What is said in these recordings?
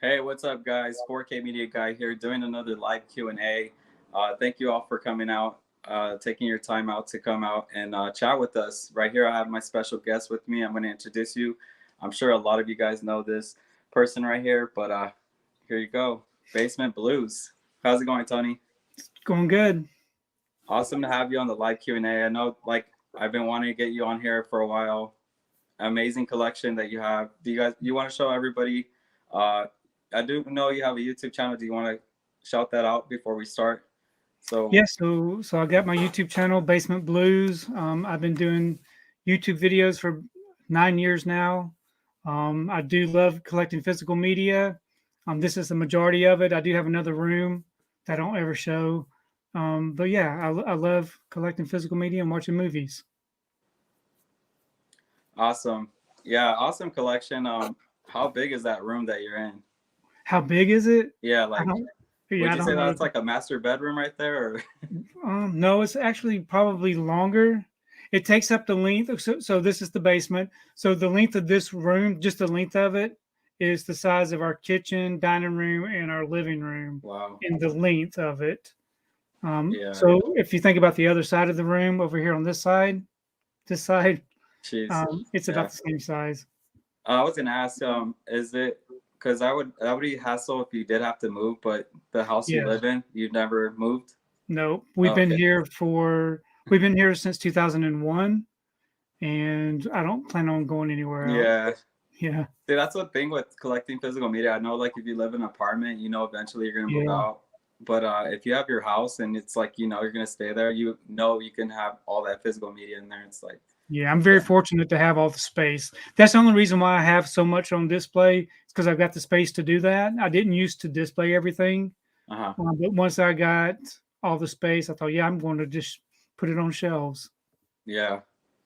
Hey, what's up, guys? 4K Media Guy here, doing another live Q&A. Thank you all for coming out, taking your time out to come out and chat with us. Right here, I have my special guest with me. I'm going to introduce you. I'm sure a lot of you guys know this person right here, but here you go. Basement Blues. How's it going, Tony? Going good. Awesome to have you on the live Q&A. I know, I've been wanting to get you on here for a while. Amazing collection that you have. You want to show everybody? I do know you have a YouTube channel. Do you want to shout that out before we start? So I got my YouTube channel, Basement Blues. I've been doing YouTube videos for 9 years now. I do love collecting physical media. This is the majority of it. I do have another room that I don't ever show. But yeah, I love collecting physical media and watching movies. Awesome. Yeah, awesome collection. How big is that room that you're in? How big is it? Yeah, I don't, yeah, would I you don't say know. that's like a master bedroom right there? Or No, it's actually probably longer. It takes up the length. So this is the basement. So the length of this room, just the length of it, is the size of our kitchen, dining room, and our living room. Wow. In the length of it. Yeah. So if you think about the other side of the room over here on this side, Jeez. it's Yeah. about the same size. I was gonna ask, is it because that would be hassle if you did have to move, but the house you Yeah. live in, you've never moved? No, we've been here since 2001, and I don't plan on going anywhere else. Yeah. Yeah. See, that's the thing with collecting physical media. I know, like, if you live in an apartment, eventually you're gonna move Yeah. out. But if you have your house and it's like, you're gonna stay there, you can have all that physical media in there. It's like, Yeah, I'm very fortunate to have all the space. That's the only reason why I have so much on display. It's because I've got the space to do that. I didn't used to display everything, but once I got all the space, I thought, yeah, I'm going to just put it on shelves. yeah.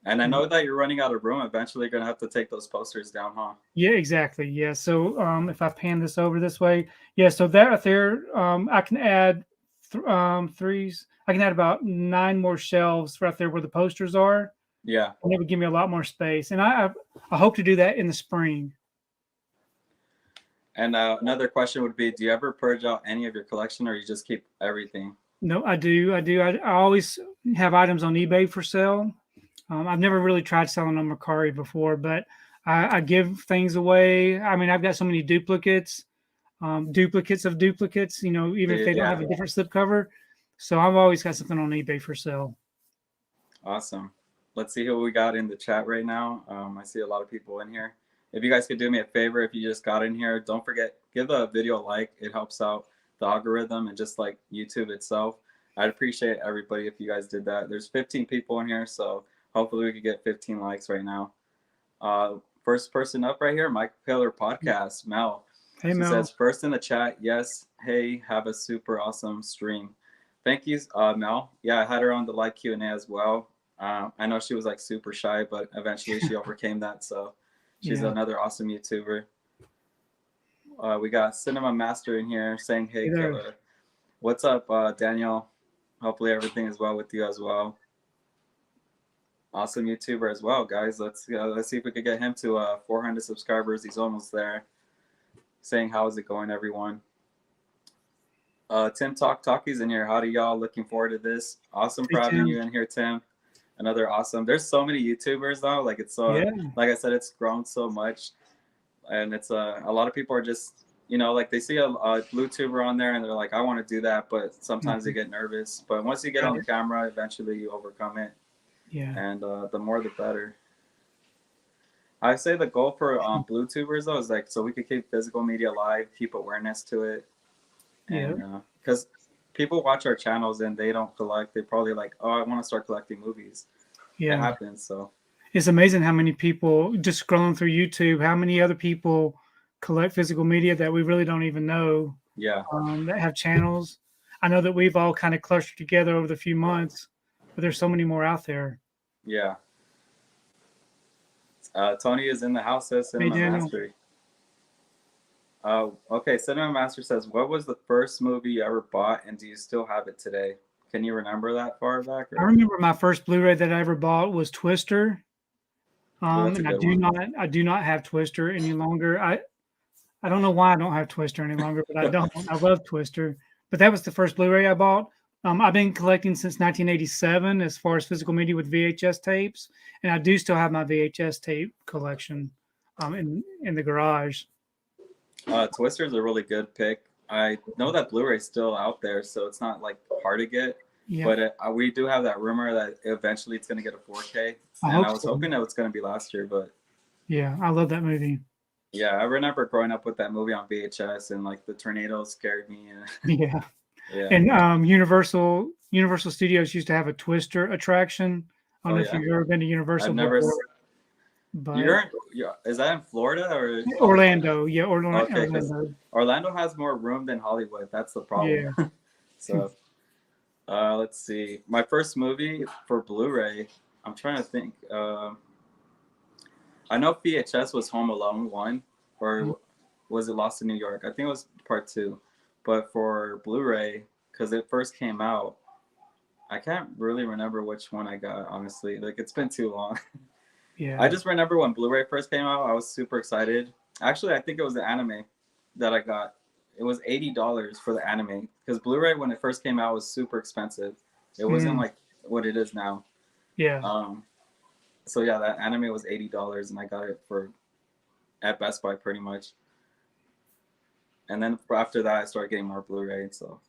And I know that you're running out of room. Eventually, you're gonna have to take those posters down, huh? Yeah, exactly. Yeah. So if I pan this over this way, yeah. So that right there, I can add threes. I can add about 9 more shelves right there where the posters are. Yeah. And it would give me a lot more space. And I hope to do that in the spring. And another question would be, do you ever purge out any of your collection, or you just keep everything? No, I do. I always have items on eBay for sale. I've never really tried selling on Mercari before, but I give things away. I mean, I've got so many duplicates, duplicates of duplicates, even if they don't have a different slipcover. So I've always got something on eBay for sale. Awesome. Let's see who we got in the chat right now. I see a lot of people in here. If you guys could do me a favor, if you just got in here, don't forget, give the video a like. It helps out the algorithm and just like YouTube itself. I'd appreciate everybody if you guys did that. There's 15 people in here, so hopefully we could get 15 likes right now. First person up right here, Mike Pillar Podcast, Mel. Hey, she Mel. says, first in the chat, yes, hey, have a super awesome stream. Thank you, Mel. Yeah, I had her on the live Q&A as well. I know she was like super shy, but eventually she overcame that. So she's another awesome YouTuber. We got Cinema Master in here saying, hey, Killer. What's up, Daniel? Hopefully everything is well with you as well. Awesome YouTuber as well, guys. Let's see if we could get him to 400 subscribers. He's almost there. Saying, how's it going, everyone? Tim Talkie's in here. Howdy, y'all. Looking forward to this. Awesome for having you in here, Tim. Another awesome. There's so many YouTubers though. Like it's so, like I said, it's grown so much, and it's a lot of people are just, like they see a YouTuber on there and they're like, I want to do that, but sometimes they get nervous. But once you get on the camera, eventually you overcome it. Yeah. And the more the better. I say the goal for Bluetubers though is like so we could keep physical media alive, keep awareness to it, and because people watch our channels and they don't collect. They probably like, oh, I want to start collecting movies. Yeah, it happens. So it's amazing how many people just scrolling through YouTube. How many other people collect physical media that we really don't even know? Yeah, that have channels. I know that we've all kind of clustered together over the few months, but there's so many more out there. Yeah. Tony is in the house. Says Cinema Master. Okay, Cinema Master says, what was the first movie you ever bought, and do you still have it today? Can you remember that far back? I remember my first Blu-ray that I ever bought was Twister. And I do not have Twister any longer. I I don't know why I don't have Twister any longer, but I don't. I love Twister. But that was the first Blu-ray I bought. I've been collecting since 1987 as far as physical media with VHS tapes, and I do still have my VHS tape collection in the garage. Twister's a really good pick. I know that Blu-ray's still out there, so it's not like hard to get. Yeah. But we do have that rumor that eventually it's going to get a 4K. And I was hoping that it's going to be last year, but yeah, I love that movie. Yeah, I remember growing up with that movie on VHS, and like the tornadoes scared me. Yeah. Yeah. And Universal Studios used to have a Twister attraction. I don't know if you've ever been to Universal. I've never. But is that in Florida or Orlando? Yeah, Orlando. Okay, Orlando has more room than Hollywood. That's the problem. Yeah. So, let's see. My first movie for Blu-ray. I'm trying to think. I know VHS was Home Alone 1, or was it Lost in New York? I think it was part 2. But for Blu-ray, because it first came out, I can't really remember which one I got, honestly. Like, it's been too long. Yeah. I just remember when Blu-ray first came out, I was super excited. Actually, I think it was the anime that I got. It was $80 for the anime, because Blu-ray, when it first came out, was super expensive. It wasn't like what it is now. Yeah. So yeah, that anime was $80, and I got it at Best Buy pretty much. And then after that, I started getting more Blu-ray. So,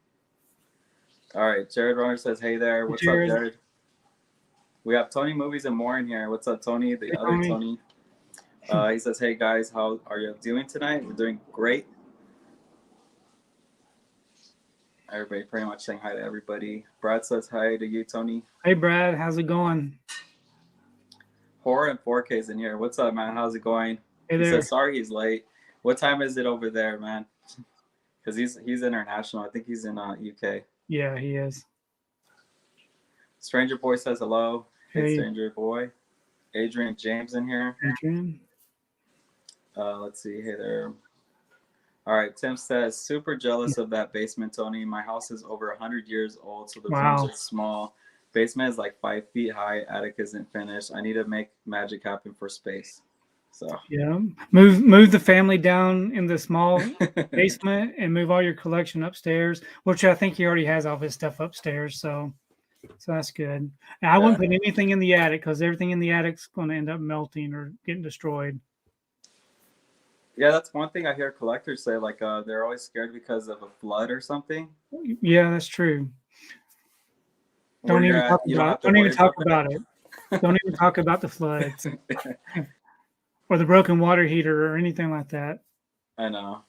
all right, Jared Runner says, "Hey there, what's up, Jared?" We have Tony Movies and More in here. What's up, Tony? The other Tony. He says, "Hey guys, how are you doing tonight? We're doing great." Everybody pretty much saying hi to everybody. Brad says hi to you, Tony. Hey, Brad, how's it going? Horror and 4K's in here. What's up, man? How's it going? Hey he there. says, sorry he's late. What time is it over there, man? Because he's international. I think he's in UK. Yeah, he is. Stranger Boy says hello. Hey, Stranger Boy. Adrian James in here. Adrian. Let's see. Hey there. All right. Tim says, super jealous of that basement, Tony. My house is over 100 years old, so the rooms are small. Basement is like 5 feet high. Attic isn't finished. I need to make magic happen for space. So yeah, move the family down in the small basement and move all your collection upstairs, which I think he already has all his stuff upstairs. So that's good. And I wouldn't put anything in the attic, because everything in the attic's going to end up melting or getting destroyed. Yeah, that's one thing I hear collectors say. Like they're always scared because of a flood or something. Yeah, that's true. Don't even talk about it. Don't even talk about the floods or the broken water heater or anything like that. I know.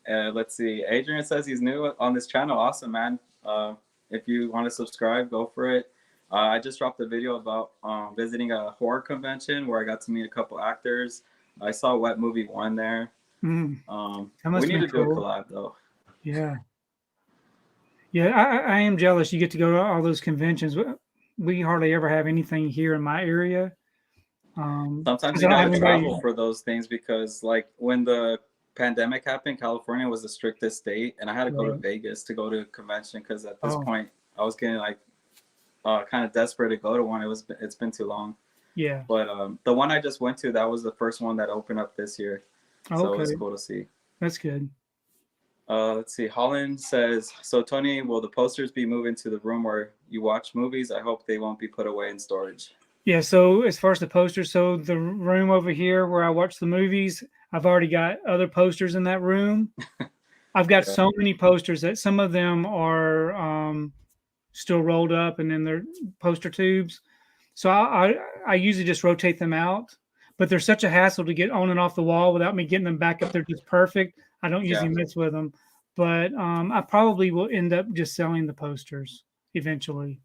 Let's see. Adrian says he's new on this channel. Awesome, man. If you want to subscribe, go for it. I just dropped a video about visiting a horror convention where I got to meet a couple actors. I saw Wet Movie 1 there. We need to do a collab, though. Yeah. Yeah, I am jealous. You get to go to all those conventions. We hardly ever have anything here in my area. Sometimes you gotta travel for those things, because like when the pandemic happened, California was the strictest state, and I had to go to Vegas to go to a convention, because at this point I was getting like kind of desperate to go to one. It's been too long. Yeah. But the one I just went to, that was the first one that opened up this year. So it was cool to see. That's good. Let's see. Holland says, so Tony, will the posters be moving to the room where you watch movies? I hope they won't be put away in storage. Yeah, so as far as the posters, so the room over here where I watch the movies, I've already got other posters in that room. I've got so many posters that some of them are still rolled up and then they're poster tubes. So I usually just rotate them out, but they're such a hassle to get on and off the wall without me getting them back up there just perfect. I don't usually mess with them, but I probably will end up just selling the posters eventually.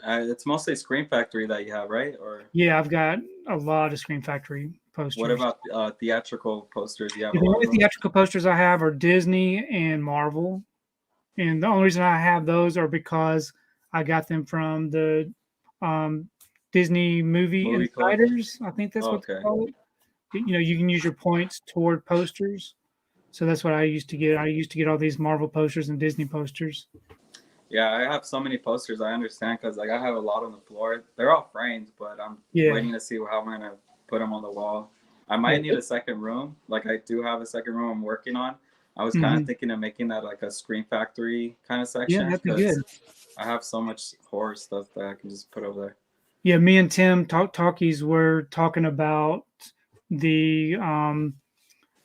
It's mostly Scream Factory that you have, right? Or yeah, I've got a lot of Scream Factory posters. What about theatrical posters? You have the only theatrical posters I have are Disney and Marvel, and the only reason I have those are because I got them from the Disney movie Insiders. I think that's what they call it. You know, you can use your points toward posters. So that's what I used to get. I used to get all these Marvel posters and Disney posters. Yeah, I have so many posters. I understand, because like I have a lot on the floor. They're all framed, but I'm waiting to see how I'm gonna put them on the wall. I might need a second room. Like I do have a second room I'm working on. I was kind of thinking of making that like a Screen Factory kind of Yeah, section that'd be good. I have so much horror stuff that I can just put over there. Yeah, me and Tim talkies were talking about the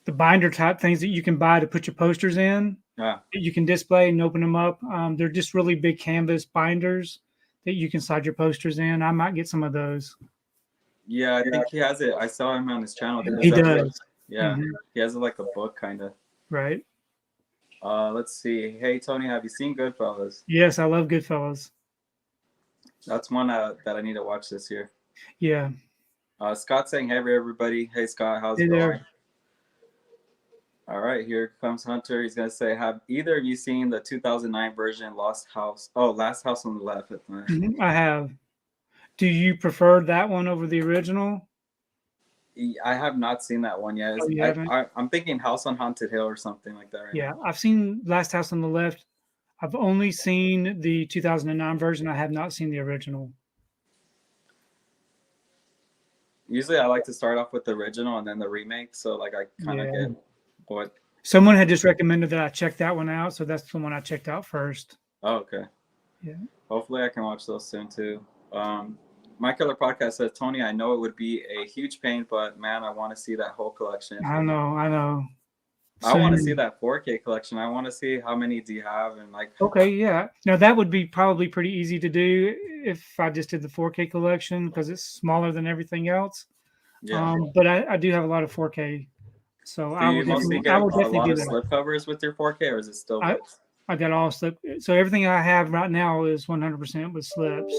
binder type things that you can buy to put your posters in. Yeah. That you can display and open them up. They're just really big canvas binders that you can slide your posters in. I might get some of those. Yeah, I think he has it. I saw him on his channel. He does. Yeah, he has it like a book kind of. Right. Let's see. Hey Tony, have you seen Goodfellas? Yes, I love Goodfellas. That's one that I need to watch this year. Yeah. Scott saying, "Hey everybody." Hey Scott, how's it going? All right, here comes Hunter. He's gonna say, "Have either of you seen the 2009 version, Last House on the Left?" I have. Do you prefer that one over the original? I have not seen that one yet. Oh, I'm thinking House on Haunted Hill or something like that. Right now. I've seen Last House on the Left. I've only seen the 2009 version. I have not seen the original. Usually, I like to start off with the original and then the remake. So, like, I kind of get what. Someone had just recommended that I check that one out, so that's the one I checked out first. Oh, okay. Yeah. Hopefully, I can watch those soon too. My Killer Podcast says, Tony, I know it would be a huge pain, but man, I want to see that whole collection. I know. I want to see that 4K collection. I want to see how many do you have and like. Okay, yeah. Now that would be probably pretty easy to do if I just did the 4K collection because it's smaller than everything else. Yeah. But I do have a lot of 4K, so I will definitely do that. Slip covers with your 4K, or is it still? I got all slip. So everything I have right now is 100% with slips.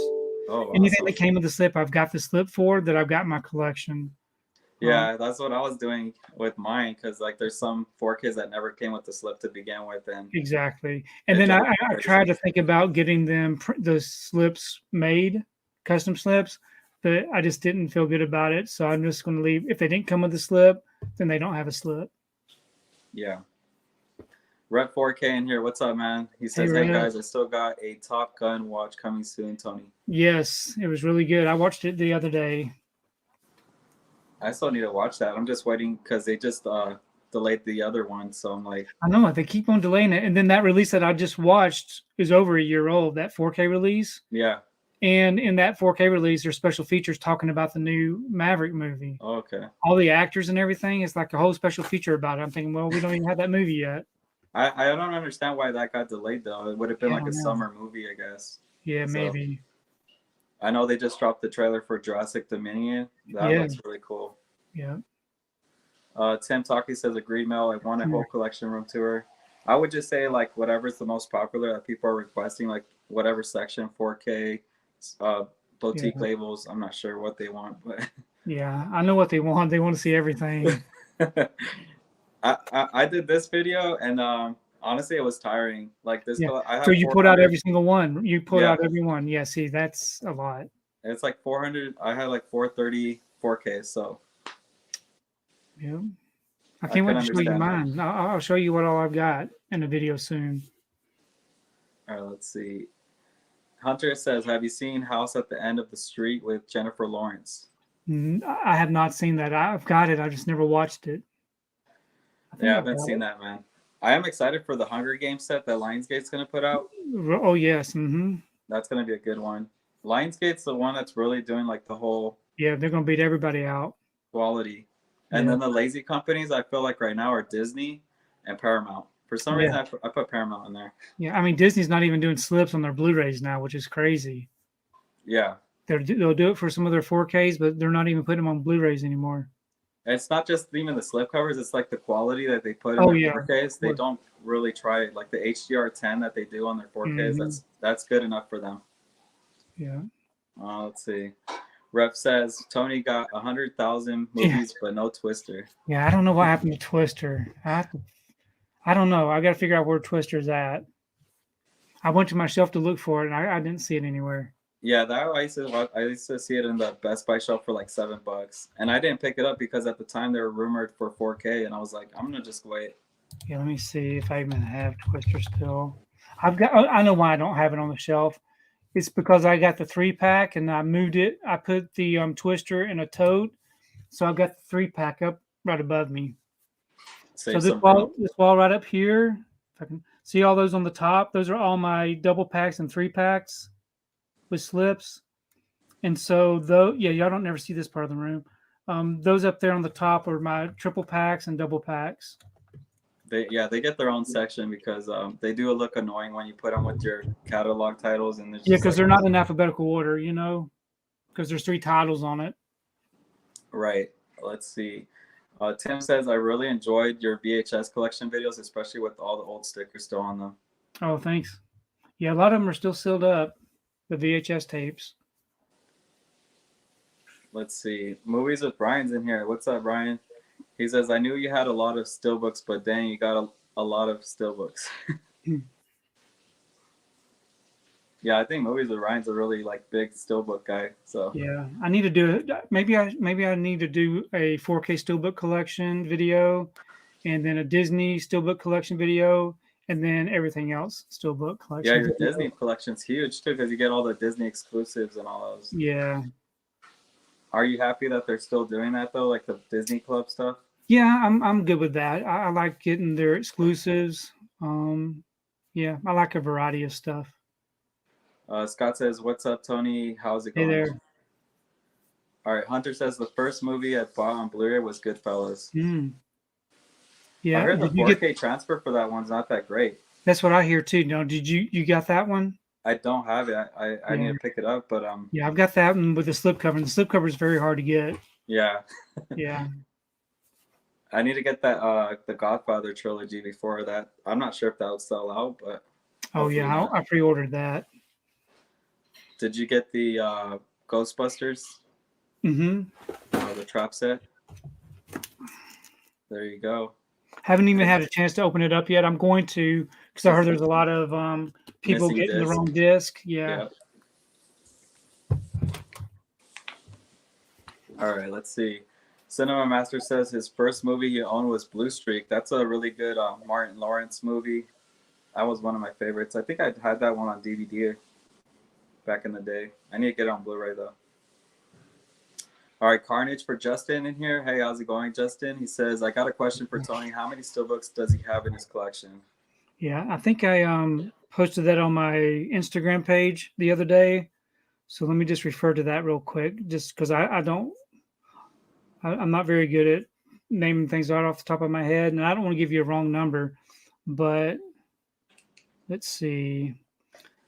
Oh, anything that came with the slip, I've got the slip for that I've got in my collection. Yeah, that's what I was doing with mine because like there's some 4Ks that never came with the slip to begin with, and exactly. And then I tried to think about getting them the slips made, custom slips, but I just didn't feel good about it. So I'm just going to leave. If they didn't come with the slip, then they don't have a slip. Yeah. Rep 4K in here. What's up, man? He says, hey guys, I still got a Top Gun watch coming soon, Tony. Yes, it was really good. I watched it the other day. I still need to watch that. I'm just waiting because they just delayed the other one. So I'm like, I know they keep on delaying it. And then that release that I just watched is over a year old, that 4K release. Yeah. And in that 4K release, there's special features talking about the new Maverick movie. Oh, okay. All the actors and everything. It's like a whole special feature about it. I'm thinking, well, we don't even have that movie yet. I don't understand why that got delayed, though. It would have been like a summer movie, I guess. Yeah, maybe. I know they just dropped the trailer for Jurassic Dominion. That looks really cool. Yeah. Tim Talkie says, agreed, Mel. I want a whole collection room tour. I would just say, like, whatever's the most popular that people are requesting, like, whatever section, 4K, boutique labels. I'm not sure what they want, but. Yeah, I know what they want. They want to see everything. I did this video and honestly it was tiring. Like this so you put out every single one. You put out every one. Yeah, see, that's a lot. It's like 400. I had like 430 4K, so yeah. I can't wait to show you mine. I'll show you what all I've got in a video soon. All right, let's see. Hunter says, have you seen House at the End of the Street with Jennifer Lawrence? I have not seen that. I've got it. I just never watched it. I haven't seen that, man. I am excited for the Hunger Games set that Lionsgate's going to put out. Oh, yes. Mm-hmm. That's going to be a good one. Lionsgate's the one that's really doing like the whole... Yeah, they're going to beat everybody out. Quality. And then the lazy companies, I feel like right now, are Disney and Paramount. For some reason, I put Paramount in there. Yeah, I mean, Disney's not even doing slips on their Blu-rays now, which is crazy. Yeah. They'll do it for some of their 4Ks, but they're not even putting them on Blu-rays anymore. It's not just even the slip covers; it's like the quality that they put in their 4Ks. They don't really try it. Like the HDR10 that they do on their 4Ks. That's good enough for them. Yeah. Let's see. Rep says Tony got 100,000 movies, but no Twister. Yeah, I don't know what happened to Twister. I don't know. I got to figure out where Twister's at. I went to my shelf to look for it, and I didn't see it anywhere. Yeah, I used to see it in the Best Buy shelf for like $7, and I didn't pick it up because at the time they were rumored for 4K, and I was like, I'm gonna just wait. Yeah, let me see if I even have Twister still. I know why I don't have it on the shelf. It's because I got the 3-pack and I moved it. I put the Twister in a tote, So I've got the 3-pack up right above me. Save So some room. this wall right up here, if I can see all those on the top, those are all my double packs and 3-packs with slips. And so though, yeah, y'all don't never see this part of the room. Those up there on the top are my triple packs and double packs. They get their own section because they do look annoying when you put them with your catalog titles and Yeah, because they're not in alphabetical order, you know, because there's 3 titles on it. Right. Let's see. Tim says, I really enjoyed your VHS collection videos, especially with all the old stickers still on them. Oh, thanks. Yeah, a lot of them are still sealed up, the VHS tapes. Let's see. Movies with Brian's in here. What's up, Brian? He says, I knew you had a lot of steelbooks, but dang, you got a lot of steelbooks. Yeah, I think Movies with Ryan's a really like big steelbook guy. So yeah, I need to do it. Maybe I need to do a 4K steelbook collection video, and then a Disney steelbook collection video, and then everything else steelbook collection. Yeah, your video. Disney collection's huge too because you get all the Disney exclusives and all those. Yeah. Are you happy that they're still doing that though, like the Disney Club stuff? Yeah, I'm good with that. I like getting their exclusives. Yeah, I like a variety of stuff. Scott says, "What's up, Tony? How's it Hey going?" there. All right, Hunter says the first movie I bought on Blu-ray was Goodfellas. Yeah, I heard the 4K transfer for that one's not that great. That's what I hear too. No, did you got that one? I don't have it. I need to pick it up, but Yeah, I've got that one with the slipcover. And the slipcover is very hard to get. Yeah. Yeah. I need to get that the Godfather trilogy before that. I'm not sure if that would sell out, but oh yeah, I pre-ordered that. Did you get the Ghostbusters? The trap set. There you go. Haven't even had a chance to open it up yet. I'm going to because I heard there's a lot of people Missing getting disc. the wrong disc. Yeah. All right, let's see. Cinema Master says his first movie he owned was Blue Streak. That's a really good Martin Lawrence movie. That was one of my favorites. I think I had that one on DVD back in the day. I need to get it on Blu-ray though. All right, Carnage for Justin in here. Hey, how's it going, Justin? He says, I got a question for Tony. How many steelbooks does he have in his collection? Yeah, I think I posted that on my Instagram page the other day. So let me just refer to that real quick, just because I'm not very good at naming things right off the top of my head, and I don't want to give you a wrong number, but let's see.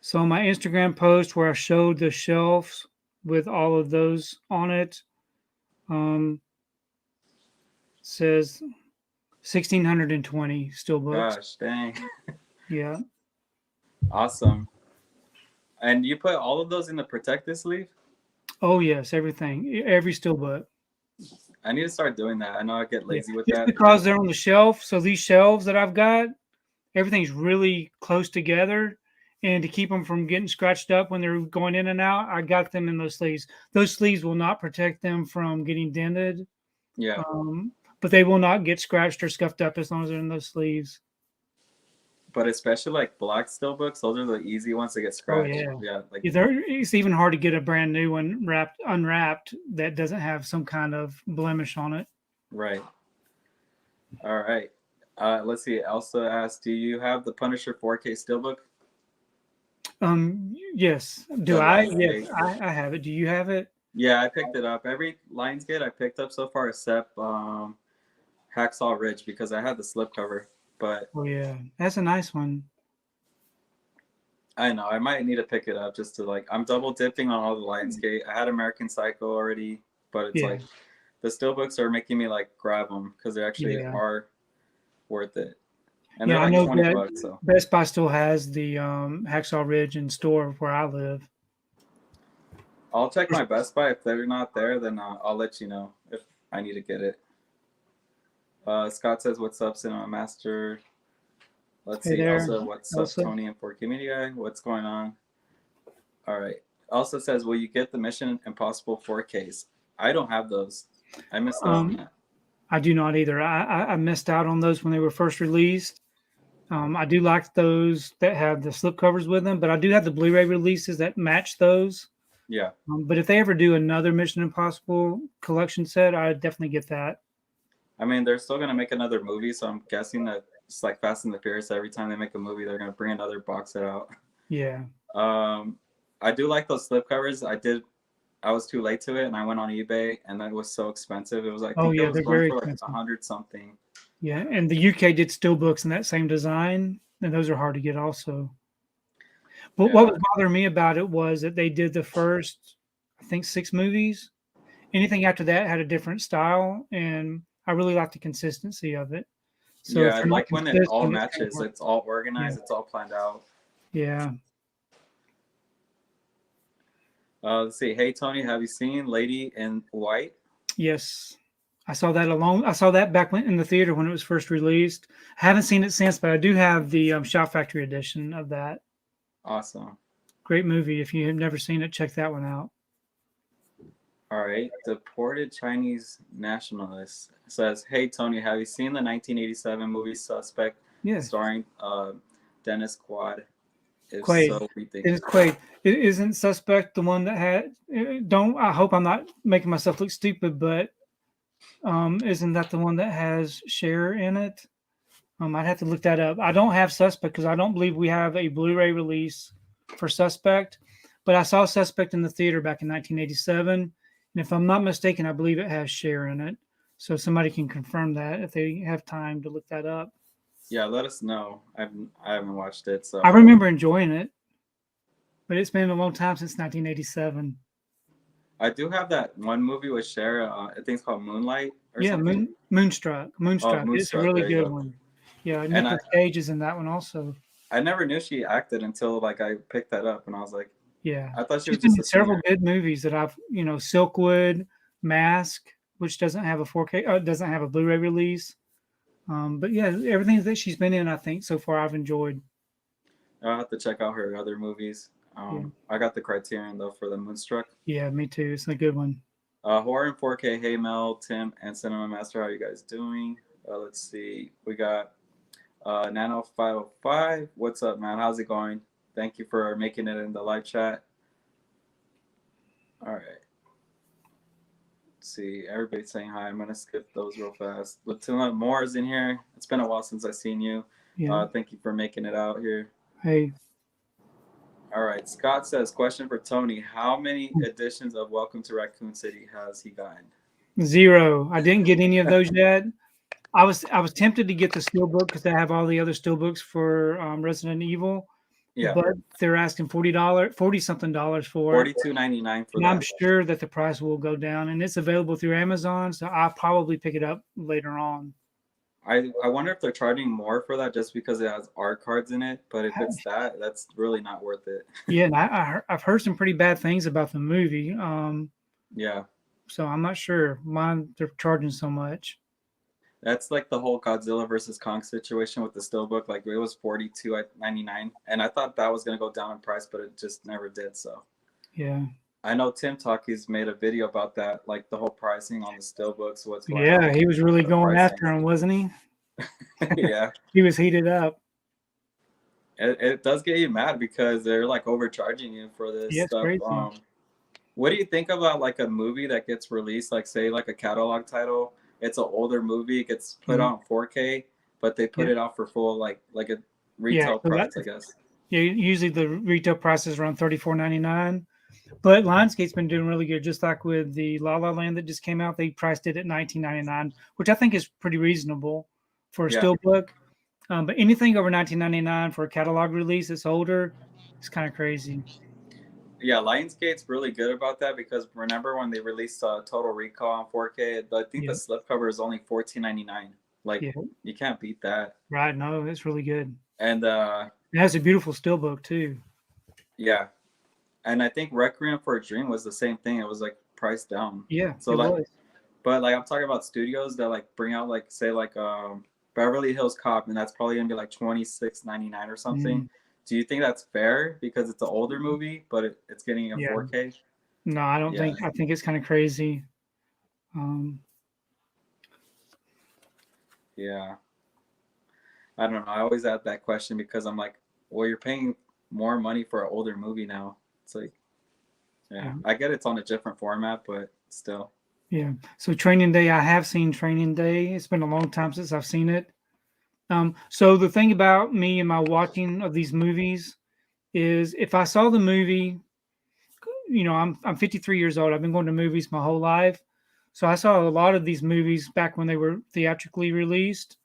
So my Instagram post where I showed the shelves with all of those on it, says 1,620 steelbooks. Gosh, dang. Yeah. Awesome. And you put all of those in the protective sleeve? Oh yes, everything, every steelbook. I need to start doing that. I know I get lazy with Just that. because they're on the shelf. So these shelves that I've got, everything's really close together. And to keep them from getting scratched up when they're going in and out, I got them in those sleeves. Those sleeves will not protect them from getting dented. Yeah. But they will not get scratched or scuffed up as long as they're in those sleeves. But especially like black steelbooks, those are the easy ones to get scratched. Oh, yeah. Like it's even hard to get a brand new one unwrapped that doesn't have some kind of blemish on it. Right. All right. Let's see. Elsa asked, do you have the Punisher 4K steelbook? Yes. Do I? Yes, I have it. Do you have it? Yeah, I picked it up. Every Lionsgate I picked up so far except Hacksaw Ridge because I had the slipcover. But oh yeah, that's a nice one. I know I might need to pick it up just to like. I'm double dipping on all the Lionsgate. I had American Psycho already, but it's like the steelbooks are making me like grab them because they actually are worth it. And they're like I know $20. So Best Buy still has the Hacksaw Ridge in store where I live. I'll check my Best Buy. If they're not there, then I'll let you know if I need to get it. Scott says, what's up, Cinema Master? Let's see. There. Also, what's up, Tony and 4K Media? What's going on? All right. Also says, will you get the Mission Impossible 4Ks? I don't have those. I missed out on that. I do not either. I missed out on those when they were first released. I do like those that have the slip covers with them, but I do have the Blu-ray releases that match those. Yeah. But if they ever do another Mission Impossible collection set, I'd definitely get that. I mean, they're still gonna make another movie, so I'm guessing that it's like Fast and the Furious. Every time they make a movie, they're gonna bring another box set out. Yeah. I do like those slipcovers. I was too late to it, and I went on eBay, and that was so expensive. It was I Oh think it yeah, was they're going very for like expensive. 100 something. Yeah, and the UK did Steelbooks in that same design, and those are hard to get also. But what Yeah, was bothering me about it was that they did the first, I think, 6 movies. Anything after that had a different style, and I really like the consistency of it. So yeah. if I they're not like when it all consistent, it's kind of matches. hard. It's all Yeah, organized. It's all planned out. yeah. Let's see. Hey Tony, have you seen Lady in White? Yes. I saw that alone. I saw that back when, in the theater when it was first released. I haven't seen it since, but I do have the Shop Factory edition of that. Awesome. Great movie. If you have never seen it, check that one out. All right. Deported Chinese nationalist says, "Hey Tony, have you seen the 1987 movie Suspect Yeah, starring Dennis Quaid? If Quaid. so, what do you think?" It is Quaid. Isn't Suspect the one that had? Don't. I hope I'm not making myself look stupid, but isn't that the one that has Cher in it? I'd have to look that up. I don't have Suspect because I don't believe we have a Blu-ray release for Suspect. But I saw Suspect in the theater back in 1987, and if I'm not mistaken, I believe it has Cher in it. So somebody can confirm that if they have time to look that up. Yeah, let us know. I haven't watched it, I so remember enjoying it, but it's been a long time since 1987. I do have that one movie with Cher. I think it's called Moonlight or Yeah, something. Moonstruck. Oh, Moonstruck. It's a Moonstruck. really There you good go. one. Yeah, And I Nicolas Cage is in that one also. I never knew she acted until like I picked that up, and I was like, Yeah, I thought she she's was been just in a several singer. good movies that I've, Silkwood, Mask, which doesn't have a 4K, doesn't have a Blu-ray release. But yeah, everything that she's been in, I think so far I've enjoyed. I'll have to check out her other movies. Yeah, I got the Criterion though for the Moonstruck. yeah, me too. It's a good one. Horror in 4K. Hey Mel, Tim, and Cinema Master, how are you guys doing? Let's see. We got Nano 505. What's up, man? How's it going? Thank you for making it in the live chat. All right. Let's see. Everybody's saying hi. I'm gonna skip those real fast. Latilla Moore is in here. It's been a while since I've seen you. Yeah. Thank you for making it out here. Hey, All right. Scott says, question for Tony: how many editions of Welcome to Raccoon City has he gotten? 0. I didn't get any of those yet. I was tempted to get the Steelbook because they have all the other Steelbooks for Resident Evil, Yeah, but they're asking $40 something dollars for it. $42.99 for And I'm that. sure that the price will go down, and it's available through Amazon, so I'll probably pick it up later on. I wonder if they're charging more for that just because it has art cards in it. But if it's that, that's really not worth it. Yeah, and I've heard some pretty bad things about the movie, Yeah, so I'm not sure why they're charging so much. that's like the whole Godzilla versus Kong situation with the Steelbook. Like it was 42.99, and I thought that was gonna go down in price, but it just never did. So Yeah, I know Tim Talkies made a video about that, like the whole pricing on the Steelbooks, what's going yeah, on, he was really the going pricing. after him, wasn't he? Yeah, He was heated up. it does get you mad because they're like overcharging you for this Yeah, it's stuff. crazy. What do you think about like a movie that gets released, like say like a catalog title? It's an older movie, it gets put Mhm. on 4K, but they put Yeah, it out for full like a yeah. retail So that, price, I guess. yeah, usually the retail price is around $34.99. But Lionsgate's been doing really good, just like with the La La Land that just came out. They priced it at $19.99, which I think is pretty reasonable for a Yeah, steelbook. But anything over $19.99 for a catalog release that's older, it's kind of crazy. yeah. Lionsgate's really good about that because remember when they released Total Recall on 4K? I think the Yeah, slipcover is only $14.99. Like yeah, you can't beat that. right. No, it's really good. And It has a beautiful steelbook too. yeah, and I think Requiem for a Dream was the same thing. It was like priced down. Yeah, So it like, was. but like I'm talking about studios that like bring out like say like Beverly Hills Cop, and that's probably gonna be like $26.99 or something. Mm, Do you think that's fair because it's an older movie, but it's getting a yeah. 4K? No, I don't Yeah, think. I think it's kind of crazy. Um, yeah. I don't know. I always ask that question because I'm like, well, you're paying more money for an older movie now. It's like, Yeah, I get it's on a different format, but still. Yeah. So Training Day, I have seen Training Day. It's been a long time since I've seen it. So the thing about me and my watching of these movies is if I saw the movie, I'm 53 years old. I've been going to movies my whole life. So I saw a lot of these movies back when they were theatrically released.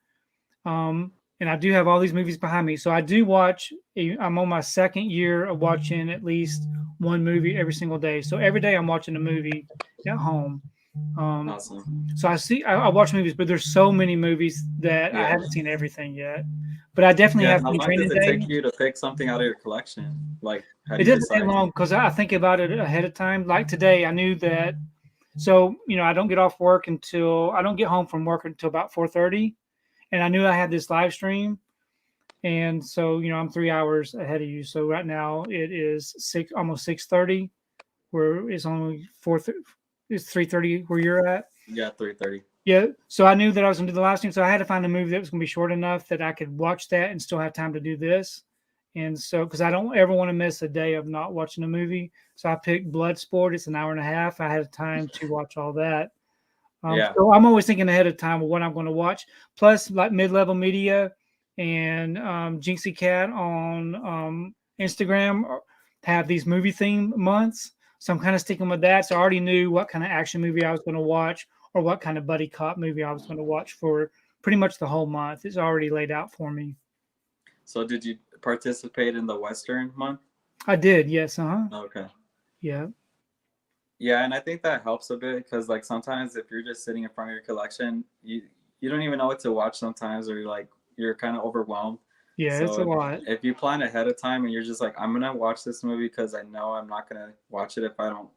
And I do have all these movies behind me. So I do watch. I'm on my second year of watching at least one movie every single day. So every day I'm watching a movie at home. Awesome. So I watch movies, but there's so many movies that I Yeah. haven't seen everything yet. But I definitely Yeah. have How seen long does Training it Day. take you to pick something out of your collection? Like, how do It you doesn't take decide? long because I think about it ahead of time. Like today, I knew that. So I don't get off work until I don't get home from work until about 4:30, and I knew I had this live stream, and so I'm 3 hours ahead of you. So right now it is almost 6:30, where it's only it's 3:30 where you're at. Yeah, 3:30. Yeah, so I knew that I was going to do the live stream, so I had to find a movie that was going to be short enough that I could watch that and still have time to do this. And so, because I don't ever want to miss a day of not watching a movie, so I picked Bloodsport. It's an hour and a half. I had time to watch all that. Yeah. So I'm always thinking ahead of time of what I'm going to watch. Plus, like Mid-Level Media and Jinxie Cat on Instagram have these movie theme months. So I'm kind of sticking with that. So I already knew what kind of action movie I was going to watch or what kind of buddy cop movie I was going to watch for pretty much the whole month. It's already laid out for me. So did you participate in the Western month? I did, yes. Okay. Yeah. Yeah, and I think that helps a bit because like sometimes if you're just sitting in front of your collection, you don't even know what to watch sometimes, or you're kind of overwhelmed. Yeah, it's a So lot. if you plan ahead of time and you're just like, I'm gonna watch this movie because I know I'm not gonna watch it if I don't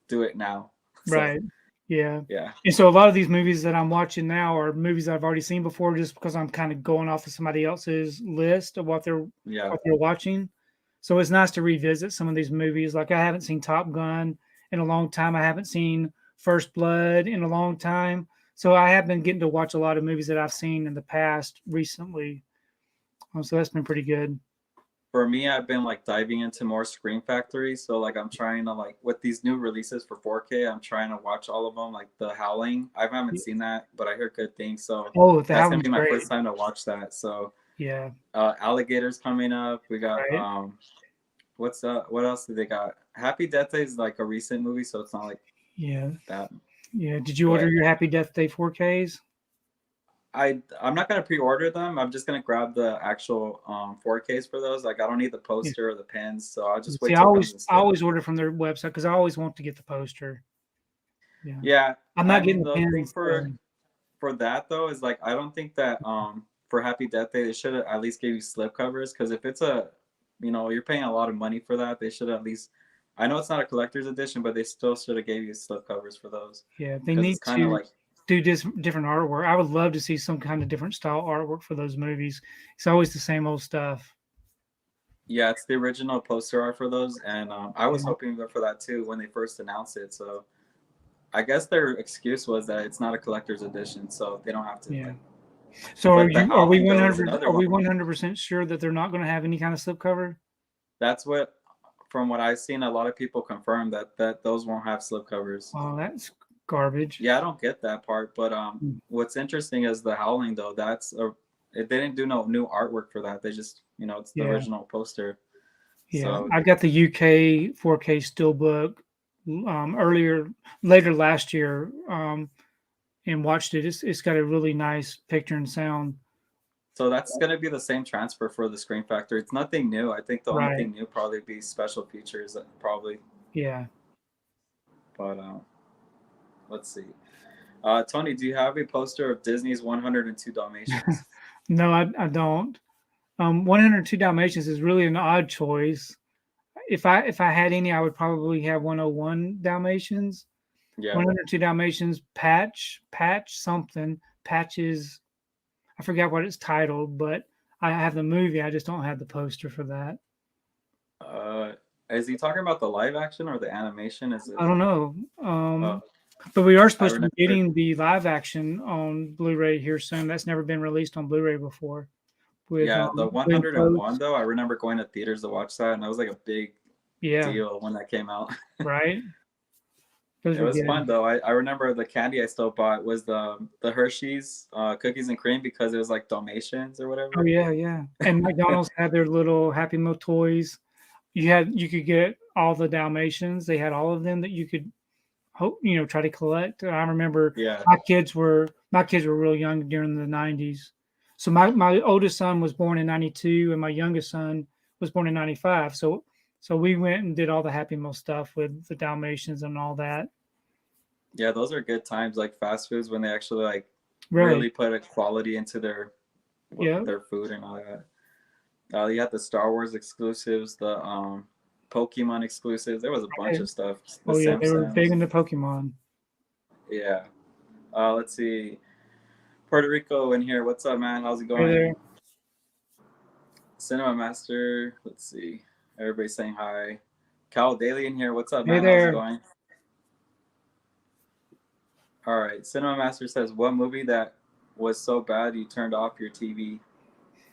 do it now. So, Right. Yeah. yeah. And so a lot of these movies that I'm watching now are movies I've already seen before just because I'm kind of going off of somebody else's list of what they're watching. So it's nice to revisit some of these movies. Like I haven't seen Top Gun in a long time. I haven't seen First Blood in a long time. So I have been getting to watch a lot of movies that I've seen in the past recently. So that's been pretty good. For me, I've been like diving into more Scream Factory. So like I'm trying to like with these new releases for 4K, I'm trying to watch all of them. Like The Howling, I haven't seen that, but I hear good things. So that's gonna be my first time to watch that. So yeah, Alligator's coming up. We got right. what else do they got? Happy Death Day is like a recent movie, so it's not like that. Yeah. Did you order your Happy Death Day 4Ks? I'm not gonna pre-order them. I'm just gonna grab the actual 4Ks for those. Like I don't need the poster or the pins, so I'll just wait. See, I always order from their website because I always want to get the poster. Yeah. I'm not getting the thing for that though is like I don't think that for Happy Death Day they should at least give you slip covers, because if it's you're paying a lot of money for that, they should at least. I know it's not a collector's edition, but they still should have gave you slip covers for those. Yeah, they need to do different artwork. I would love to see some kind of different style artwork for those movies. It's always the same old stuff. Yeah, it's the original poster art for those, and I was hoping for that too when they first announced it. So I guess their excuse was that it's not a collector's edition, so they don't have to. Yeah. So are we 100% sure that they're not going to have any kind of slipcover? That's what, from what I've seen, a lot of people confirm that those won't have slipcovers. Oh, that's garbage. Yeah, I don't get that part, but what's interesting is The Howling though. They didn't do no new artwork for that. They just it's the original poster. Yeah, so, I got the UK 4K Steelbook later last year and watched it. It's got a really nice picture and sound. So that's going to be the same transfer for the Scream Factory. It's nothing new. I think the only thing new probably be special features, probably. Yeah. But let's see. Tony, do you have a poster of Disney's 102 Dalmatians? No, I don't. 102 Dalmatians is really an odd choice. If I had any, I would probably have 101 Dalmatians. Yeah. 102 Dalmatians, Patches. I forgot what it's titled, but I have the movie. I just don't have the poster for that. Is he talking about the live action or the animation? I don't know. But we are supposed to be getting the live action on Blu-ray here soon. That's never been released on Blu-ray before. The 101 though, I remember going to theaters to watch that, and that was like a big Yeah, deal when that came out. right. Those It were was good. fun though. I remember the candy I still bought was the Hershey's cookies and cream because it was like Dalmatians or Oh whatever. yeah, yeah. And McDonald's had their little Happy Meal toys. You could get all the Dalmatians. They had all of them that you could hope try to collect. I remember Yeah. my kids were real young during the 90s. So my oldest son was born in 92 and my youngest son was born in 95. So we went and did all the Happy Meal stuff with the Dalmatians and all that. Yeah, those are good times, like fast foods when they actually like Right. really put a quality into Yeah. their food and all that. You had the Star Wars exclusives, the Pokemon exclusives. There was a bunch Right. of stuff. The Oh yeah, they were big Simpsons. into Pokemon. Yeah. Let's see. Puerto Rico in here. What's up, man? How's it Hey going? there. Cinema Master. Let's see. Everybody saying hi. Cal Daly in here. What's up, Hey man? How's it there. going? All right. Cinema Master says, what movie that was so bad you turned off your TV?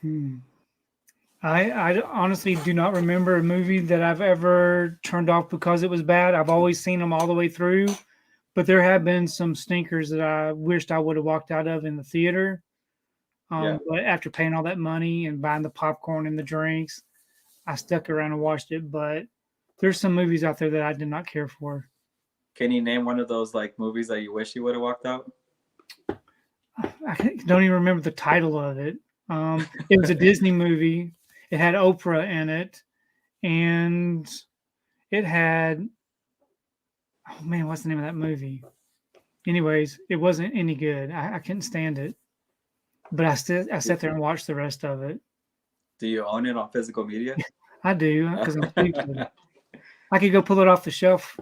Hmm. I honestly do not remember a movie that I've ever turned off because it was bad. I've always seen them all the way through, but there have been some stinkers that I wished I would have walked out of in the theater. Yeah. But after paying all that money and buying the popcorn and the drinks, I stuck around and watched it. But there's some movies out there that I did not care for. Can you name one of those like movies that you wish you would have walked out? Don't even remember the title of it. It was a Disney movie. It had Oprah in it, and it had oh man, what's the name of that movie? Anyways, it wasn't any good. I couldn't stand it, but I sat there and watched the rest of it. Do you own it on physical media? I do because I'm stupid. I could go pull it off the shelf.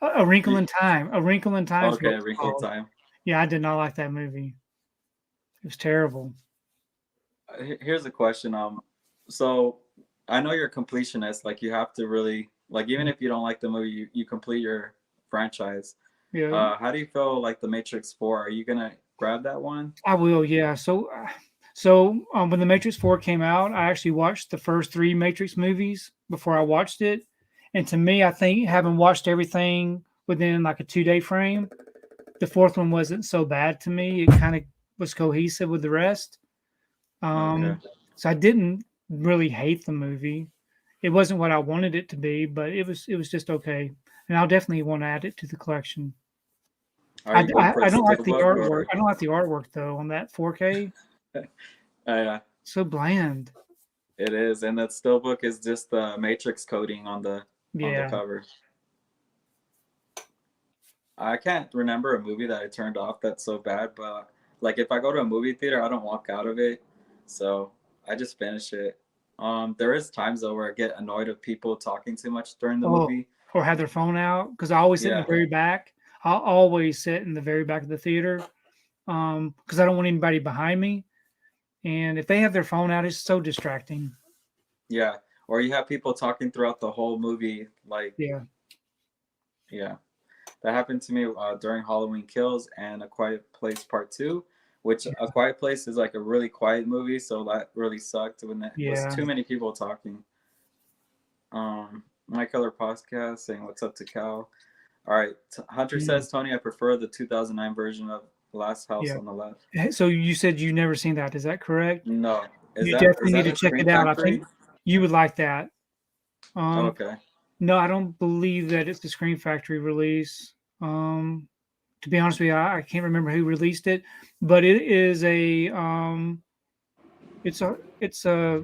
A Wrinkle in Time. A Wrinkle in Time is what Okay, it's Wrinkle called. Time. Yeah, I did not like that movie. It was terrible. Here's a question. So I know you're a completionist. Like you have to really like even if you don't like the movie, you complete your franchise. Yeah, How do you feel like The Matrix 4? Are you gonna grab that one? I will. Yeah. So when the Matrix 4 came out, I actually watched the first three Matrix movies before I watched it. And to me, I think having watched everything within like a 2 day frame, the fourth one wasn't so bad to me. It kind of was cohesive with the rest. Okay. So I didn't really hate the movie. It wasn't what I wanted it to be, but it was just okay. And I'll definitely want to add it to the collection. Are I, you going I, for a I don't like the steelbook artwork. or I don't like the artwork though on that 4K. yeah, So bland. it is. And that steelbook is just the matrix coding on the Yeah. cover. I can't remember a movie that I turned off that's so bad, but like if I go to a movie theater, I don't walk out of it. So I just finish it. There is times though where I get annoyed of people talking too much during the Oh, movie. or have their phone out because I always sit in the Yeah, very back. I'll always sit in the very back of the theater because I don't want anybody behind me. And if they have their phone out, it's so distracting. yeah. Or you have people talking throughout the whole movie. Like, Yeah. yeah, that happened to me during Halloween Kills and A Quiet Place Part Two, which A Quiet Place is like a really quiet movie, so that really sucked when there was Yeah. too many people talking. My Color Podcast saying what's up to Cal. All right, Hunter Mm, says Tony, I prefer the 2009 version of Last House yeah. on the Left. So you said you never seen that. Is that correct? No, You is definitely need that to a check Screen it out. I think Factory? you would like that. Um, Okay, no, I don't believe that it's the Screen Factory release. Um, to be honest with you, I can't remember who released it, but it is it's a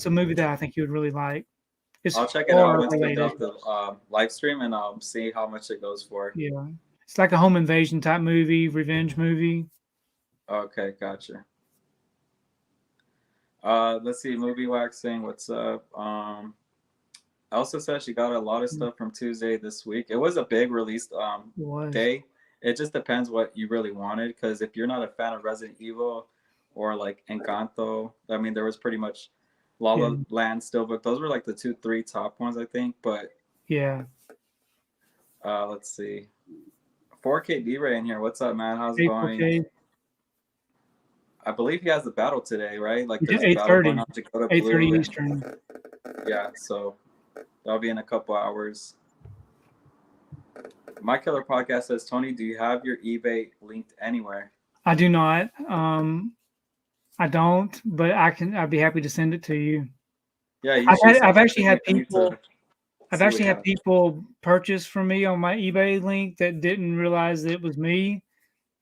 movie that I think you would really like. It's I'll check it out horror once we get related. off the live stream and I'll see how much it goes for. Yeah, it's like a home invasion type movie, revenge movie. Okay, gotcha. Let's see, Movie Wax saying what's up. Elsa says she got a lot of It stuff from Tuesday this week. It was a big release was. day. It just depends what you really wanted, because if you're not a fan of Resident Evil or like Encanto, I mean there was pretty much La Yeah, La Land, Steelbook. Those were like the two, three top ones, I think. But yeah. let's see. 4K D-Ray in here. What's up, man? How's it going? 8:30, I believe he has the battle today, right? Like there's a eight battle going thirty, on to go to 8:30 Blue, and Eastern. yeah, so That'll be in a couple hours. My Killer Podcast says, Tony, do you have your eBay linked anywhere? I do not. I don't, but I'd be happy to send it to you. Yeah, you should. I've actually had I need people. to I've see what actually you had have. people purchase from me on my eBay link that didn't realize that it was me.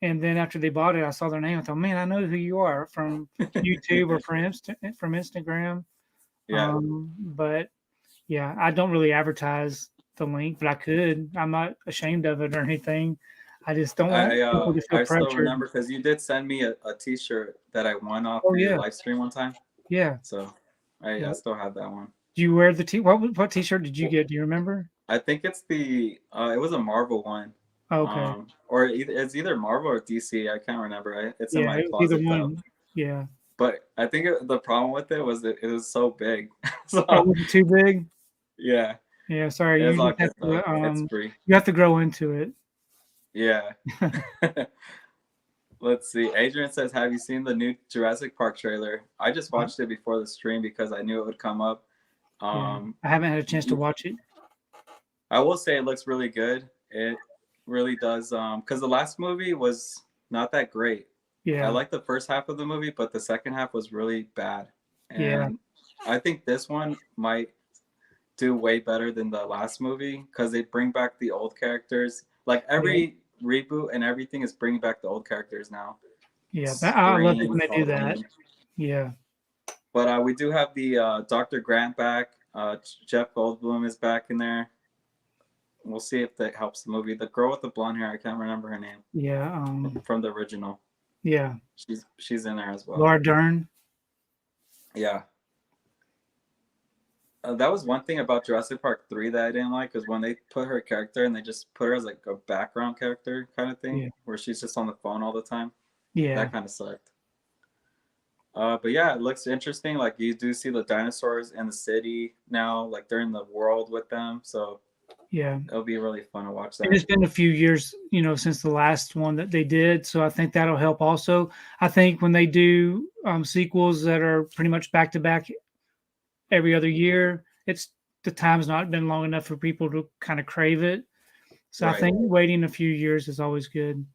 And then after they bought it, I saw their name. I thought, man, I know who you are from YouTube or from Instagram. Yeah. But yeah, I don't really advertise the link, but I could. I'm not ashamed of it or anything. I just don't want people to feel I still pressured. remember because you did send me a T-shirt that I won off Oh for your yeah, live stream one time. yeah. So I still have that one. Do you wear the what T-shirt did you get? Do you remember? I think it's the it was a Marvel one. Okay. Or it's either Marvel or DC. I can't remember. It's in Yeah, my it was either closet though. one. Yeah. But I think the problem with it was that it was so big. So Oh, was it too big? yeah, Yeah. Sorry, it's you all just have good though. It's to. free. You have to grow into it. Yeah. Let's see. Adrian says, "Have you seen the new Jurassic Park trailer?" I just watched it before the stream because I knew it would come up. Yeah. I haven't had a chance to watch it. I will say it looks really good. It really does. Because the last movie was not that great. Yeah. I like the first half of the movie, but the second half was really bad. And Yeah. I think this one might do way better than the last movie because they bring back the old characters. Like every reboot and everything is bringing back the old characters now. Yeah, I love it when they do that. Halloween. Yeah. But we do have the Dr. Grant back. Jeff Goldblum is back in there. We'll see if that helps the movie. The girl with the blonde hair, I can't remember her name. Yeah. From the original. Yeah. She's in there as well. Laura Dern. Yeah. That was one thing about Jurassic Park 3 that I didn't like, is when they put her character and they just put her as like a background character kind of thing, where she's just on the phone all the time. Yeah. That kind of sucked. But yeah, it looks interesting. Like you do see the dinosaurs in the city now, like they're in the world with them. So yeah, it'll be really fun to watch that. And it's been a few years, since the last one that they did. So I think that'll help also. I think when they do sequels that are pretty much back to back every other year, the time's not been long enough for people to kind of crave it. So I think waiting a few years is always good.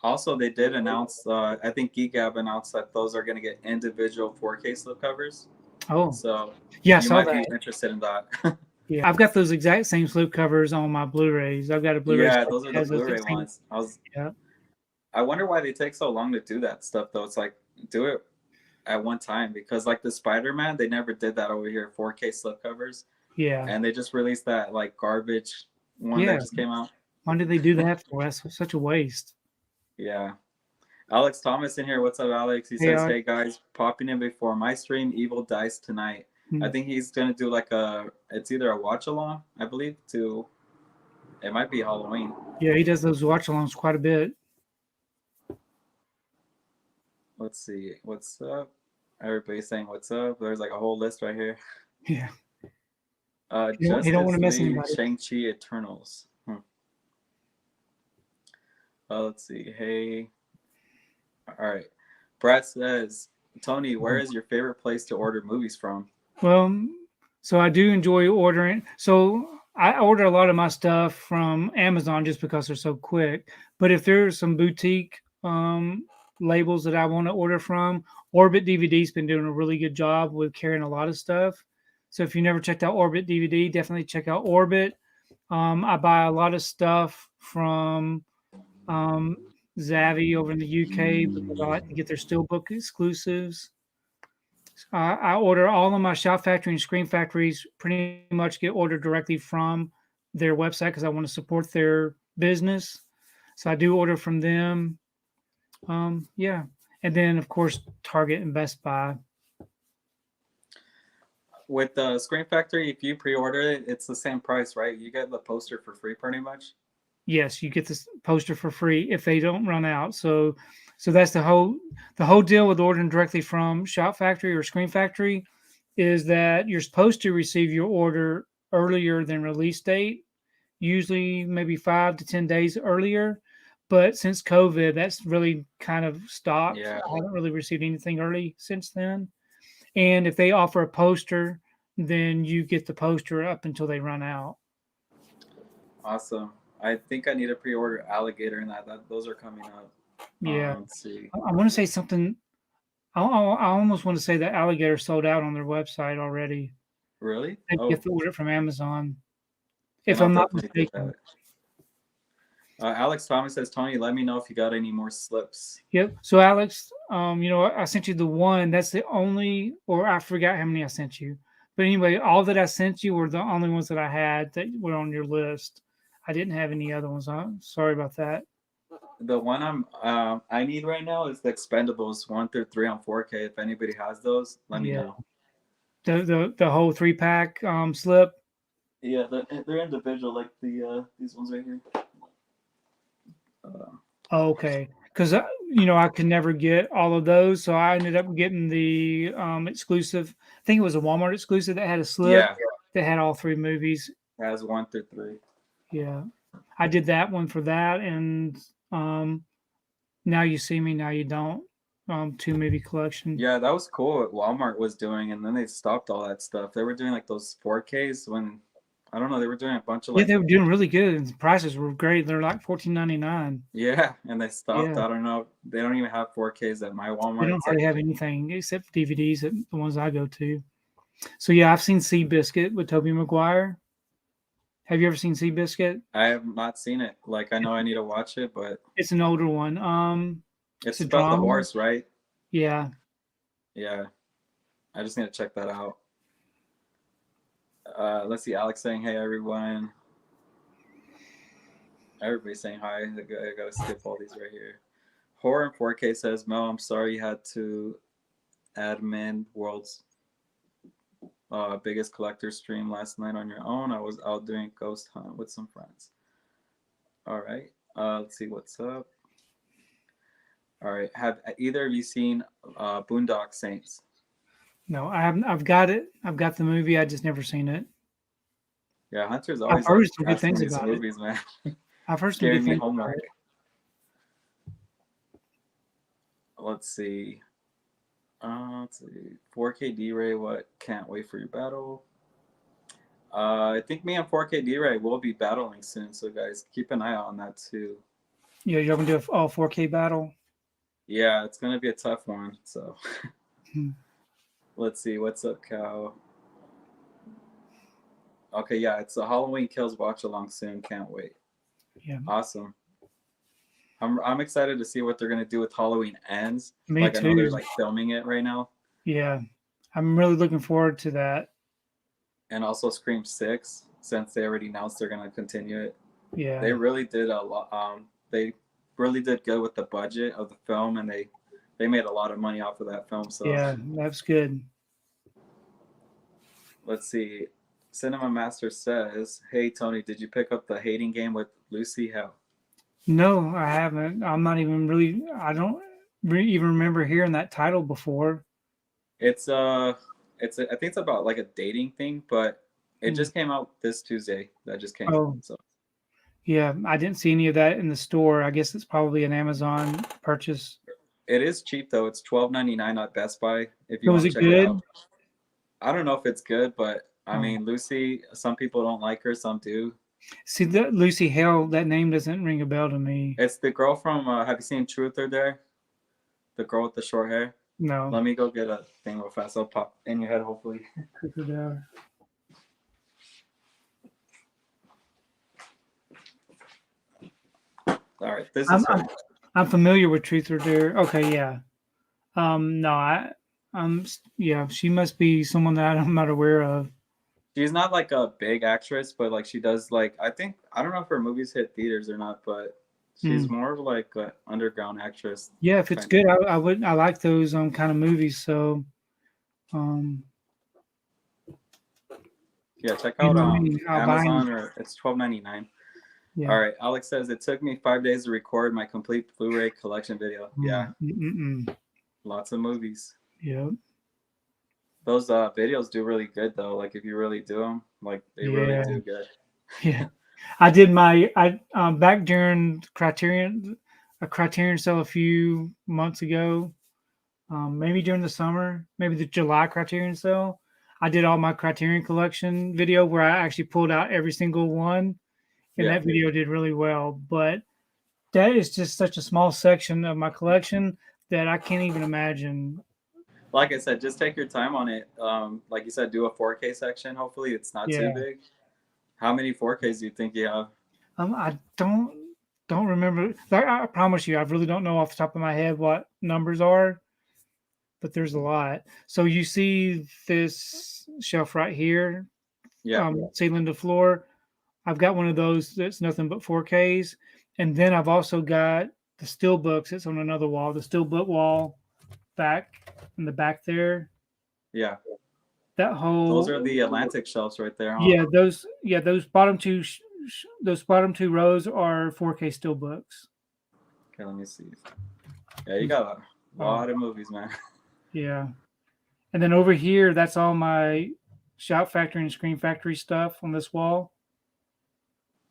Also, they did announce, I think GeekGab announced that those are going to get individual 4K slipcovers. Oh. So yeah, you might be interested in that. Yeah, I've got those exact same slipcovers on my Blu-rays. I've got a Blu-ray. Yeah, those are the Blu-ray ones. I wonder why they take so long to do that stuff, though. It's like, do it at one time, because like the Spider-Man, they never did that over here, 4K slipcovers. Yeah. And they just released that like garbage one that just came out. Why did they do that for? That's such a waste. Yeah. Alex Thomas in here. What's up, Alex? He says, hey guys, popping in before my stream, Evil dies tonight. I think he's gonna do like it's either a watch along, I believe, it might be Halloween. Yeah, he does those watch alongs quite a bit. Let's see, what's up? Everybody's saying what's up. There's like a whole list right here. Yeah. He don't want to miss anybody. Shang-Chi Eternals. Let's see. Hey. All right. Brad says, Tony, where is your favorite place to order movies from? Well, so I do enjoy ordering. So I order a lot of my stuff from Amazon just because they're so quick. But if there's some boutique labels that I want to order from, Orbit DVD's been doing a really good job with carrying a lot of stuff. So if you never checked out Orbit DVD, definitely check out Orbit. I buy a lot of stuff from Zavvi over in the UK because I like to get their Steelbook exclusives. I order all of my Shout Factory and Screen Factories pretty much get ordered directly from their website because I want to support their business. So I do order from them. Yeah. And then, of course, Target and Best Buy. With the Screen Factory, if you pre-order it, it's the same price, right? You get the poster for free pretty much. Yes, you get this poster for free if they don't run out. So that's the whole deal with ordering directly from Shout Factory or Screen Factory is that you're supposed to receive your order earlier than release date, usually maybe 5 to 10 days earlier. But since COVID, that's really kind of stopped. Yeah. I haven't really received anything early since then. And if they offer a poster then you get the poster up until they run out. Awesome. I think I need to pre-order Alligator and that those are coming up. Yeah, Let's see. I want to say something. I almost want to say that Alligator sold out on their website already. Really? They Oh, have to order it from Amazon, then if I'll I'm not definitely do mistaken. that. Alex Thomas says, Tony, let me know if you got any more slips. Yep. So Alex, I sent you the one. That's the only, or I forgot how many I sent you. But anyway, all that I sent you were the only ones that I had that were on your list. I didn't have any other ones. I'm sorry about that. The one I need right now is the Expendables 1 through 3 on 4K. If anybody has those, let me Yeah. know. The whole 3-pack slip. Yeah, they're individual, like these ones right here. Oh, okay. Because I could never get all of those, so I ended up getting the exclusive. I think it was a Walmart exclusive that had a slip Yeah, that had all 3 movies. it has 1 through 3. Yeah, I did that one for that, and Now You See Me, Now You Don't, 2-movie collection. Yeah, that was cool what Walmart was doing, and then they stopped all that stuff. They were doing like those 4Ks when I don't know, they were doing a bunch of Yeah, like they were doing really good, and the prices were great. They're like $14.99. yeah, and they stopped. Yeah, I don't know. They don't even have 4Ks at my they Walmart. don't It's like hardly have anything except DVDs at the ones I go to. So yeah, I've seen Seabiscuit with Tobey Maguire. Have you ever seen Seabiscuit? I have not seen it. Like I know I need to watch it, but It's an older one. It's it's a about the drama. horse, right? Yeah. Yeah, I just need to check that out. Let's see. Alex saying, "Hey everyone." Everybody's saying hi. I gotta skip all these right here. Horror in 4K says, Mel, I'm sorry you had to admin World's biggest collector stream last night on your own. I was out doing ghost hunt with some friends. All right. Let's see what's up. All right. Have either of you seen Boondock Saints? No, I haven't. I've got it. I've got the movie. I just never seen it. Yeah, Hunter's I've always heard like some good asking things these about it. movies, man. I've heard some Giving good me things homework. about it. Let's see. Let's see. 4K D-Ray, what? Can't wait for your battle. I think me and 4K D-Ray will be battling soon, so guys, keep an eye out on that too. Yeah, you're gonna do a all 4K battle. Yeah, it's gonna be a tough one. So Hmm. let's see. What's up, Cal? Okay, yeah, it's a Halloween Kills watch along soon. Can't wait. Yeah, Awesome. I'm excited to see what they're gonna do with Halloween Ends. me Like I know too. they're like filming it right now, Yeah, I'm really looking forward to that. and also Scream 6 since they already announced they're gonna continue it. Yeah, They really did a lot. They really did good with the budget of the film, and they made a lot of money off of that film. So yeah, that's good. let's see. Cinema Master says, "Hey Tony, did you pick up the Hating Game with Lucy Hale?" No, I haven't. I'm not even really. I don't even remember hearing that title before. It's I think it's about like a dating thing, but it Hmm. just came out this Tuesday. That just came. Oh, So yeah, I didn't see any of that in the store. I guess it's probably an Amazon purchase. it is cheap though. It's $12.99 at Best Buy if you So was want it to check it good? out. I don't know if it's good, but I Oh. mean Lucy. Some people don't like her, some do. See, that Lucy Hale, that name doesn't ring a bell to me. It's the girl from. Have you seen Truth or Dare? The girl with the short hair. No. Let me go get a thing real fast. I'll pop in your head, hopefully. All right, this is her. I'm familiar with Truth or Dare. Okay, yeah. No, yeah, she must be someone that I'm not aware of. She's not like a big actress, but like she does like I don't know if her movies hit theaters or not, but she's more of like an underground actress. Yeah, if it's good, I like those kind of movies. So, yeah, check out I'll buy Amazon them. or it's $12.99. Yeah. All right, Alex says it took me 5 days to record my complete Blu-ray collection video. Yeah, lots of movies. Yeah. Those videos do really good though. Like if you really do them, like they really do good. Yeah. I did back during a Criterion sale a few months ago, maybe during the summer, maybe the July Criterion sale. I did all my Criterion Collection video where I actually pulled out every single one, and Yeah. that video did really well. But that is just such a small section of my collection that I can't even imagine. Like I said, just take your time on it. Like you said, do a 4K section. Hopefully, it's not too Yeah. big. How many 4Ks do you think you have? I don't remember. Like, I promise you, I really don't know off the top of my head what numbers are, but there's a lot. So you see this shelf right here, Yeah. ceiling to floor. I've got one of those that's nothing but 4Ks, and then I've also got the Steelbooks. It's on another wall. The Steelbook wall back in the back there. Yeah. That whole Those are the Atlantic shelves right there, huh? those bottom two those bottom two rows are 4K Steelbooks. Okay, let me see. Yeah, you got a lot of movies, man. Yeah. And then over here, that's all my Shout Factory and Scream Factory stuff on this wall.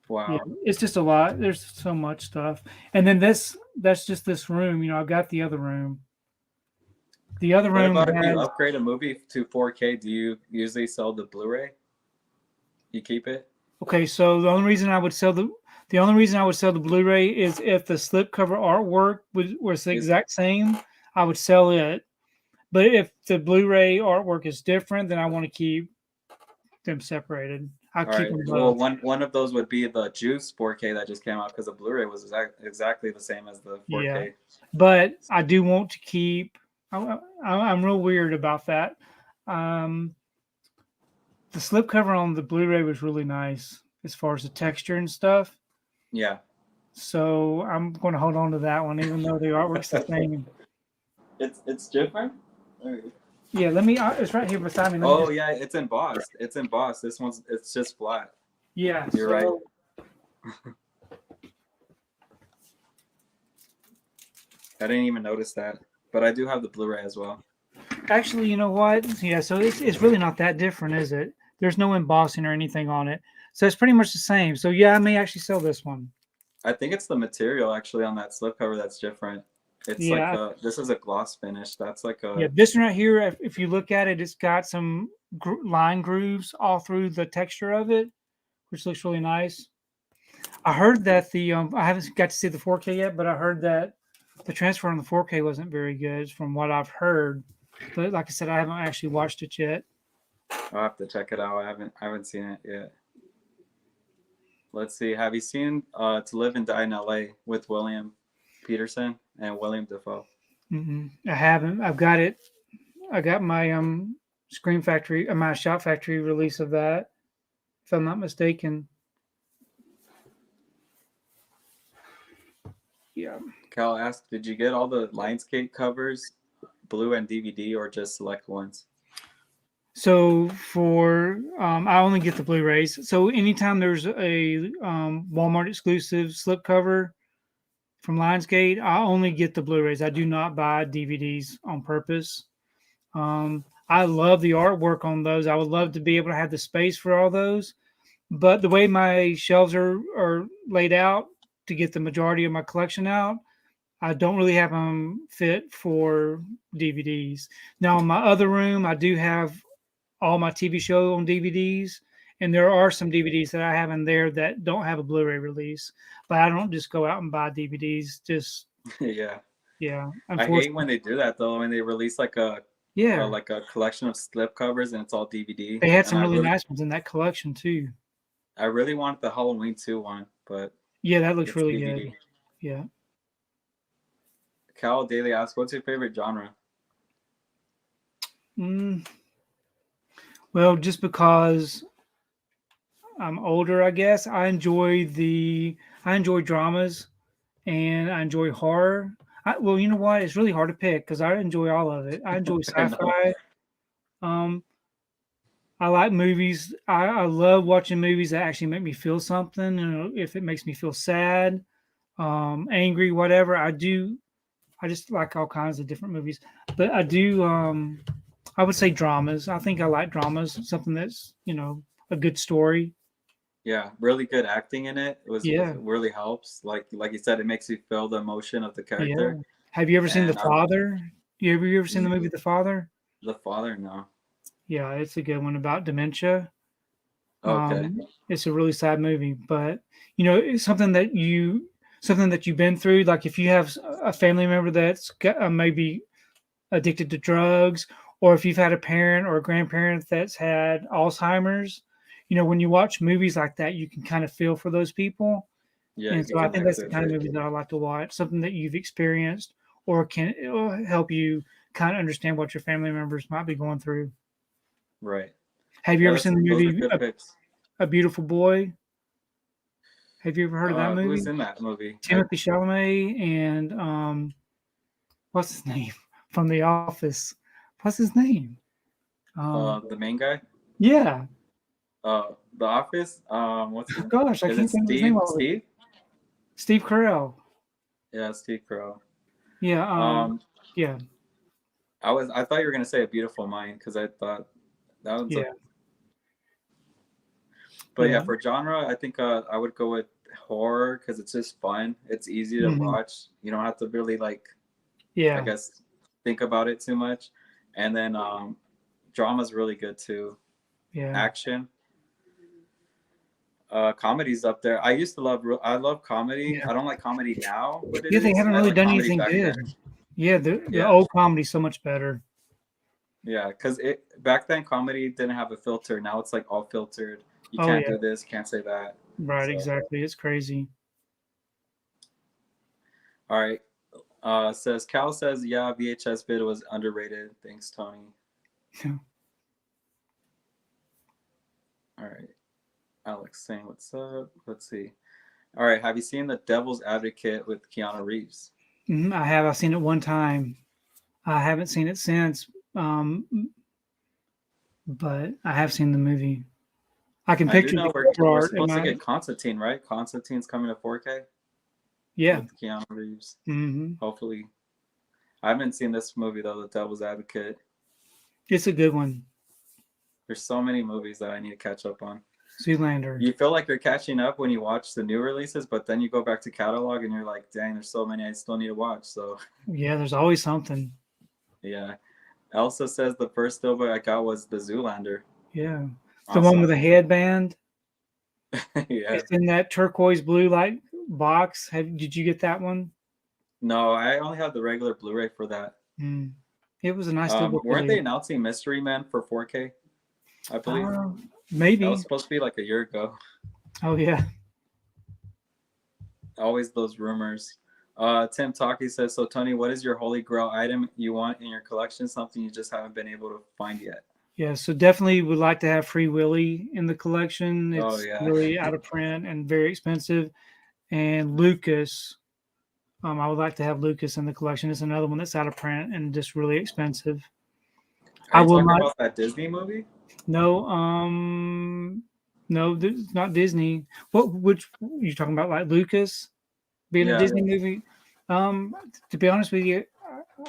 Wow. Yeah, it's just a lot. There's so much stuff. And then that's just this room. I've got the other room. The other room What about if you has, upgrade a movie to 4K? Do you usually sell the Blu-ray? You keep it? okay, so the only reason I would sell the Blu-ray is if the slipcover artwork was the exact same, I would sell it. But if the Blu-ray artwork is different, then I want to keep them separated. I'll All keep right. them Well, both. one of those would be the Juice 4K that just came out because the Blu-ray was exactly the same as the 4K. Yeah, but I do want to keep. I'm real weird about that. The slipcover on the Blu-ray was really nice as far as the texture and stuff. Yeah. So I'm going to hold on to that one, even though the artwork's the same. It's different. Yeah, let me. It's right here beside me. Oh yeah, it's embossed. It's embossed. This one's it's just flat. Yeah, you're right. I didn't even notice that, but I do have the Blu-ray as well. Actually, you know what? Yeah, so it's really not that different, is it? There's no embossing or anything on it, so it's pretty much the same. So yeah, I may actually sell this one. I think it's the material actually on that slipcover that's different. It's like this is a gloss finish. That's like a this one right here. If you look at it, it's got some line grooves all through the texture of it, which looks really nice. I heard that I haven't got to see the 4K yet, but I heard that the transfer on the 4K wasn't very good from what I've heard. But like I said, I haven't actually watched it yet. I'll have to check it out. I haven't seen it yet. Let's see. Have you seen To Live and Die in LA with William Peterson and William Dafoe? I haven't. I've got it. I got my Scream Factory, my Shout Factory release of that, if I'm not mistaken. Yeah. Cal asked, did you get all the Lionsgate covers, blue and DVD, or just select ones? So for I only get the Blu-rays. So anytime there's a Walmart exclusive slipcover from Lionsgate, I only get the Blu-rays. I do not buy DVDs on purpose. I love the artwork on those. I would love to be able to have the space for all those, but the way my shelves are laid out to get the majority of my collection out, I don't really have them fit for DVDs. Now in my other room, I do have all my TV show on DVDs, and there are some DVDs that I have in there that don't have a Blu-ray release, but I don't just go out and buy DVDs. Just yeah. I hate when they do that though. When they release like a collection of slip covers and it's all DVD. They had some really nice ones in that collection too. I really want the Halloween 2 one, but yeah, that looks really good. Yeah. Cal Daly asks, what's your favorite genre? Well, just because I'm older, I guess I enjoy dramas and I enjoy horror. Well, you know what? It's really hard to pick because I enjoy all of it. I enjoy sci-fi. I like movies. I love watching movies that actually make me feel something. If it makes me feel sad, angry, whatever, I do. I just like all kinds of different movies. But I do. I would say dramas. I think I like dramas. Something that's a good story. Yeah, really good acting in it. It really helps. Like you said, it makes you feel the emotion of the character. Yeah. Have you ever seen The Father? You ever seen the movie The Father? The Father, no. Yeah, it's a good one about dementia. Okay. It's a really sad movie, but it's something that you've been through. Like if you have a family member that's maybe addicted to drugs, or if you've had a parent or a grandparent that's had Alzheimer's, when you watch movies like that, you can kind of feel for those people. Yeah, you And can so I think connect that's the to kind of it. movie that I like to watch, something that you've experienced or it'll help you kind of understand what your family members might be going through. Right. Have you Yeah, ever seen the those are movie good picks. A Beautiful Boy? Have you ever heard of that Who's movie? in that movie? Timothy Chalamet and what's his name from The Office? What's his name? The main guy. Yeah. The Office. What's Oh, his? gosh, I Is it can't think of his name Steve? already. Steve? Steve Carell. Yeah, Steve Carell. Yeah. Um, Yeah. I thought you were gonna say A Beautiful Mind because I thought that was a. Yeah. But yeah, Yeah. for genre, I think I would go with horror because it's just fun. It's easy to Mhm. watch. You don't have to really I Yeah. guess, think about it too much. And then drama's really good too. Yeah. Action. Comedy's up there. I love comedy. Yeah. I don't like comedy now, but it Yeah. They is. haven't I really like done comedy anything back good. then. Yeah. The Yeah. old comedy's so much better. Yeah, because it back then comedy didn't have a filter. Now it's like all filtered. You Oh can't yeah. do this, can't say that. Right. So Exactly. It's crazy. all right. Says Cal says, yeah, VHS vid was underrated. Thanks, Tony. All right. Alex saying what's up. Let's see. All right. Have you seen The Devil's Advocate with Keanu Reeves? I have. I've seen it one time. I haven't seen it since, but I have seen the movie. I can I do picture know the we're cover art in supposed to my get Constantine, right? Constantine's coming to 4K yeah. with Keanu Reeves. Hmm. Hopefully. I haven't seen this movie though, The Devil's Advocate. It's a good one. There's so many movies that I need to catch up on. Zoolander. You feel like you're catching up when you watch the new releases, but then you go back to catalog and you're like, dang, there's so many I still need to watch. So Yeah, there's always something. yeah. Elsa says the first Steelbook I got was the Zoolander. Yeah. The one Awesome. with the headband. Yeah. It's in that turquoise blue like box. Did you get that one? No, I only have the regular Blu-ray for that. It was a nice steelbook Weren't they video. announcing Mystery Men for 4K? I believe that Maybe. was supposed to be like a year ago. Oh yeah. Always those rumors. Tim Taki says, so Tony, what is your holy grail item you want in your collection? Something you just haven't been able to find yet. Yeah, so definitely would like to have Free Willy in the collection. Oh It's yeah. really out of print and very expensive. And Lucas, I would like to have Lucas in the collection. It's another one that's out of print and just really expensive. Are you talking about that Disney movie? No, no, it's not Disney. Which you talking about? Like Lucas being a Disney movie? To be honest with you,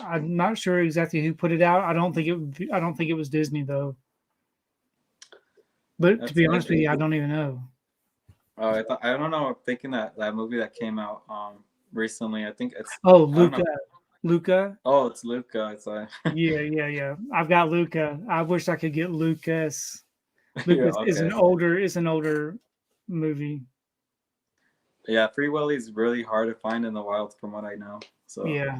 I'm not sure exactly who put it out. I don't think it was Disney though. But to be honest with you, I don't even know. I don't know. I'm thinking that movie that came out recently. I think it's Luca. Luca. Oh, it's Luca. It's Yeah. I've got Luca. I wish I could get Lucas. Lucas okay. is an older movie. Yeah, Free Willy is really hard to find in the wild, from what I know. So yeah,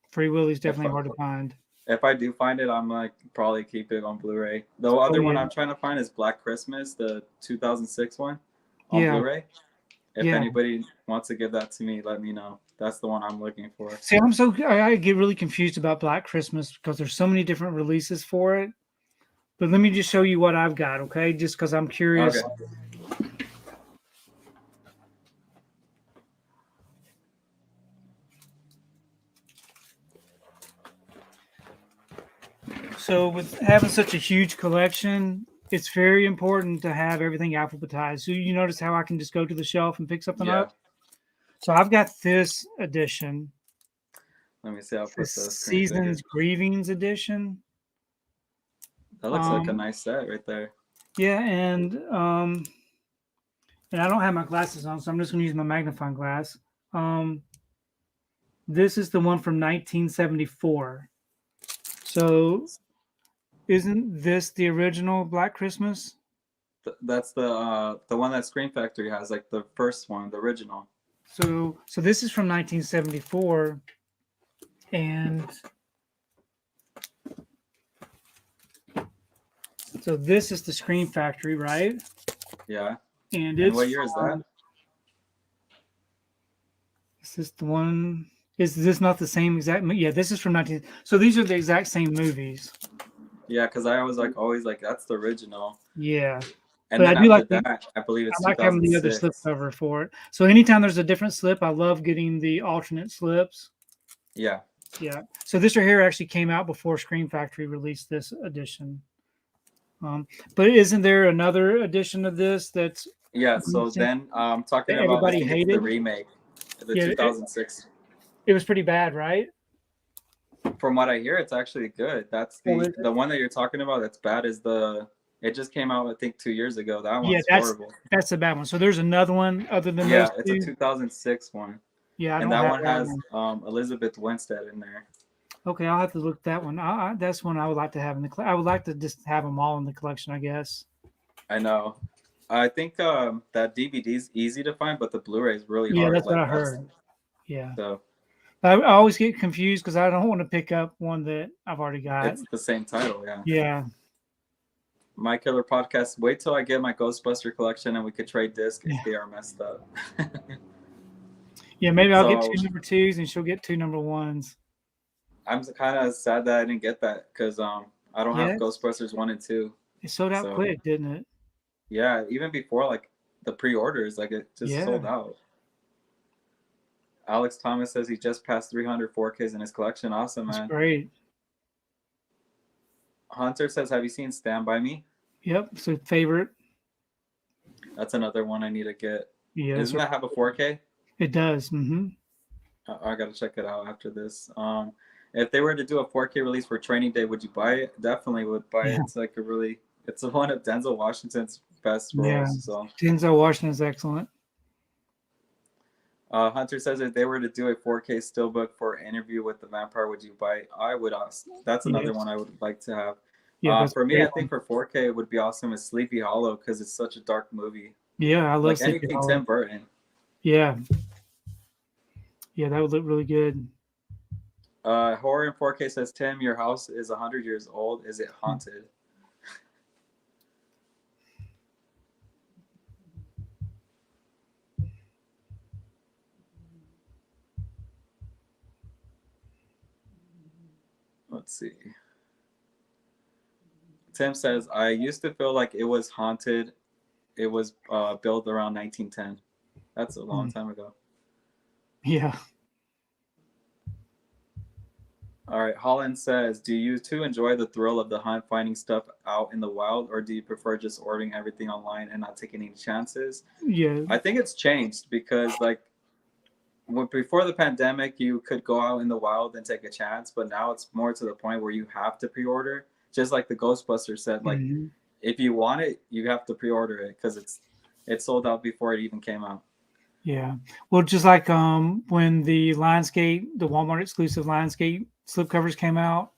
Free Willy is definitely hard to find. If I do find it, I'm like probably keep it on Blu-ray. The other one I'm trying to find is Black Christmas, the 2006 one on Blu-ray. If anybody wants to give that to me, let me know. That's the one I'm looking for. See, I get really confused about Black Christmas because there's so many different releases for it. But let me just show you what I've got, okay? Just because I'm curious. Okay. So with having such a huge collection, it's very important to have everything alphabetized. So you notice how I can just go to the shelf and pick something up? So I've got this edition. Let me see. I'll put the Seasons Grievings edition. That looks like a nice set right there. Yeah, and I don't have my glasses on, so I'm just going to use my magnifying glass. This is the one from 1974. So isn't this the original Black Christmas? That's the one that Screen Factory has, like the first one, the original. So this is from 1974, and so this is the Screen Factory, right? Yeah. And And it's what year is that? Is this the one? Is this not the same exact? Yeah, this is from 19. So these are the exact same movies. Yeah, because I was like always like that's the original. Yeah, And but I then do after like that, I believe I it's like having the other slip 2006. cover for it. So anytime there's a different slip, I love getting the alternate slips. Yeah. Yeah. So this right here actually came out before Screen Factory released this edition. But isn't there another edition of this that's Yeah. So recent then talking that about, I everybody think it's the hated? remake, the Yeah, 2006. it was pretty bad, right? From what I hear, it's actually good. That's Oh, the is it? the one that you're talking about that's bad is the it just came out I think 2 years ago. That Yeah, one's horrible. that's a bad one. So there's another one other than those Yeah, it's a two. 2006 one. Yeah, I And don't that have one that has one. Elizabeth Winstead in there. Okay, I'll have to look that one. That's one I would like to have in the. I would like to just have them all in the collection, I guess. I know. I think that DVD is easy to find, but the Blu-ray is really Yeah, hard. that's what Like I that's heard. Yeah, so I always get confused because I don't want to pick up one that I've already got. it's the same title. Yeah. Yeah, My Killer Podcast. Wait till I get my Ghostbuster collection and we could trade discs if yeah, they are messed up. yeah. Maybe I'll get So two number twos and she'll get two number ones. I'm kind of sad that I didn't get that because I don't have Yeah, Ghostbusters 1 and 2. it sold out So quick, didn't it? yeah, even before like the pre-orders, like it just Yeah, sold out. Alex Thomas says he just passed 300 4Ks in his collection. Awesome, that's man. great. Hunter says, "Have you seen Stand by Me?" Yep. So favorite. That's another one I need to get. Yeah, Doesn't that have a 4K? it does. I gotta check it out after this. If they were to do a 4K release for Training Day, would you buy it? Definitely would buy it. Yeah, It's like it's one of Denzel Washington's best yeah. roles. So Denzel Washington is excellent. Hunter says if they were to do a 4K steelbook for an interview with the vampire, would you buy it? I would ask. That's another Yes. one I would like to have. Yeah, that's For a me, I great think one. for 4K it would be awesome is Sleepy Hollow because it's such a dark movie. Yeah, I love Like Sleepy anything Hollow. Tim Burton. Yeah, yeah, that would look really good. Horror in 4K says Tim, your house is 100 years old. Is it haunted? Let's see. Tim says I used to feel like it was haunted. It was built around 1910. That's a long time ago. Yeah. All right. Holland says, do you two enjoy the thrill of the hunt, finding stuff out in the wild, or do you prefer just ordering everything online and not taking any chances? Yeah. I think it's changed because like before the pandemic, you could go out in the wild and take a chance, but now it's more to the point where you have to pre-order. Just like the Ghostbusters said, like if you want it, you have to pre-order it because it's sold out before it even came out. Yeah. Well, just like when the Lionsgate, the Walmart exclusive Lionsgate slipcovers came out,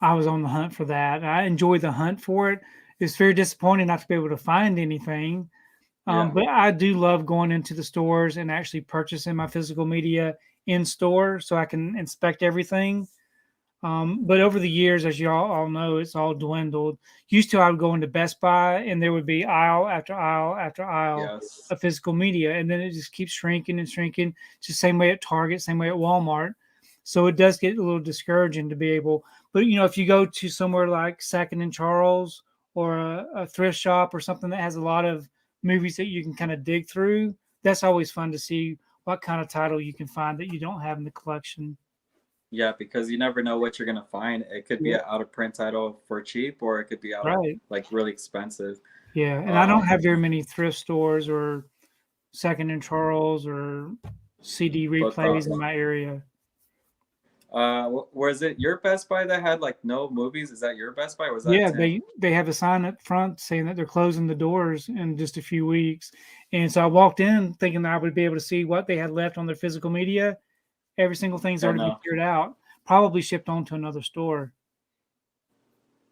I was on the hunt for that. I enjoyed the hunt for it. It's very disappointing not to be able to find anything. But I do love going into the stores and actually purchasing my physical media in store so I can inspect everything. But over the years, as you all know, it's all dwindled. Used to, I would go into Best Buy and there would be aisle after aisle after aisle Yes. of physical media. And then it just keeps shrinking and shrinking. It's the same way at Target, same way at Walmart. So it does get a little discouraging to be able, but if you go to somewhere like Second and Charles or a thrift shop or something that has a lot of movies that you can kind of dig through, that's always fun to see what kind of title you can find that you don't have in the collection. Yeah, because you never know what you're gonna find. It could be an out of print title for cheap, or it could be out of Right. like really expensive. Yeah, and I don't have very many thrift stores or Second and Charles or CD Book replays in my area. Was it your Best Buy that had like no movies? Is that your Best Buy, or was that Yeah, Tim? they have a sign up front saying that they're closing the doors in just a few weeks, and so I walked in thinking that I would be able to see what they had left on their physical media. Every single thing's I already been know. cleared out, probably shipped on to another store.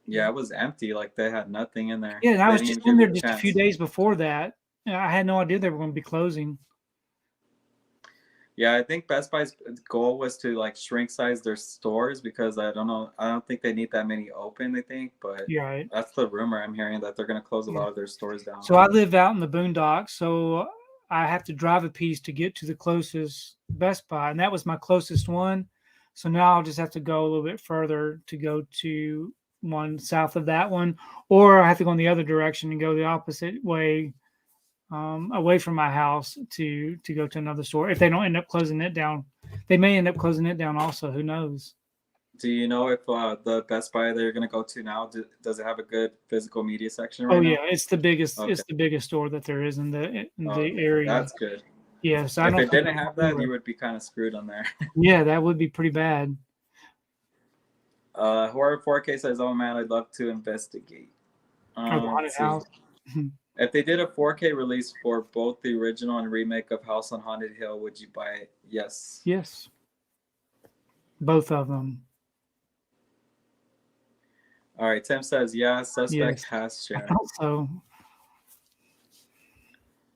Yeah, it was empty. Like they had nothing in there. Yeah, and I They was didn't just even in give there you a just a few chance. days before that. And I had no idea they were going to be closing. Yeah, I think Best Buy's goal was to like shrink size their stores because I don't know. I don't think they need that many open. They think, but Yeah, right. that's the rumor I'm hearing that they're going to close a Yeah. lot of their stores down. So I live out in the boondocks, so I have to drive a piece to get to the closest Best Buy, and that was my closest one. So now I'll just have to go a little bit further to go to one south of that one, or I have to go in the other direction and go the opposite way, away from my house to go to another store. If they don't end up closing it down, they may end up closing it down also. Who knows? Do you know if the Best Buy they're going to go to now does it have a good physical media section Oh right yeah, now? it's the biggest. Okay. It's the biggest store that there is in the Okay, area. that's good. Yes, I If don't it think didn't have that, you would be kind of screwed on there. Yeah, that would be pretty bad. Horror 4K says, "Oh man, I'd love to investigate." Or the haunted Let's see. house. If they did a 4K release for both the original and remake of House on Haunted Hill, would you buy it? Yes. Yes, both of them. All right. Tim says, "Yeah, Suspect Yes, has I Sharon." thought so.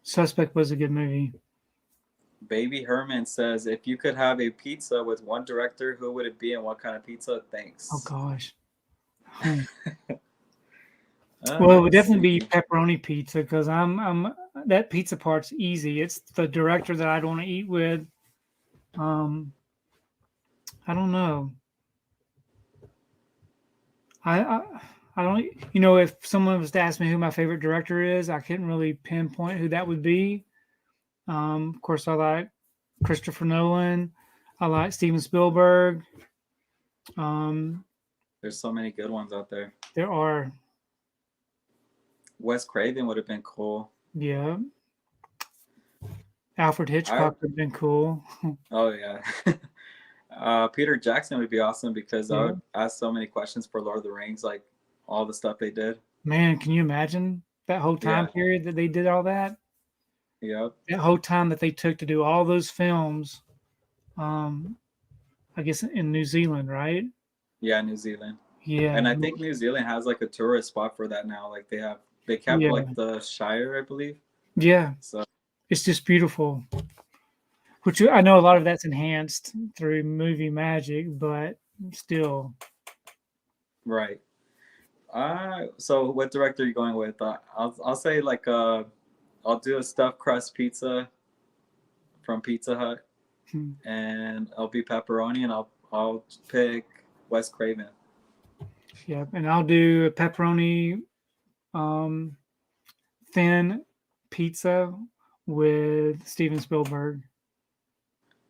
Suspect was a good movie. Baby Herman says, "If you could have a pizza with one director, who would it be and what kind of pizza?" Thanks. Oh gosh. Well, it would Let's definitely be see. pepperoni pizza because I'm that pizza part's easy. It's the director that I'd want to eat with. Um, I don't know. I don't. If someone was to ask me who my favorite director is, I couldn't really pinpoint who that would be. Of course, I like Christopher Nolan. I like Steven Spielberg. There's so many good ones out there. There are, Wes Craven would have been cool. yeah. Alfred Hitchcock would have been cool. Oh yeah. Peter Jackson would be awesome because I Yeah. would ask so many questions for Lord of the Rings, like all the stuff they did. Man, can you imagine that whole time Yeah. period that they did all that? Yep. That whole time that they took to do all those films, I guess in New Zealand, right? Yeah, New Zealand. Yeah. And I think New Zealand has like a tourist spot for that now. Like they kept Yeah. like the Shire, I believe. Yeah. So It's just beautiful. Which I know a lot of that's enhanced through movie magic, but still. right. So what director are you going with? I'll say like I'll do a stuffed crust pizza from Pizza Hut, and I'll be pepperoni, and I'll pick Wes Craven. Yeah, and I'll do a pepperoni thin pizza with Steven Spielberg.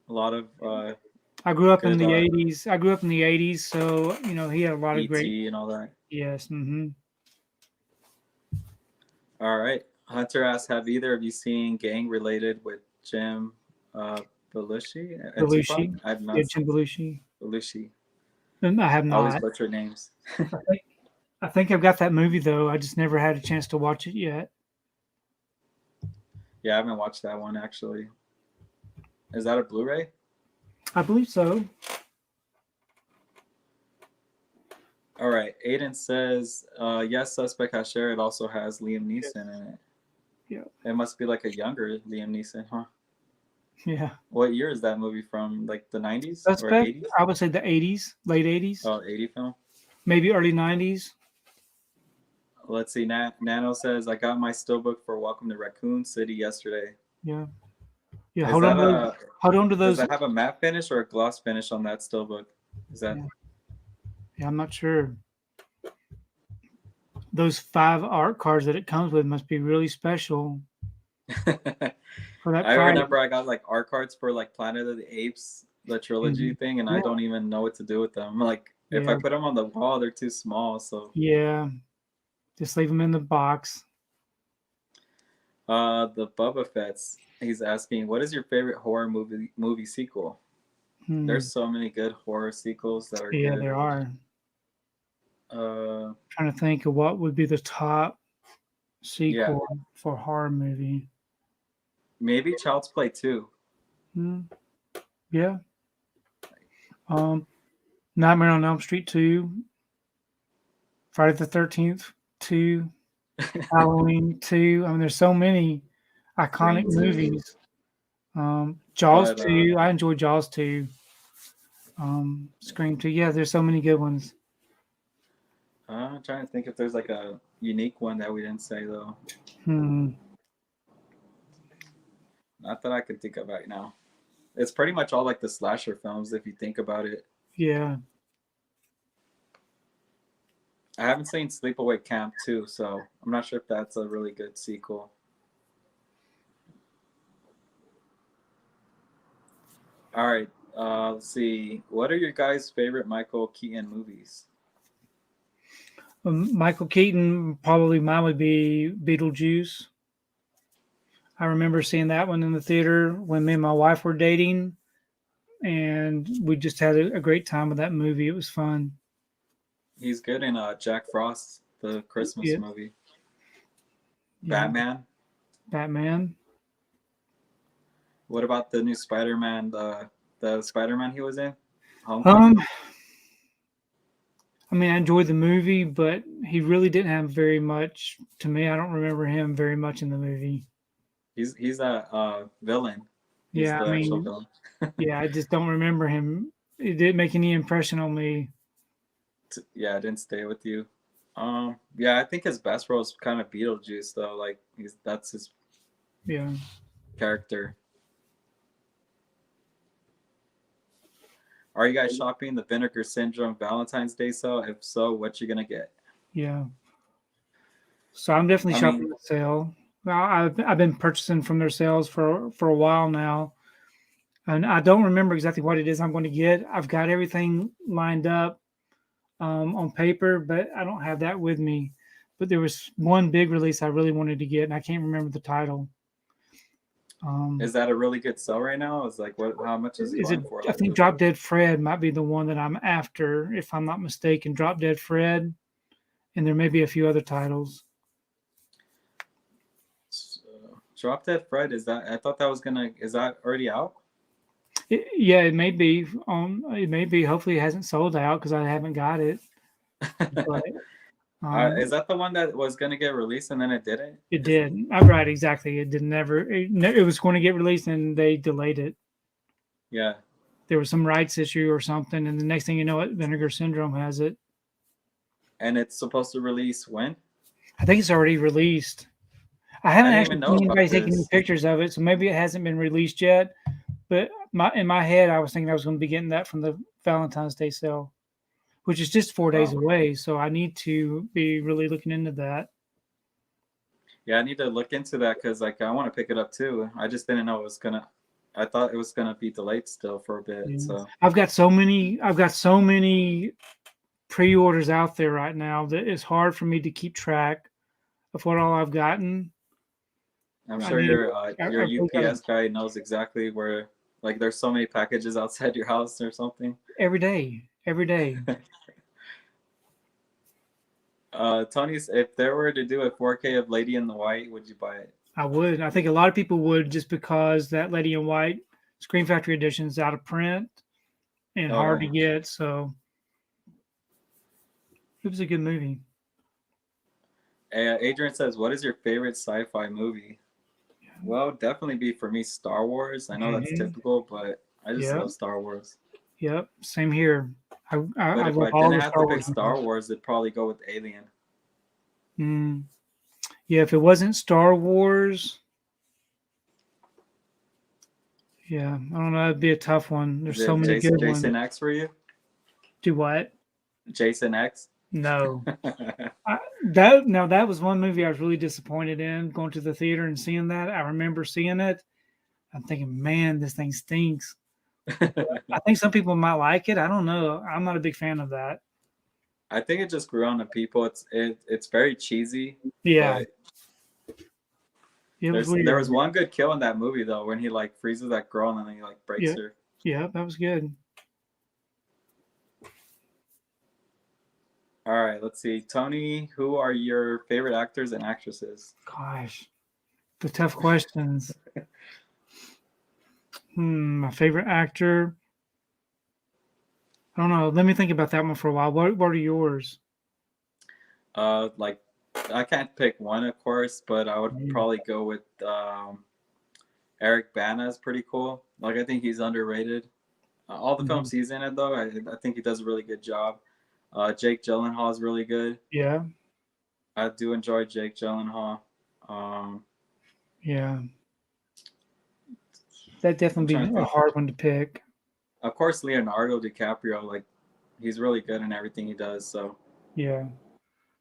A lot of I grew up in good the 80s. I grew up in the 80s, so he had a lot of ET great. and all that. Yes. All right. Hunter asks, have either of you seen Gang Related with Jim Belushi? Belushi. I've not Yeah, seen Jim Belushi. Belushi. I have I always not. butcher names. I think I've got that movie though. I just never had a chance to watch it yet. Yeah, I haven't watched that one actually. Is that a Blu-ray? I believe so. All right. Aiden says, yes, Suspect has shared. It also has Liam Neeson in it. Yeah. It must be like a younger Liam Neeson, huh? Yeah. What year is that movie from? Like the 90s Suspect, or 80s? I would say the 80s, late 80s. Oh, 80 film? Maybe early 90s. Let's see. Nano says, I got my Steelbook for Welcome to Raccoon City yesterday. Yeah. Yeah. Is Hold on to those. Does that have a matte finish or a gloss finish on that Steelbook? Is that? Yeah, I'm not sure. Those 5 art cards that it comes with must be really special. For that I price. remember I got like art cards for like Planet of the Apes, the trilogy thing, and I don't even know what to do with them. Like if I put them on the wall, they're too small. So yeah, just leave them in the box. The Bubba Fett's, he's asking, what is your favorite horror movie sequel? There's so many good horror sequels that are good. Yeah, there are. Trying to think of what would be the top sequel for a horror movie. Maybe Child's Play 2. Yeah. Nightmare on Elm Street 2. Friday the 13th 2, Halloween 2. I mean, there's so many iconic Scream 2. movies. Jaws But 2. I enjoy Jaws 2. Scream 2. Yeah, there's so many good ones. I'm trying to think if there's like a unique one that we didn't say though. Not that I could think of right now. It's pretty much all like the slasher films if you think about it. Yeah. I haven't seen Sleepaway Camp 2, so I'm not sure if that's a really good sequel. All right, let's see. What are your guys' favorite Michael Keaton movies? Michael Keaton, probably mine would be Beetlejuice. I remember seeing that one in the theater when me and my wife were dating, and we just had a great time with that movie. It was fun. He's good in Jack Frost, the Christmas Yeah. movie. Yeah. Batman. What about the new Spider-Man? The Spider-Man he was in? Homecoming? I mean, I enjoyed the movie, but he really didn't have very much to me. I don't remember him very much in the movie. He's a villain. He's Yeah, the I actual mean, villain. yeah, I just don't remember him. It didn't make any impression on me. Yeah, it didn't stay with you. Yeah, I think his best role is kind of Beetlejuice though. Like that's his character. Are you guys shopping the Vinegar Syndrome Valentine's Day sale? If so, what you gonna get? Yeah. So I'm definitely shopping the sale. Well, I've been purchasing from their sales for a while now, and I don't remember exactly what it is I'm going to get. I've got everything lined up on paper, but I don't have that with me. But there was one big release I really wanted to get, and I can't remember the title. Is that a really good sell right now? It's like what? How much is it going for? I think Drop Dead Fred might be the one that I'm after, if I'm not mistaken. Drop Dead Fred, and there may be a few other titles. Drop Dead Fred, is that? I thought that was gonna. Is that already out? It may be. It may be. Hopefully, it hasn't sold out because I haven't got it. But, is that the one that was gonna get released and then it didn't? It did. I'm right. Exactly. It did never. It was going to get released and they delayed it. Yeah. There was some rights issue or something, and the next thing you know, Vinegar Syndrome has it. And it's supposed to release when? I think it's already released. I haven't actually seen anybody taking any pictures of it, so maybe it hasn't been released yet. But in my head, I was thinking I was going to be getting that from the Valentine's Day sale, which is just 4 days away. So I need to be really looking into that. Yeah, I need to look into that because like I want to pick it up too. I just didn't know it was gonna. I thought it was gonna be delayed still for a bit. Yeah. So I've got so many pre-orders out there right now that it's hard for me to keep track of what all I've gotten. I'm sure your UPS guy knows exactly where. Like, there's so many packages outside your house or something. Every day. Tony, if there were to do a 4K of Lady in the White, would you buy it? I would. I think a lot of people would, just because that Lady in White Scream Factory edition is out of print and hard to get. So it was a good movie. Adrian says, "What is your favorite sci-fi movie?" Well, definitely be for me Star Wars. I know that's typical, but I just love Star Wars. Yep, same here. But if I didn't have to pick Star Wars, it'd probably go with Alien. Yeah, if it wasn't Star Wars, yeah, I don't know. It'd be a tough one. There's so many good ones. Jason X for you? Do what? Jason X? No. That was one movie I was really disappointed in, going to the theater and seeing that. I remember seeing it. I'm thinking, man, this thing stinks. I think some people might like it. I don't know. I'm not a big fan of that. I think it just grew on the people. It's very cheesy. Yeah. There was one good kill in that movie though, when he like freezes that girl and then he like breaks her. Yeah, that was good. All right, let's see. Tony, who are your favorite actors and actresses? Gosh, the tough questions. My favorite actor. I don't know. Let me think about that one for a while. What are yours? Like I can't pick one, of course, but I would Mm. probably go with Eric Bana is pretty cool. Like I think he's underrated. All the films Mhm. he's in it though, I think he does a really good job. Jake Gyllenhaal is really good. Yeah, I do enjoy Jake Gyllenhaal. Um, yeah. That I'm definitely trying be to a think. hard one to pick. Of course, Leonardo Dicaprio, like he's really good in everything he does. So Yeah,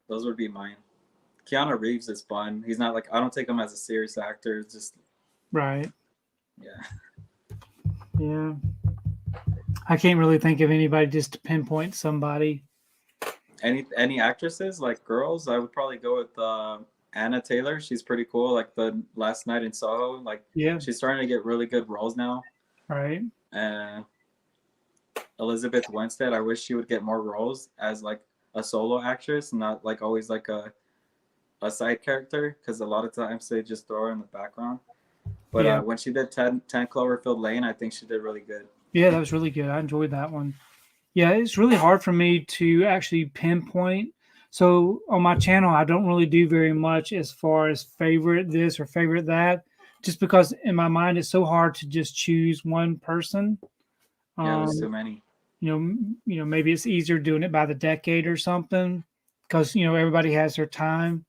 those would be mine. Keanu Reeves is fun. He's not like I don't take him as a serious actor. It's just right. yeah. Yeah. I can't really think of anybody just to pinpoint somebody. Any actresses like girls, I would probably go with Anna Taylor. She's pretty cool. Like the Last Night in Soho, like Yeah, she's starting to get really good roles now. right. And Elizabeth Winstead, I wish she would get more roles as like a solo actress, not like always like a side character, because a lot of times they just throw her in the background. But Yeah. when she did 10 Cloverfield Lane, I think she did really good. Yeah, that was really good. I enjoyed that one. Yeah, it's really hard for me to actually pinpoint. So on my channel, I don't really do very much as far as favorite this or favorite that, just because in my mind it's so hard to just choose one person. Yeah, there's Um, too many. maybe it's easier doing it by the decade or something, because everybody has their time,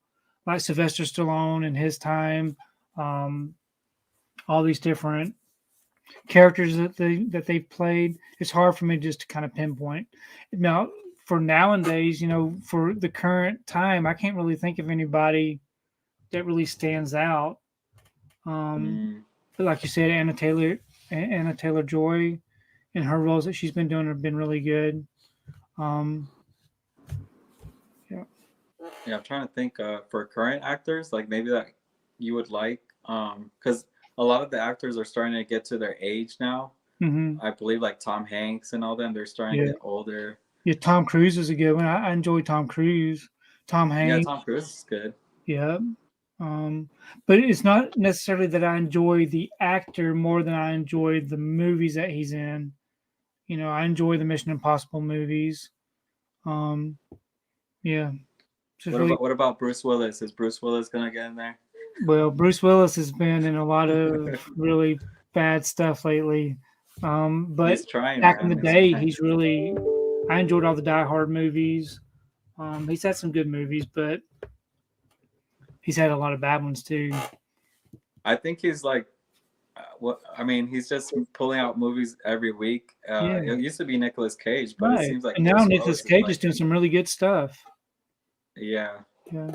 like Sylvester Stallone and his time, um, all these different characters that they've played. It's hard for me just to kind of pinpoint. Now, for nowadays, for the current time, I can't really think of anybody that really stands out. Um, Mm. but like you said, Anna Taylor Joy, and her roles that she's been doing have been really good. Um, yeah, Yeah, I'm trying to think for current actors, like maybe that you would like, because a lot of the actors are starting to get to their age now. hmm I believe like Tom Hanks and all them, they're starting to yeah, get older. yeah. Tom Cruise is a good one. I enjoy Tom Cruise. Tom Yeah, Hanks. Tom Cruise is good. Yeah. But it's not necessarily that I enjoy the actor more than I enjoy the movies that he's in. I enjoy the Mission Impossible movies. Um, yeah, just really What about Bruce Willis? Is Bruce Willis gonna get in there? well. Bruce Willis has been in a lot of really bad stuff lately. But He's trying, back in the man. He's day, trying. he's really. I enjoyed all the Die Hard movies. He's had some good movies, but he's had a lot of bad ones too. I think he's like, what? I mean, he's just pulling out movies every week. Yeah, It used to be Nicolas Cage, but it right. seems like And now Bruce Nicolas Willis is Cage is like, doing some really good stuff. yeah. Yeah.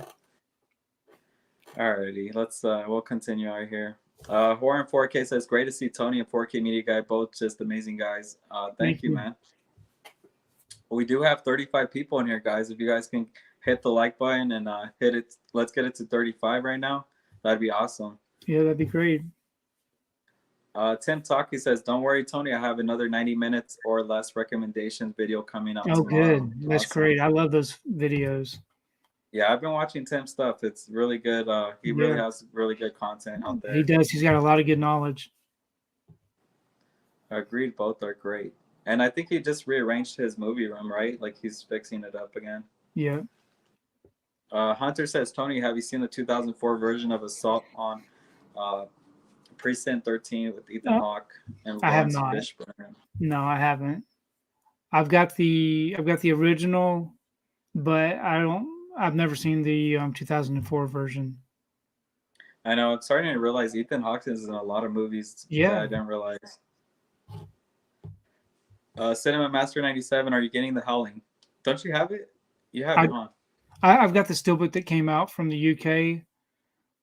Alrighty, we'll continue out here. Horror 4K says, great to see Tony and 4K Media Guy, both just amazing guys. Thank Thank you, you. man. We do have 35 people in here, guys. If you guys can hit the like button and hit it, let's get it to 35 right now. That'd be awesome. Yeah, that'd be great. Tim Taki says, don't worry, Tony. I have another 90 minutes or less recommendations video coming out Oh, tomorrow. good. That's Awesome. great. I love those videos. Yeah, I've been watching Tim's stuff. It's really good. He really Yeah, has really good content out he there. does. He's got a lot of good knowledge. Agreed, both are great. And I think he just rearranged his movie room, right? Like he's fixing it up again. Yeah. Hunter says, Tony, have you seen the 2004 version of Assault on uh, Precinct 13 with Ethan Uh, Hawke and I have Lawrence not. Fishburne? No, I haven't. I've got the original, but I've never seen the 2004 version. I know. I'm starting to realize Ethan Hawke is in a lot of movies that I Yeah. didn't realize. Cinema Master 97, are you getting The Howling? Don't you have it? You have I, it, huh? I've got the Steelbook that came out from the UK,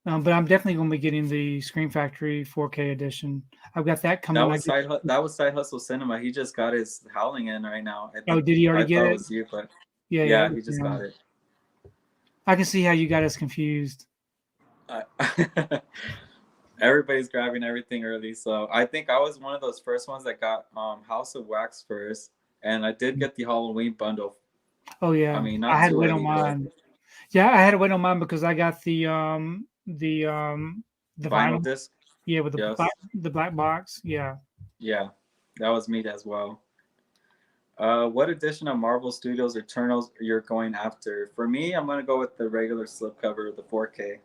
but I'm definitely going to be getting the Scream Factory 4K edition. I've got that coming. That was Side Hustle Cinema. He just got his Howling in right now. Oh, did he already I get thought it it? was you, but Yeah, yeah. yeah, he just got it. I can see how you got us confused. Everybody's grabbing everything early, so I think I was one of those first ones that got House of Wax first, and I did get the Halloween bundle. Oh yeah, I mean, I not had to too wait on early, but mine. Yeah, I had to wait on mine because I got the vinyl vinyl. disc. Yeah, with Yes, the black box. Yeah. yeah, that was me as well. What edition of Marvel Studios Eternals you're going after? For me, I'm gonna go with the regular slipcover, the 4K.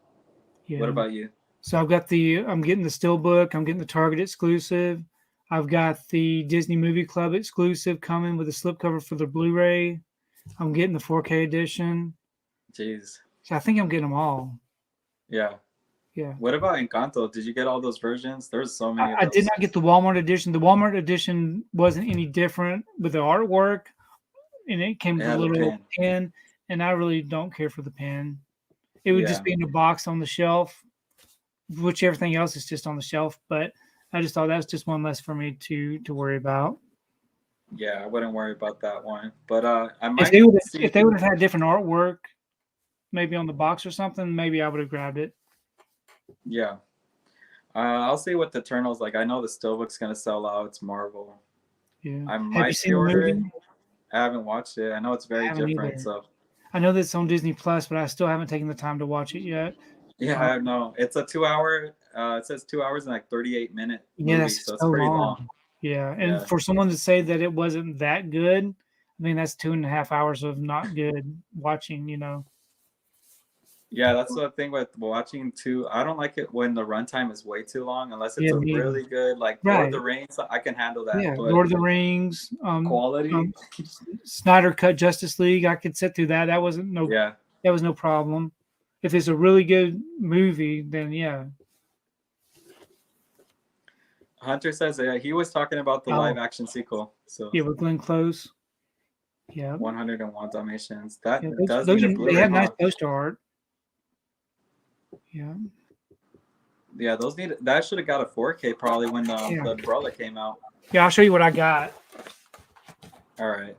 What Yeah. about you? So I'm getting the Steelbook. I'm getting the Target exclusive. I've got the Disney Movie Club exclusive coming with a slipcover for the Blu-ray. I'm getting the 4K edition. Jeez. So I think I'm getting them all. Yeah. Yeah. What about Encanto? Did you get all those versions? There's so many of I did those. not get the Walmart edition. The Walmart edition wasn't any different with the artwork, and it came with a Yeah, the little pin. pen. And I really don't care for the pen. It would just Yeah. be in a box on the shelf, which everything else is just on the shelf. But I just thought that's just one less for me to worry about. Yeah, I wouldn't worry about that one. But I If might they would see. if they would have had different artwork, maybe on the box or something, maybe I would have grabbed it. Yeah. I'll see what the Eternals like. I know the Steelbook's gonna sell out. It's Marvel. Yeah. I Have you might seen the pre-order it. movie? I haven't watched it. I know it's I very haven't different. either. So I know that's on Disney Plus, but I still haven't taken the time to watch it yet. yeah, I know. It's a 2 hour. It says 2 hours and like 38-minute Yeah, movie, that's so it's so pretty long. long. Yeah, and Yeah. for someone to say that it wasn't that good, I mean that's 2.5 hours of not good watching. Yeah, that's the thing with watching too. I don't like it when the runtime is way too long, unless it's Yeah, a me either. really good like Lord of Right. the Rings. I can handle that, Yeah, but Lord of the Rings, quality, Snyder Cut Justice League. I could sit through that. That was no problem. If it's a really good movie, then yeah. Hunter says he was talking about the live Oh, action sequel. So yeah, with Glenn Close. Yeah, 101 Dalmatians. yeah. That does Those need a are, they Blu-ray, have nice huh? poster art. Yeah, Yeah, those need that should have got a 4K probably when yeah, the umbrella came out. yeah. I'll show you what I got. All right.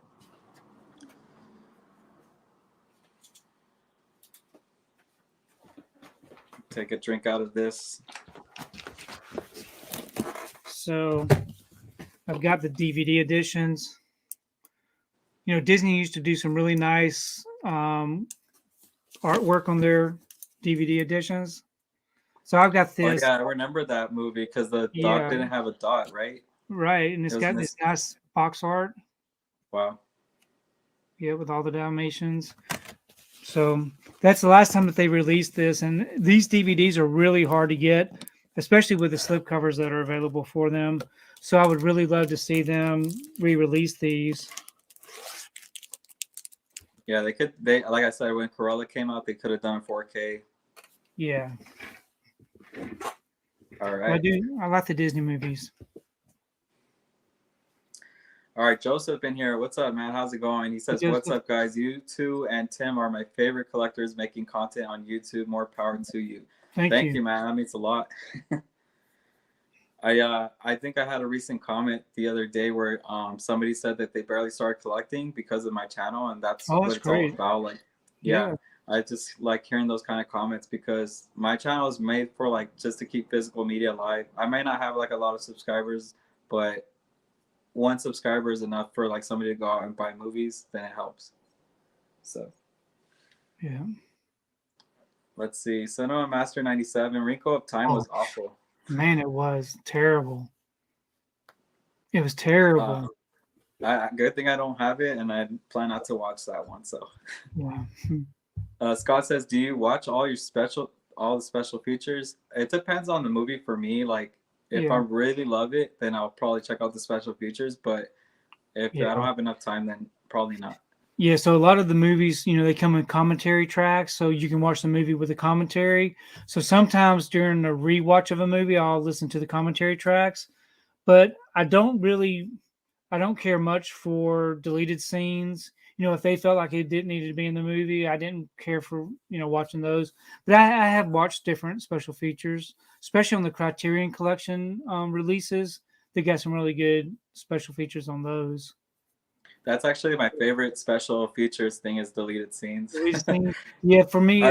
Take a drink out of this. So I've got the DVD editions. Disney used to do some really nice artwork on their DVD editions. So I've got Oh this. yeah, I remember that movie because the dog Yeah, didn't have a dot, right? right. And It it's was got this nice box art. Wow. Yeah, with all the Dalmatians. So that's the last time that they released this. And these DVDs are really hard to get, especially with the slipcovers that are available for them. So I would really love to see them re-release these. Yeah, they could. They like I said, when Corolla came out, they could have done 4K. Yeah. All right. I like the Disney movies. All right, Joseph in here. What's up, man? How's it going? He says, "What's up, guys? You two and Tim are my favorite collectors making content on YouTube. More power to you." Thank you, man. That means a lot. I think I had a recent comment the other day where somebody said that they barely started collecting because of my channel, and that's what it's all about. Like, yeah, I just like hearing those kind of comments because my channel is made for like just to keep physical media alive. I may not have like a lot of subscribers, but one subscriber is enough for like somebody to go out and buy movies, then it helps. So yeah. Let's see. Cinema Master 97. Wrinkle of Time was awful. Man, it was terrible. It was terrible. Good thing I don't have it, and I plan not to watch that one. So yeah. Scott says, "Do you watch all the special features?" It depends on the movie for me. Like if I really love it, then I'll probably check out the special features. But if I don't have enough time, then probably not. Yeah, so a lot of the movies, they come in commentary tracks, so you can watch the movie with a commentary. So sometimes during a rewatch of a movie, I'll listen to the commentary tracks, but I don't care much for deleted scenes. If they felt like it didn't need to be in the movie, I didn't care for, watching those. But I have watched different special features, especially on the Criterion Collection releases. They got some really good special features on those. That's actually my favorite special features thing is deleted scenes. Yeah, for me,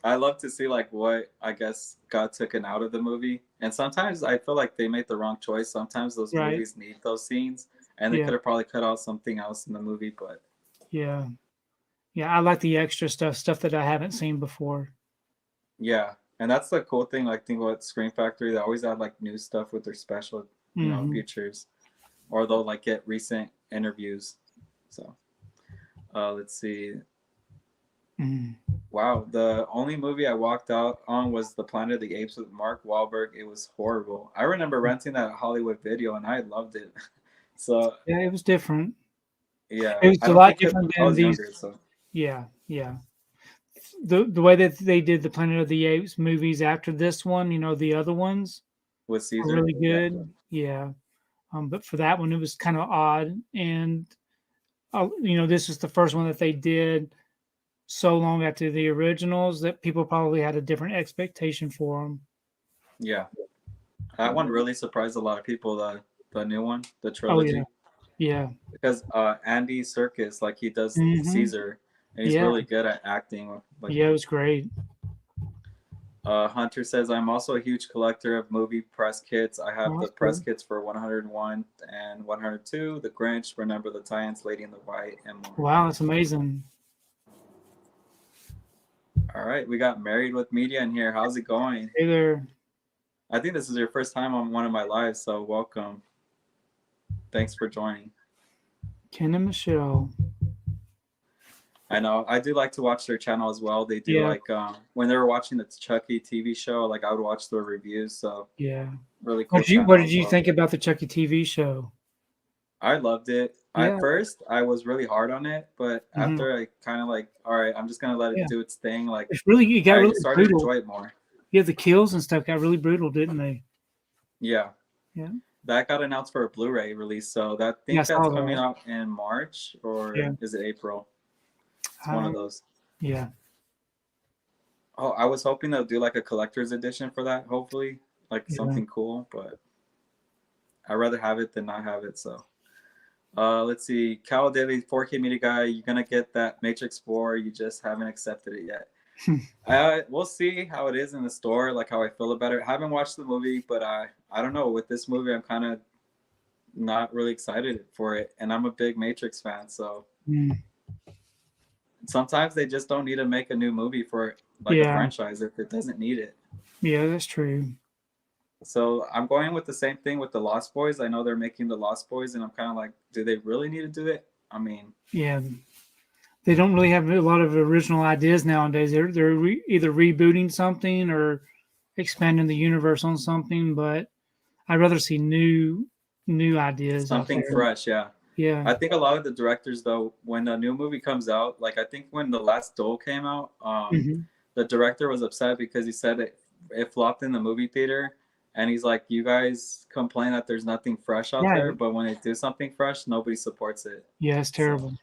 I love to see like what I guess got taken out of the movie, and sometimes I feel like they made the wrong choice. Sometimes those movies need those scenes, and they could have probably cut out something else in the movie. But yeah, I like the extra stuff that I haven't seen before. Yeah, and that's the cool thing. Like think about Screen Factory, they always add like new stuff with their special, features. or they'll like get recent interviews. So let's see. Mm. Wow, the only movie I walked out on was The Planet of the Apes with Mark Wahlberg. It was horrible. I remember renting that at Hollywood Video and I loved it. So Yeah, it was different. yeah, It was I a don't lot think different I than was these. younger. So Yeah, yeah. The way that they did the Planet of the Apes movies after this one, the other ones with were Caesar, really yeah, good. Yeah. But for that one, it was kind of odd. And, this is the first one that they did so long after the originals that people probably had a different expectation for them. yeah, that one really surprised a lot of people. The new one, the Oh, yeah. trilogy, Yeah. because Andy Serkis, like he does Hmm. Caesar, and he's Yeah. really good at acting. Like Yeah, it was great. Hunter says, I'm also a huge collector of movie press kits. I have Oh, the that's press cool. kits for 101 and 102, The Grinch, Remember the Titans, Lady in the White, and more. Wow, that's amazing. All right, we got Married with Media in here. How's it going? Hey there. I think this is your first time on one of my lives, so welcome. Thanks for joining. Ken and Michelle. I know I do like to watch their channel as well. They do Yeah. like when they were watching the Chucky TV show, like I would watch the reviews. So Yeah. really What cool did you What channel did as you well. think about the Chucky TV show? I loved it. Yeah. At first, I was really hard on it, but Hmm. after I kind of like, all right, I'm just gonna let it Yeah. do its thing. Like It got I really started to brutal. enjoy it more. Yeah, the kills and stuff got really brutal, didn't they? Yeah, Yeah. that got announced for a Blu-ray release, so that I Yeah, I think that's saw coming that. out in March or Yeah. is it April? It's one of those. Yeah. Oh, I was hoping they'll do like a collector's edition for that, hopefully, like Yeah. something cool, but I'd rather have it than not have it. So, let's see. Cal Daily 4K Media Guy, you're gonna get that Matrix 4. You just haven't accepted it yet. We'll see how it is in the store, like how I feel about it. I haven't watched the movie, but I don't know. With this movie, I'm kind of not really excited for it, and I'm a big Matrix fan, so Mm. sometimes they just don't need to make a new movie for like a Yeah. franchise if it doesn't need it. Yeah, that's true. So I'm going with the same thing with the Lost Boys. I know they're making the Lost Boys, and I'm kind of like, do they really need to do it? I mean, Yeah. They don't really have a lot of original ideas nowadays. They're either rebooting something or expanding the universe on something, but I'd rather see new ideas out something there. fresh, yeah. Yeah. I think a lot of the directors, though, when a new movie comes out, like I think when The Last Duel came out, Hmm. the director was upset because he said it flopped in the movie theater, and he's like, "You guys complain that there's nothing fresh out Yeah. there, but when they do something fresh, nobody supports it." Yeah, it's So, terrible.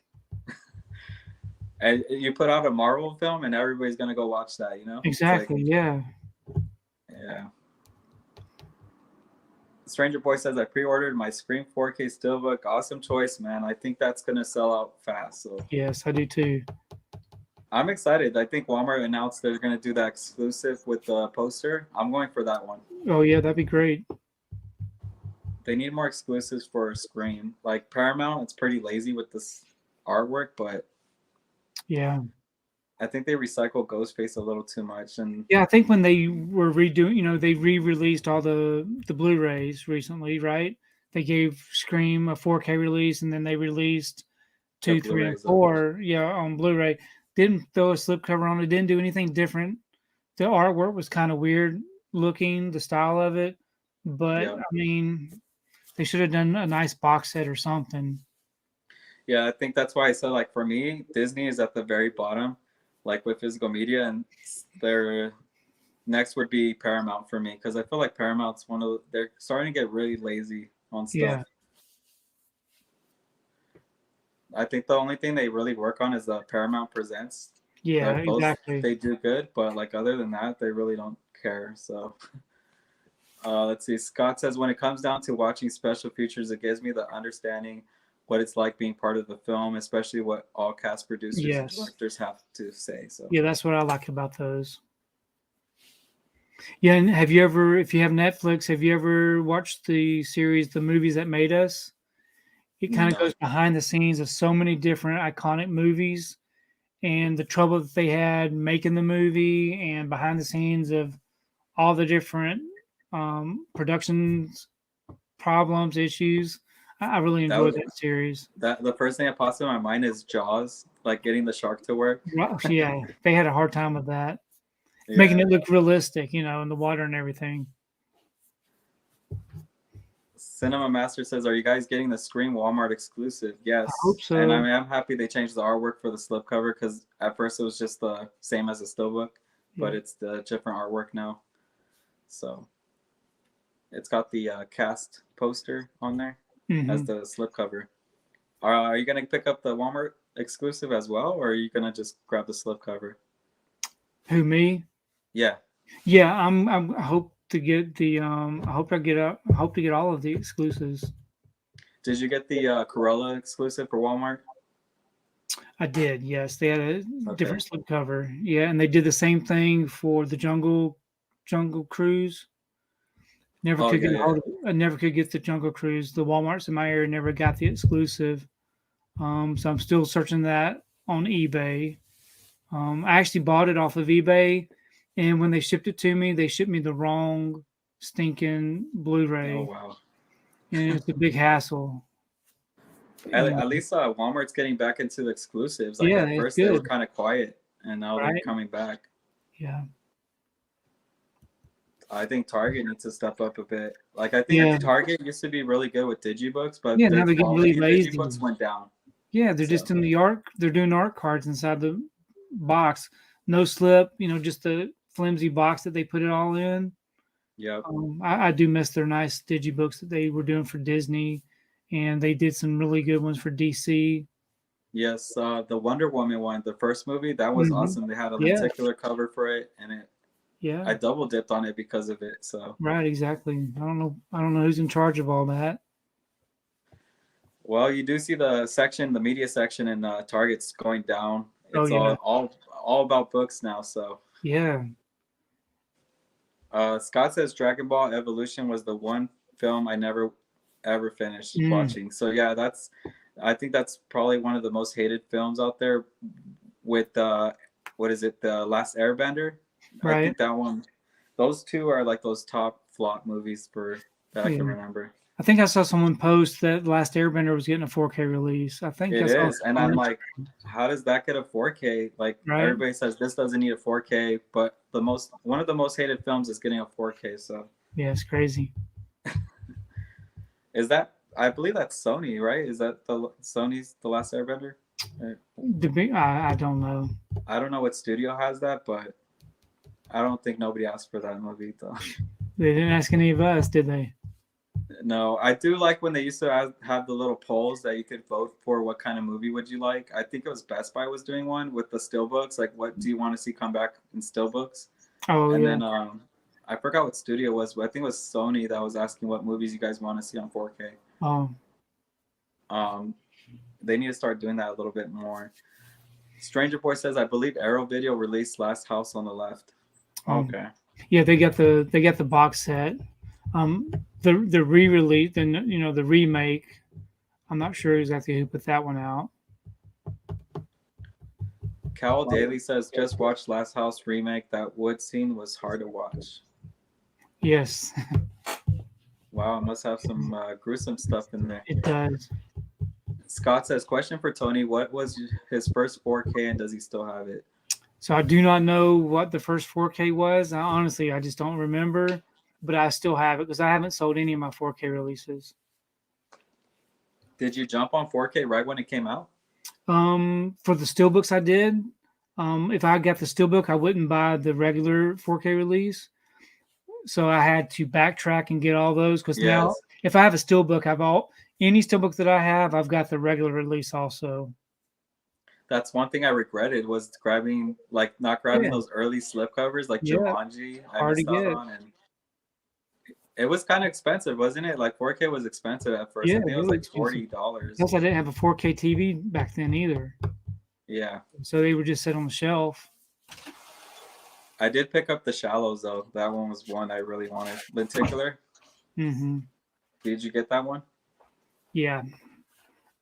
and you put out a Marvel film, and everybody's gonna go watch that. You know, it's like, Exactly. Yeah. yeah. Stranger Boy says I pre-ordered my Scream 4K Steelbook. Awesome choice, man. I think that's gonna sell out fast. So Yes, I do too. I'm excited. I think Walmart announced they're gonna do that exclusive with the poster. I'm going for that one. Oh yeah, that'd be great. They need more exclusives for Scream. Like Paramount, it's pretty lazy with this artwork, but Yeah. I think they recycle Ghostface a little too much. And Yeah, I think when they were redoing, they re-released all the Blu-rays recently, right? They gave Scream a 4K release, and then they released the 2, 3, and Blu-rays of 4, yeah, on Blu-ray. Didn't throw a slipcover on it. Didn't do anything different. The artwork was kind of weird looking, the style of it, but yeah, I mean, they should have done a nice box set or something. yeah. I think that's why I said like for me, Disney is at the very bottom, like with physical media, and their next would be Paramount for me because I feel like Paramount's they're starting to get really lazy on stuff. Yeah, I think the only thing they really work on is the Paramount Presents. yeah, That those exactly. they do good, but like other than that, they really don't care. So let's see. Scott says when it comes down to watching special features, it gives me the understanding what it's like being part of the film, especially what all cast producers and Yes. directors have to say. So Yeah, that's what I like about those. Yeah, and if you have Netflix, have you ever watched the series, The Movies That Made Us? It kind of no, goes behind the scenes of so many different iconic movies and the trouble that they had making the movie and behind the scenes of all the different productions, problems, issues. I really That enjoyed was that series. that the first thing that pops in my mind is Jaws, like getting the shark to work. Yeah, they had a hard time with that, making Yeah. it look realistic, in the water and everything. Cinema Master says, "Are you guys getting the Scream Walmart exclusive?" I hope Yes, and I so. mean I'm happy they changed the artwork for the slipcover because at first it was just the same as the Steelbook, but Yeah. it's the different artwork now. So it's got the cast poster on there as Hmm. the slipcover. Are you gonna pick up the Walmart exclusive as well, or are you gonna just grab the slipcover? Who, me? Yeah. Yeah, I hope to get the I hope to get all of the exclusives. Did you get the Corolla exclusive for Walmart? I did, yes. They had a Okay. different slipcover. Yeah, and they did the same thing for the Jungle Cruise. Never Oh could yeah, get a yeah. hold of I never could get the Jungle Cruise. The Walmarts in my area never got the exclusive. So I'm still searching that on eBay. I actually bought it off of eBay, and when they shipped it to me, they shipped me the wrong stinking Oh Blu-ray, wow. and it's a big hassle. And At least Walmart's getting back into the exclusives. Like yeah, at it's first they were good, kind of quiet, and now they're right? coming back. Yeah, I think Target needs to step up a bit. Like I think yeah, Target used to be really good with digibooks, but yeah. Now their they're getting really quality of lazy. digibooks went down. Yeah, they're just So in the art. They're doing art cards inside the box, no slip. Just the flimsy box that they put it all in. yep. I do miss their nice digibooks that they were doing for Disney, and they did some really good ones for DC. Yes, the Wonder Woman one, the first movie, that was Hmm. awesome. They had a Yeah, lenticular cover for it, and I yeah, double dipped on it because of it. So, right, exactly. I don't know who's in charge of all that. well, you do see the media section in Target's going down. Oh It's yeah, all about books now. So, yeah. Scott says Dragon Ball Evolution was the one film I never ever finished Mm, watching. So yeah, I think that's probably one of the most hated films out there. With what is it, The Last Airbender? I right. think that one. Those two are like those top flop movies for that I Yeah. can remember. I think I saw someone post that Last Airbender was getting a 4K release. I think It I saw is, that and on I'm Instagram, like, how does that get a 4K? Like right? everybody says this doesn't need a 4K, but one of the most hated films is getting a 4K. So Yeah, it's crazy. is that? I believe that's Sony, right? Is that the Sony's The Last Airbender? I don't know. I don't know what studio has that, but I don't think nobody asked for that movie though. They didn't ask any of us, did they? No, I do like when they used to have the little polls that you could vote for what kind of movie would you like. I think it was Best Buy was doing one with the steelbooks, like what do you want to see come back in steelbooks? Oh And yeah. then I forgot what studio it was, but I think it was Sony that was asking what movies you guys want to see on 4K. Oh Um, they need to start doing that a little bit more. Stranger Boy says, I believe Arrow Video released Last House on the Left. Okay. yeah. They got the box set. Um, the re-release, the remake. I'm not sure exactly who put that one out. Cal Daly says, just watch Last House remake. That wood scene was hard to watch. Yes, Wow, it must have some gruesome stuff in there. it does. Scott says, question for Tony. What was his first 4K and does he still have it? So I do not know what the first 4K was. I just don't remember, but I still have it because I haven't sold any of my 4K releases. Did you jump on 4K right when it came out? For the steelbooks, I did. If I got the steelbook, I wouldn't buy the regular 4K release. So I had to backtrack and get all those because now, Yes. if I have a steelbook, any steelbook that I have, I've got the regular release also. That's one thing I regretted was not grabbing Yeah, those early slipcovers like yeah, Jumanji. I hard to missed out get. on, and it was kind of expensive, wasn't it? Like 4K was expensive at first. Yeah, I think it was really like expensive. $40. Plus, I didn't have a 4K TV back then either, Yeah. so they would just sit on the shelf. I did pick up The Shallows though. That one was one I really wanted. Lenticular. Hmm. Did you get that one? Yeah.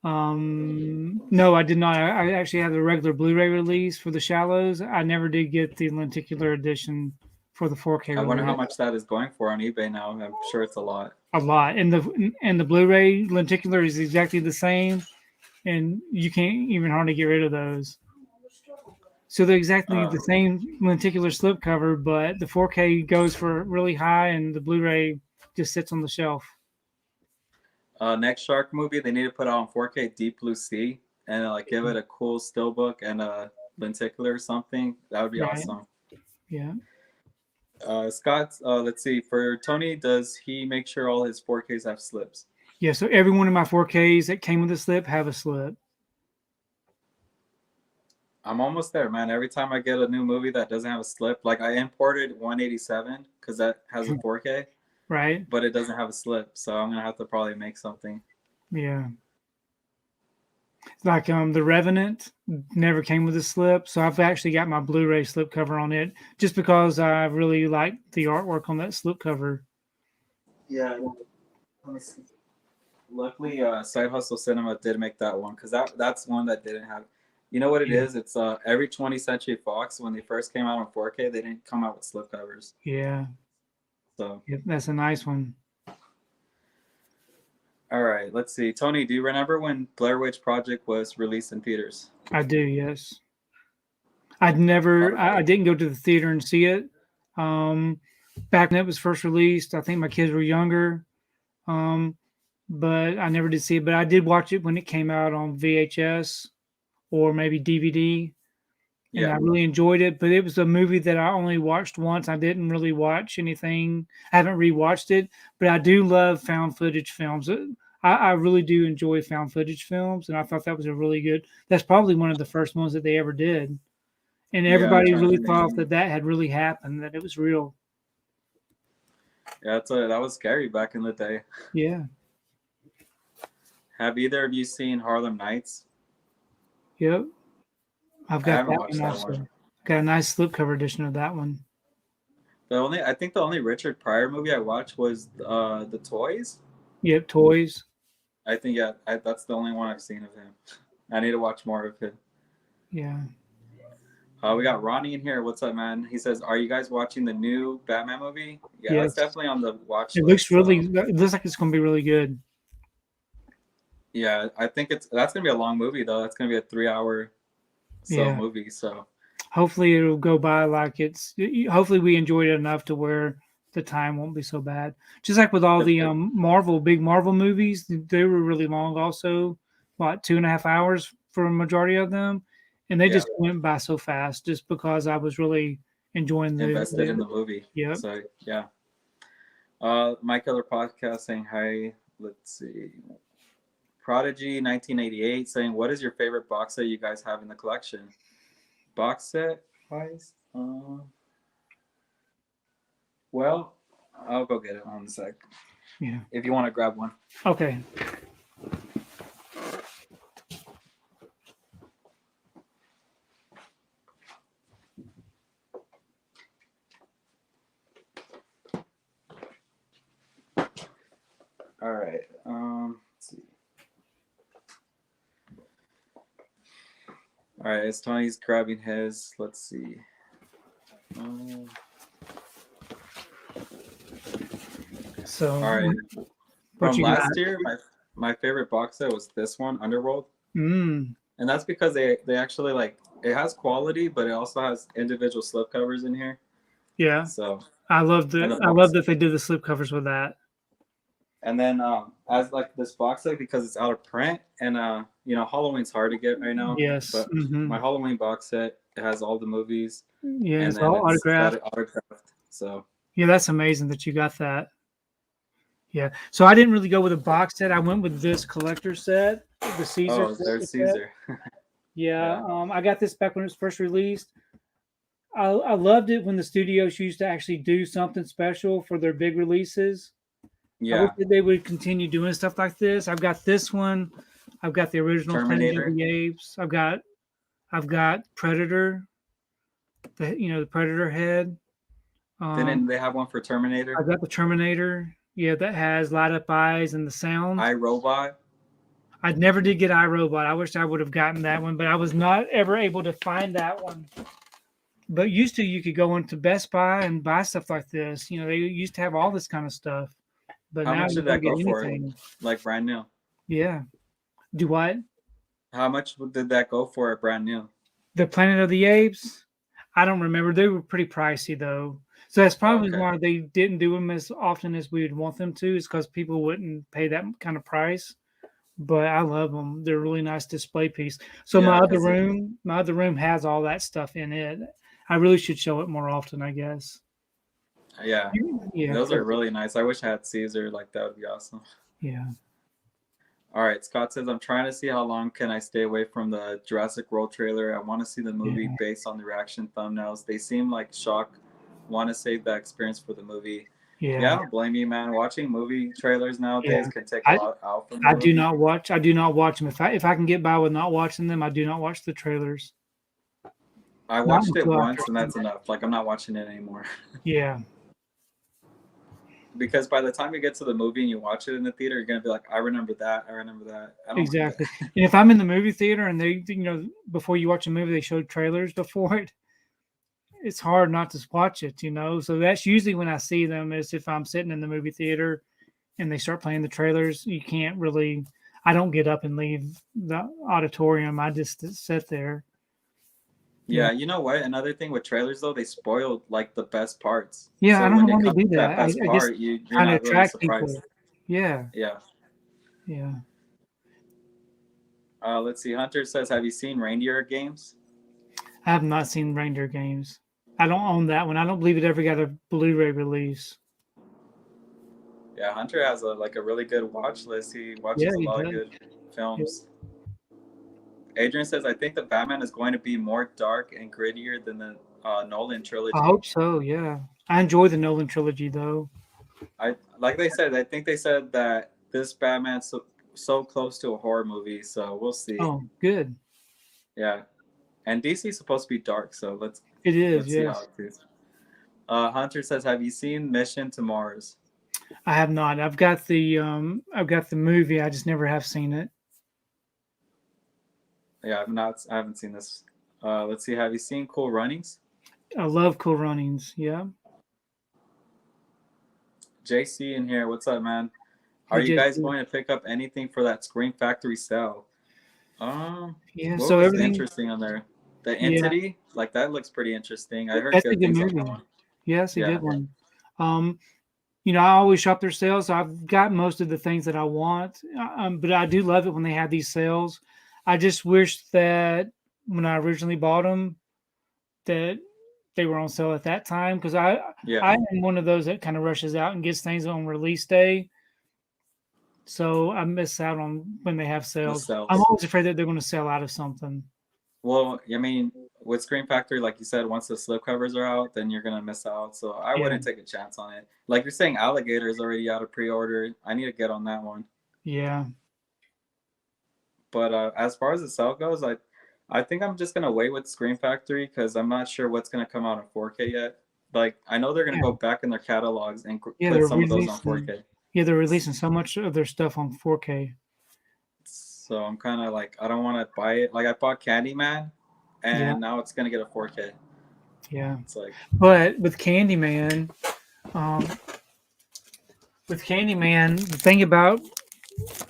No, I did not. I actually have the regular Blu-ray release for The Shallows. I never did get the lenticular edition for the 4K I wonder how release. much that is going for on eBay now. I'm sure it's a lot. a lot. And the Blu-ray lenticular is exactly the same, and you can't even hardly get rid of those. So they're exactly Uh, the same lenticular slipcover, but the 4K goes for really high, and the Blu-ray just sits on the shelf. Next shark movie, they need to put out on 4K Deep Blue Sea and like give it a cool steelbook and a lenticular or something. That would be Right. awesome. Yeah. Scott, let's see. For Tony, does he make sure all his 4Ks have slips? Yeah. So every one of my 4Ks that came with a slip have a slip. I'm almost there, man. Every time I get a new movie that doesn't have a slip, like I imported 187 because that has a 4K, Right. but it doesn't have a slip. So I'm gonna have to probably make something. Yeah. Like the Revenant never came with a slip, so I've actually got my Blu-ray slip cover on it just because I really like the artwork on that slip cover. Yeah. Luckily, Side Hustle Cinema did make that one because that's one that didn't have. You know what it Yeah. is? It's every 20th Century Fox when they first came out on 4K, they didn't come out with slip covers. Yeah. So Yeah, that's a nice one. all right, let's see. Tony, do you remember when Blair Witch Project was released in theaters? I do, yes. I didn't go to the theater and see it. Back when it was first released, I think my kids were younger, but I never did see it. But I did watch it when it came out on VHS or maybe DVD, and Yeah. I really enjoyed it. But it was a movie that I only watched once. I didn't really watch anything. I haven't rewatched it, but I do love found footage films. I really do enjoy found footage films, and I thought that was a really good. That's probably one of the first ones that they ever did. And Yeah, I'm everybody trying to really think. thought that had really happened, that it was real. Yeah, that was scary back in the day. Yeah. Have either of you seen Harlem Nights? Yep. I've I got haven't that watched one that also. one. Got a nice slipcover edition of that one. I think the only Richard Pryor movie I watched was The Toys. Yep. Toys. I think that's the only one I've seen of him. I need to watch more of him. Yeah. We got Ronnie in here. What's up, man? He says, "Are you guys watching the new Batman movie?" Yeah, Yes. that's definitely on the watch It list. it looks like it's going to be really good. Yeah, I think that's gonna be a long movie though. That's gonna be a 3-hour movie. So hopefully it'll go by like hopefully we enjoyed it enough to where the time won't be so bad. Just like with all the big Marvel movies, they were really long also, about 2.5 hours for a majority of them. And they just went by so fast just because I was really enjoying invested in the movie. Yep. So yeah. My Killer Podcast saying hi. Let's see. Prodigy 1988 saying, "What is your favorite box set you guys have in the collection?" Box set wise, well, I'll go get it on a sec. Yeah. If you want to grab one. Okay. All right. Let's see. All right, as Tony's grabbing his, let's see. So all right. From last year, my favorite box set was this one, Underworld. And that's because they actually like it has quality, but it also has individual slipcovers in here. Yeah. So I love that they did the slipcovers with that. And then as like this box set, because it's out of print, and Halloween's hard to get right now. Yes. But my Halloween box set, it has all the movies. Yeah, and it's all autographed. So yeah, that's amazing that you got that. Yeah. So I didn't really go with a box set. I went with this collector set, the Caesar. Oh, there's Caesar. Yeah. I got this back when it was first released. I loved it when the studios used to actually do something special for their big releases. Yeah. I wish that they would continue doing stuff like this. I've got this one. I've got the original Terminator of the Apes. I've got Predator. The Predator head. Didn't they have one for Terminator? I've got the Terminator. Yeah, that has light up eyes and the sound. iRobot. I never did get iRobot. I wish I would have gotten that one, but I was not ever able to find that one. But you could go into Best Buy and buy stuff like this. They used to have all this kind of stuff. But How now much you did don't that get go for? anything. Like brand new? Yeah. Do what? How much did that go for brand new? The Planet of the Apes? I don't remember. They were pretty pricey though. So that's Oh, probably okay. why they didn't do them as often as we would want them to, is because people wouldn't pay that kind of price. But I love them. They're a really nice display piece. So Yeah, because my other room has all that stuff in it. I really should show it more often, I guess. yeah, Yeah, those are 'cause- really nice. I wish I had Caesar. Like that would be awesome. yeah. All right, Scott says, I'm trying to see how long can I stay away from the Jurassic World trailer. I want to see the movie Yeah. based on the reaction thumbnails. They seem like shock. Want to save that experience for the movie. Yeah, I don't blame you, man. Watching movie trailers nowadays Yeah. can take a lot out from the I do movie. not watch. I do not watch them. If I can get by with not watching them, I do not watch the trailers. I Not watched it until after. once and that's enough. Like I'm not watching it anymore. Yeah. Because by the time you get to the movie and you watch it in the theater, you're gonna be like, I remember that. I remember that. I don't like Exactly. that. And if I'm in the movie theater and they, before you watch a movie, they showed trailers before it, it's hard not to watch it, So that's usually when I see them, is if I'm sitting in the movie theater and they start playing the trailers. You can't really, I don't get up and leave the auditorium. I just sit there. Yeah, you know what? Another thing with trailers though, they spoiled like the best parts. Yeah, I So don't when know it why they comes do to that that. best I guess part, you're trying to not really attract people. surprised. Yeah. Yeah. Yeah. Let's see. Hunter says, have you seen Reindeer Games? I have not seen Reindeer Games. I don't own that one. I don't believe it ever got a Blu-ray release. Yeah, Hunter has a really good watch list. He watches a He lot of does. good films. Yeah. Adrian says, I think the Batman is going to be more dark and grittier than the Nolan trilogy. I hope so. Yeah, I enjoy the Nolan trilogy though. I think they said that this Batman's so close to a horror movie, so we'll see. Oh, good. Yeah, and DC's supposed to be dark, so let's see how it goes. Hunter says, have you seen Mission to Mars? I have not. I've got the movie. I just never have seen it. Yeah, I haven't seen this. Let's see. Have you seen Cool Runnings? I love Cool Runnings. Yeah. JC in here. What's up, man? Are you guys going to pick up anything for that Scream Factory sale? Yeah. What So was everything interesting on there? The Entity, like that looks pretty interesting. I heard that's good a good things movie. on that one. Yeah, it's a good one. I always shop their sales. So I've got most of the things that I want, but I do love it when they have these sales. I just wish that when I originally bought them, that they were on sale at that time, because I am one of those that kind of rushes out and gets things on release day. So I miss out on when they have sales. I'm always afraid that they're going to sell out of something. Well, I mean, with Scream Factory, like you said, once the slipcovers are out, then you're gonna miss out. So I wouldn't take a chance on it. Like you're saying, Alligator is already out of pre-order. I need to get on that one. Yeah. But as far as the sale goes, I think I'm just gonna wait with Scream Factory because I'm not sure what's gonna come out in 4K yet. Like I know they're gonna go back in their catalogs and put some of those on 4K. Yeah, they're releasing so much of their stuff on 4K. So I'm kind of like, I don't want to buy it. Like I bought Candyman, and now it's gonna get a 4K. Yeah. It's like, but with Candyman, the thing about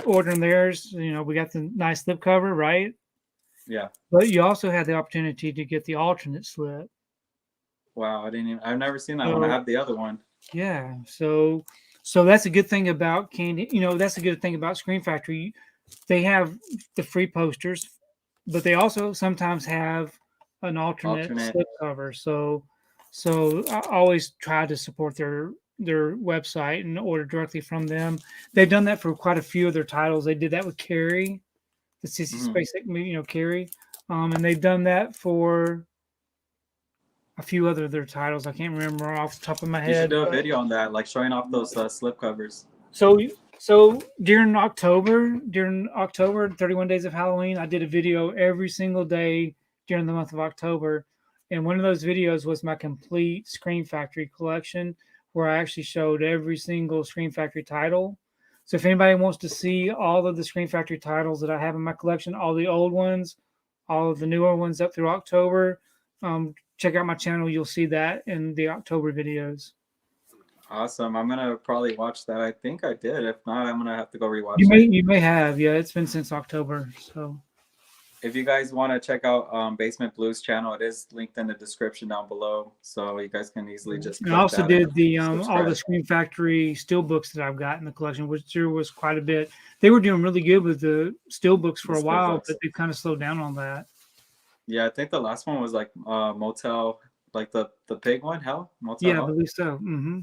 ordering theirs, we got the nice slipcover, right? Yeah. But you also had the opportunity to get the alternate slip. Wow, I've never seen that one. I have the other one. Yeah. So that's a good thing about Candy. That's a good thing about Scream Factory. They have the free posters, but they also sometimes have an alternate slipcover. So I always try to support their website and order directly from them. They've done that for quite a few of their titles. They did that with Carrie, the CC Space, Carrie, and they've done that for a few other of their titles. I can't remember off the top of my head. You should do a video on that, like showing off those slipcovers. So during October, 31 Days of Halloween, I did a video every single day during the month of October. And one of those videos was my complete Scream Factory collection, where I actually showed every single Scream Factory title. So if anybody wants to see all of the Scream Factory titles that I have in my collection, all the old ones, all of the newer ones up through October, check out my channel. You'll see that in the October videos. Awesome. I'm gonna probably watch that. I think I did. If not, I'm gonna have to go rewatch You it. may have, yeah. It's been since October, so. If you guys want to check out Basement Blues channel, it is linked in the description down below, so you guys can easily just And I click also that did and the all the subscribe. Screen Factory steelbooks that I've got in the collection, which there was quite a bit. They were doing really good with the steelbooks The for a still while, but books. they've kind of slowed down on that. Yeah, I think the last one was like Motel, like the pig one, Hell, Motel Yeah, I Hell. believe so. Mm-hmm.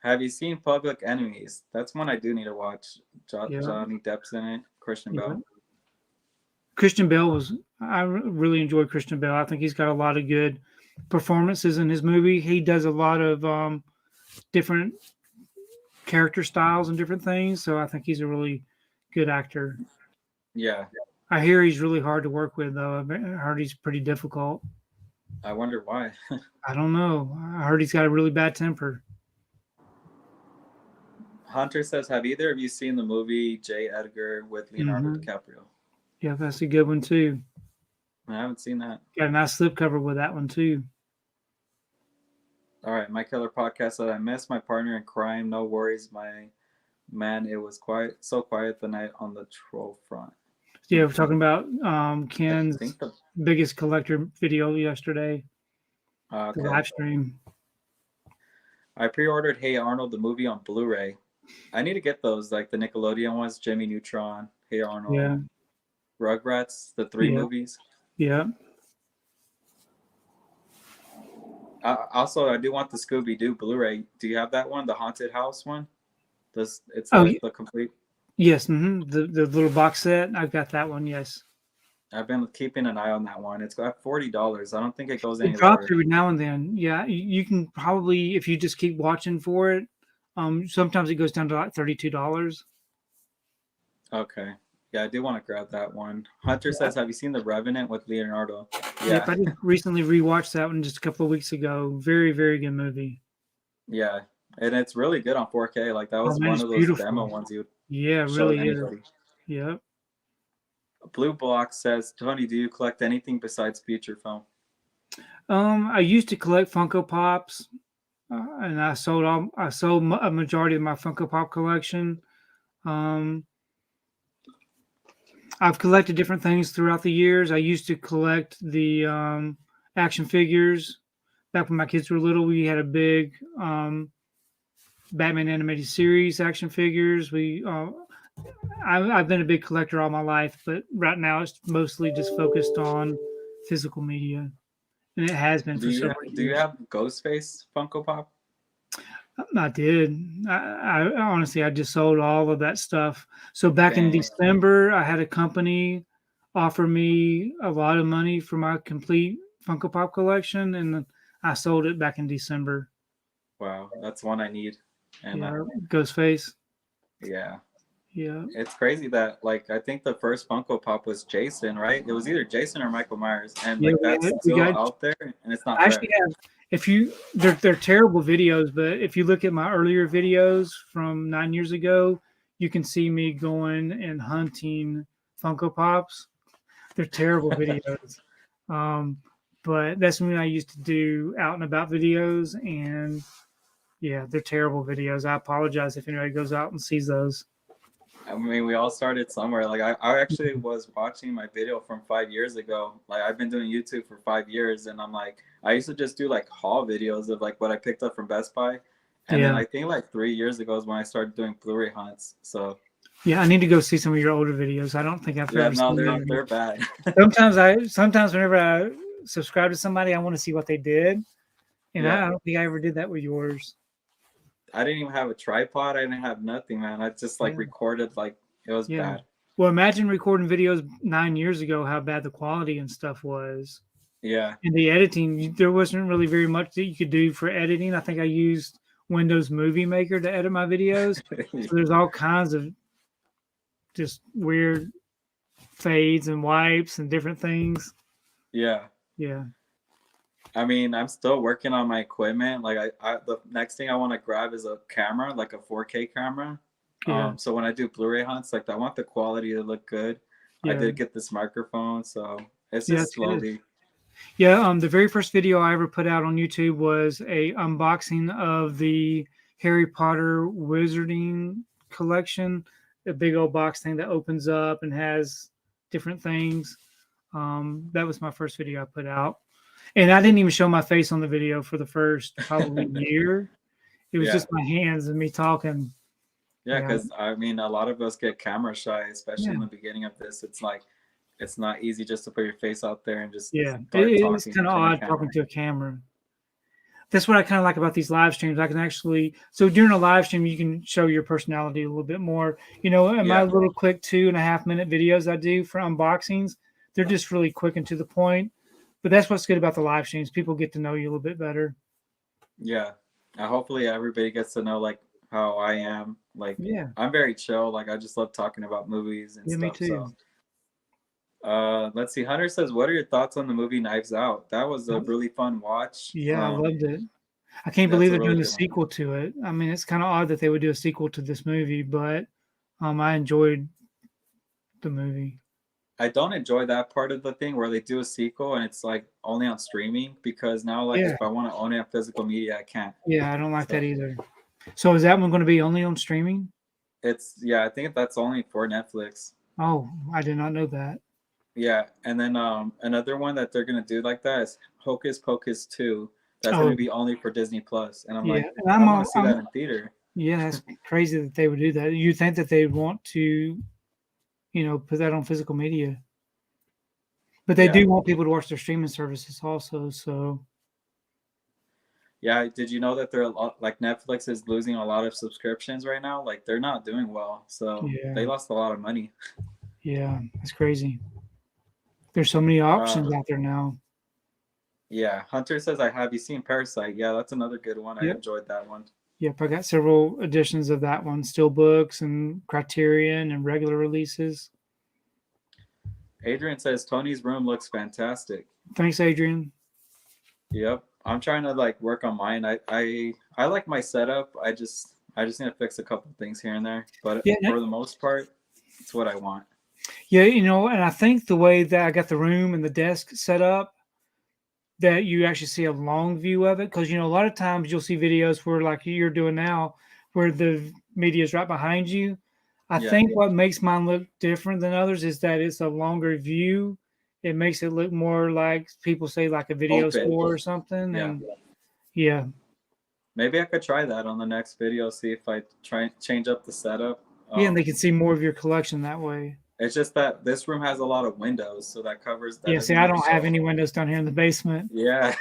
Have you seen Public Enemies? That's one I do need to watch. Yeah, Johnny Depp's in it, Christian yeah. Bale. Christian Bale was. I really enjoy Christian Bale. I think he's got a lot of good performances in his movie. He does a lot of different character styles and different things. So I think he's a really good actor. Yeah, I hear he's really hard to work with, though. I heard he's pretty difficult. I wonder why. I don't know. I heard he's got a really bad temper. Hunter says, have either of you seen the movie J. Edgar with Leonardo Mm-hmm. DiCaprio? Yeah, that's a good one too. I haven't seen that. Got a nice slipcover with that one too. All right, My Killer Podcast said, I miss my partner in crime. No worries, my man. It was so quiet the night on the troll front. Yeah, we're talking about I Ken's think biggest collector video yesterday, the okay. live stream. I pre-ordered Hey Arnold the movie on Blu-ray. I need to get those, like the Nickelodeon ones, Jimmy Neutron, Hey Arnold, Yeah, Rugrats, the 3 yeah, movies. yeah. Also, I do want the Scooby-Doo Blu-ray. Do you have that one, the Haunted House one? It's Oh, the complete. yes. Mm-hmm. The little box set. I've got that one. Yes. I've been keeping an eye on that one. It's got $40. I don't think it goes It any drops lower. every now and then. Yeah, you can probably, if you just keep watching for it. Sometimes it goes down to like $32. Okay. Yeah, I do want to grab that one. Hunter says, have you seen The Revenant with Leonardo? Yep, Yeah. I just recently rewatched that one just a couple of weeks ago. Very, very good movie. Yeah. And it's really good on 4K. Like that Oh was man, one it's of those beautiful. demo ones you would Yeah, it show really is. anybody. Yep. Blue Block says, Tony, do you collect anything besides feature film? I used to collect Funko Pops, and I sold a majority of my Funko Pop collection. I've collected different things throughout the years. I used to collect the action figures. Back when my kids were little, we had a big Batman animated series action figures. I've been a big collector all my life, but right now it's mostly just focused on physical media, and it has been for several Do you years. have Ghostface Funko Pop? I did. I honestly, I just sold all of that stuff. So back in Dang. December, I had a company offer me a lot of money for my complete Funko Pop collection, and I sold it back in December. Wow, that's one I need. And Yeah, Ghostface. yeah. Yeah. It's crazy that like I think the first Funko Pop was Jason, right? It was either Jason or Michael Myers, and Yeah, like that's we still got. out there, and it's not I fair. actually have. If you, they're terrible videos, but if you look at my earlier videos from 9 years ago, you can see me going and hunting Funko Pops. They're terrible videos, but that's when I used to do out and about videos, and yeah, they're terrible videos. I apologize if anybody goes out and sees those. I mean, we all started somewhere. Like I actually was watching my video from 5 years ago. Like I've been doing YouTube for 5 years, and I'm like, I used to just do like haul videos of like what I picked up from Best Buy, and then Yeah, I think like 3 years ago is when I started doing Blu-ray hunts. So yeah, I need to go see some of your older videos. I don't think I've yeah, ever no, seen them. they're bad. Sometimes whenever I subscribe to somebody, I want to see what they did, and Yeah, I don't think I ever did that with yours. I didn't even have a tripod. I didn't have nothing, man. I just like Yeah. recorded like it was Yeah. bad. Well, imagine recording videos 9 years ago, how bad the quality and stuff was. Yeah. And the editing, there wasn't really very much that you could do for editing. I think I used Windows Movie Maker to edit my videos. So there's all kinds of just weird fades and wipes and different things. Yeah. Yeah. I mean, I'm still working on my equipment. Like the next thing I want to grab is a camera, like a 4K camera. Yeah. So when I do Blu-ray hunts, like I want the quality to look good. I Yeah. did get this microphone, so it's Yeah, just it's good. slowly. Yeah, the very first video I ever put out on YouTube was a unboxing of the Harry Potter Wizarding collection, a big old box thing that opens up and has different things. That was my first video I put out, and I didn't even show my face on the video for the first probably year. It was Yeah. just my hands and me talking. Yeah, Yeah, because I mean, a lot of us get camera shy, especially yeah, in the beginning of this. It's like it's not easy just to put your face out there and just yeah. start It's talking kind of in a odd talking camera. to a camera. That's what I kind of like about these live streams. I can actually, so during a live stream, you can show your personality a little bit more. In my Yeah, little quick 2.5 minute videos I do for unboxings, they're just really quick and to the point. But that's what's good about the live streams. People get to know you a little bit better. yeah. Hopefully, everybody gets to know like how I am. Like, Yeah. I'm very chill. Like, I just love talking about movies and Yeah, me stuff. So, too. let's see. Hunter says, "What are your thoughts on the movie Knives Out?" That was a really fun watch. Yeah, I loved it. I can't believe That's a they're really doing a good one. sequel to it. I mean, it's kind of odd that they would do a sequel to this movie, but I enjoyed the movie. I don't enjoy that part of the thing where they do a sequel and it's like only on streaming because now like Yeah, if I want to own it on physical media, I can't. yeah, I don't like that So either. So is that one going to be only on streaming? it's I think that's only for Netflix. Oh, I did not know that. Yeah, and then another one that they're gonna do like that is Hocus Pocus 2. That's Oh, gonna be only for Disney Plus, and I'm yeah. like, And I want to see that in theater. yeah, that's crazy that they would do that. You'd think that they'd want to, put that on physical media, but they Yeah, do want people to watch their streaming services also. So yeah. Did you know that they're a lot like Netflix is losing a lot of subscriptions right now? Like they're not doing well, so yeah, they lost a lot of money. yeah, that's crazy. There's so many Uh, options out there now. yeah. Hunter says, "I have you seen Parasite?" Yeah, that's another good one. I Yep, enjoyed that one. yep. I got several editions of that one, Steelbooks and Criterion and regular releases. Adrian says Tony's room looks fantastic. Thanks, Adrian. Yep. I'm trying to like work on mine. I like my setup. I just need to fix a couple things here and there, but Yeah, for the most part, it's what I want. yeah, and I think the way that I got the room and the desk set up, that you actually see a long view of it, because a lot of times you'll see videos where like you're doing now, where the media is right behind you. I Yeah. think what makes mine look different than others is that it's a longer view. It makes it look more like people say like a video Open. store or something. Yeah. And yeah, Maybe I could try that on the next video, see if I try and change up the setup. yeah, and they can see more of your collection that way. It's just that this room has a lot of windows, so that Yeah, see, doesn't I really don't have show. any windows down here in the basement. Yeah.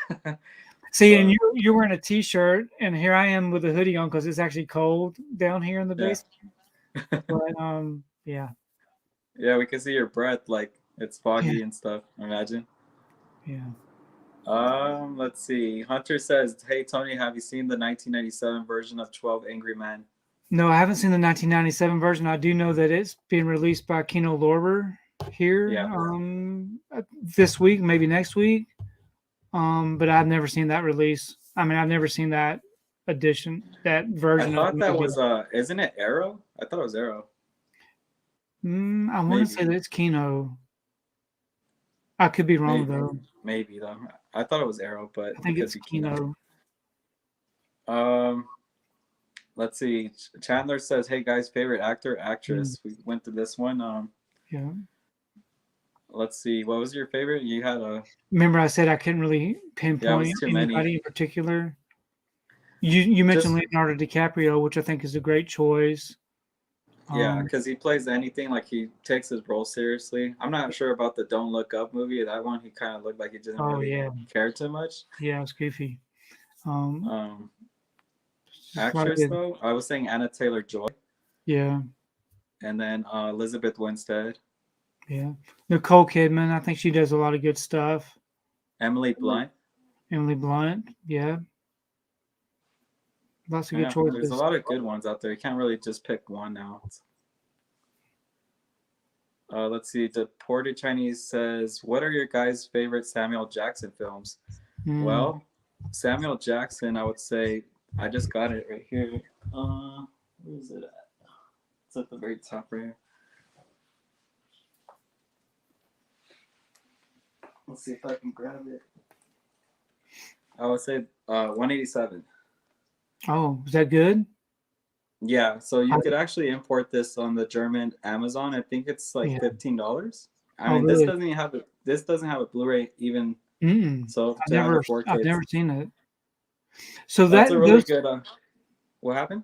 See, and So you're wearing a t-shirt, and here I am with a hoodie on because it's actually cold down here in the yeah. basement. But yeah, Yeah, we can see your breath, like it's yeah, foggy and stuff, imagine. yeah. Let's see. Hunter says, "Hey Tony, have you seen the 1997 version of 12 Angry Men?" No, I haven't seen the 1997 version. I do know that it's being released by Kino Lorber here Yeah, this week, maybe next week. But I've never seen that release. I mean, I've never seen that edition, that I version of thought the that movie. was isn't it Arrow? I thought it was Arrow. I want to say Maybe, that it's Kino. I could be wrong maybe, though. maybe though. I thought it was Arrow, but I it think could it's be Kino. Kino. Um, let's see. Chandler says, "Hey guys, favorite actor, Mm, actress." We went to this one. yeah. Let's see. What was your favorite? You had a Remember, I said I couldn't really yeah. It pinpoint was too many. anybody in particular. You mentioned Just Leonardo DiCaprio, which I think is a great choice. yeah, Um, because he plays anything like he takes his role seriously. I'm not sure about the Don't Look Up movie. That one, he kind of looked like he didn't oh really yeah, care too much. yeah, it's goofy. Um, Um, just a lot of actress good. though, I was saying Anna Taylor-Joy, Yeah, and then Elizabeth Winstead, yeah. Nicole Kidman, I think she does a lot of good stuff. Emily Blunt. Emily Blunt, yeah, lots of good Yeah, there's a choices. lot of good ones out there. You can't really just pick one now. Let's see. Deported Chinese says, "What are your guys' favorite Samuel Jackson films?" Mm, Well, Samuel Jackson, I would say, I just got it right here. Where is it at? It's at the very top right here. Let's see if I can grab it. I would say 187. Oh, is that good? Yeah, so you I, could actually import this on the German Amazon. I think it's like yeah. $15. I Oh, mean, this really? doesn't even have a this doesn't have a Blu-ray even, Mm. so to have the 4K, I've never seen it. So that's that a really good. What happened?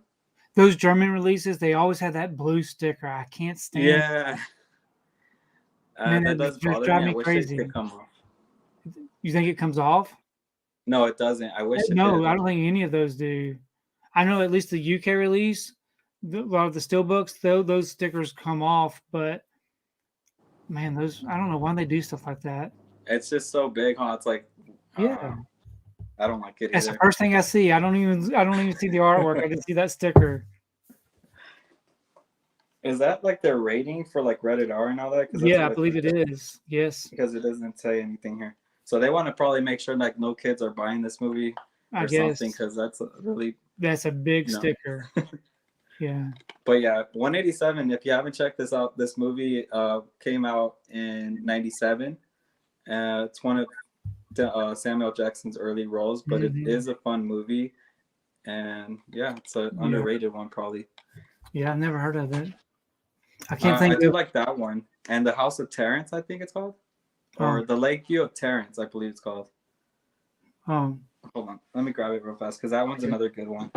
those German releases, they always have that blue sticker. I can't stand. Yeah, Man, that it does just bother me. drive I me wish it crazy. could come off. You think it comes off? No, it doesn't. I wish it No, did. I don't think any of those do. I know at least the UK release, a lot of the steelbooks, though, those stickers come off. But man, those I don't know why they do stuff like that. It's just so big, huh? It's like, Yeah, I don't like it that's the either. first thing I see. I don't even see the artwork. I just see that sticker. Is that like their rating for like Reddit R and all that? Because that's Yeah, I what I believe think. it is. Yes, Because it doesn't say anything here. So they want to probably make sure like no kids are buying this movie I or guess something, because that's a really, that's a big you know. sticker. Yeah. But yeah, 187. If you haven't checked this out, this movie came out in '97. It's one of Samuel Jackson's early roles, but it Hmm. is a fun movie, and yeah, it's an Yeah. underrated one probably. Yeah, I've never heard of it. I can't think I do of. like that one, and the House of Terrence, I think it's called, Oh, or the Lakeview of Terrence, I believe it's called. oh, Hold on, let me grab it real fast because that one's okay. another good one.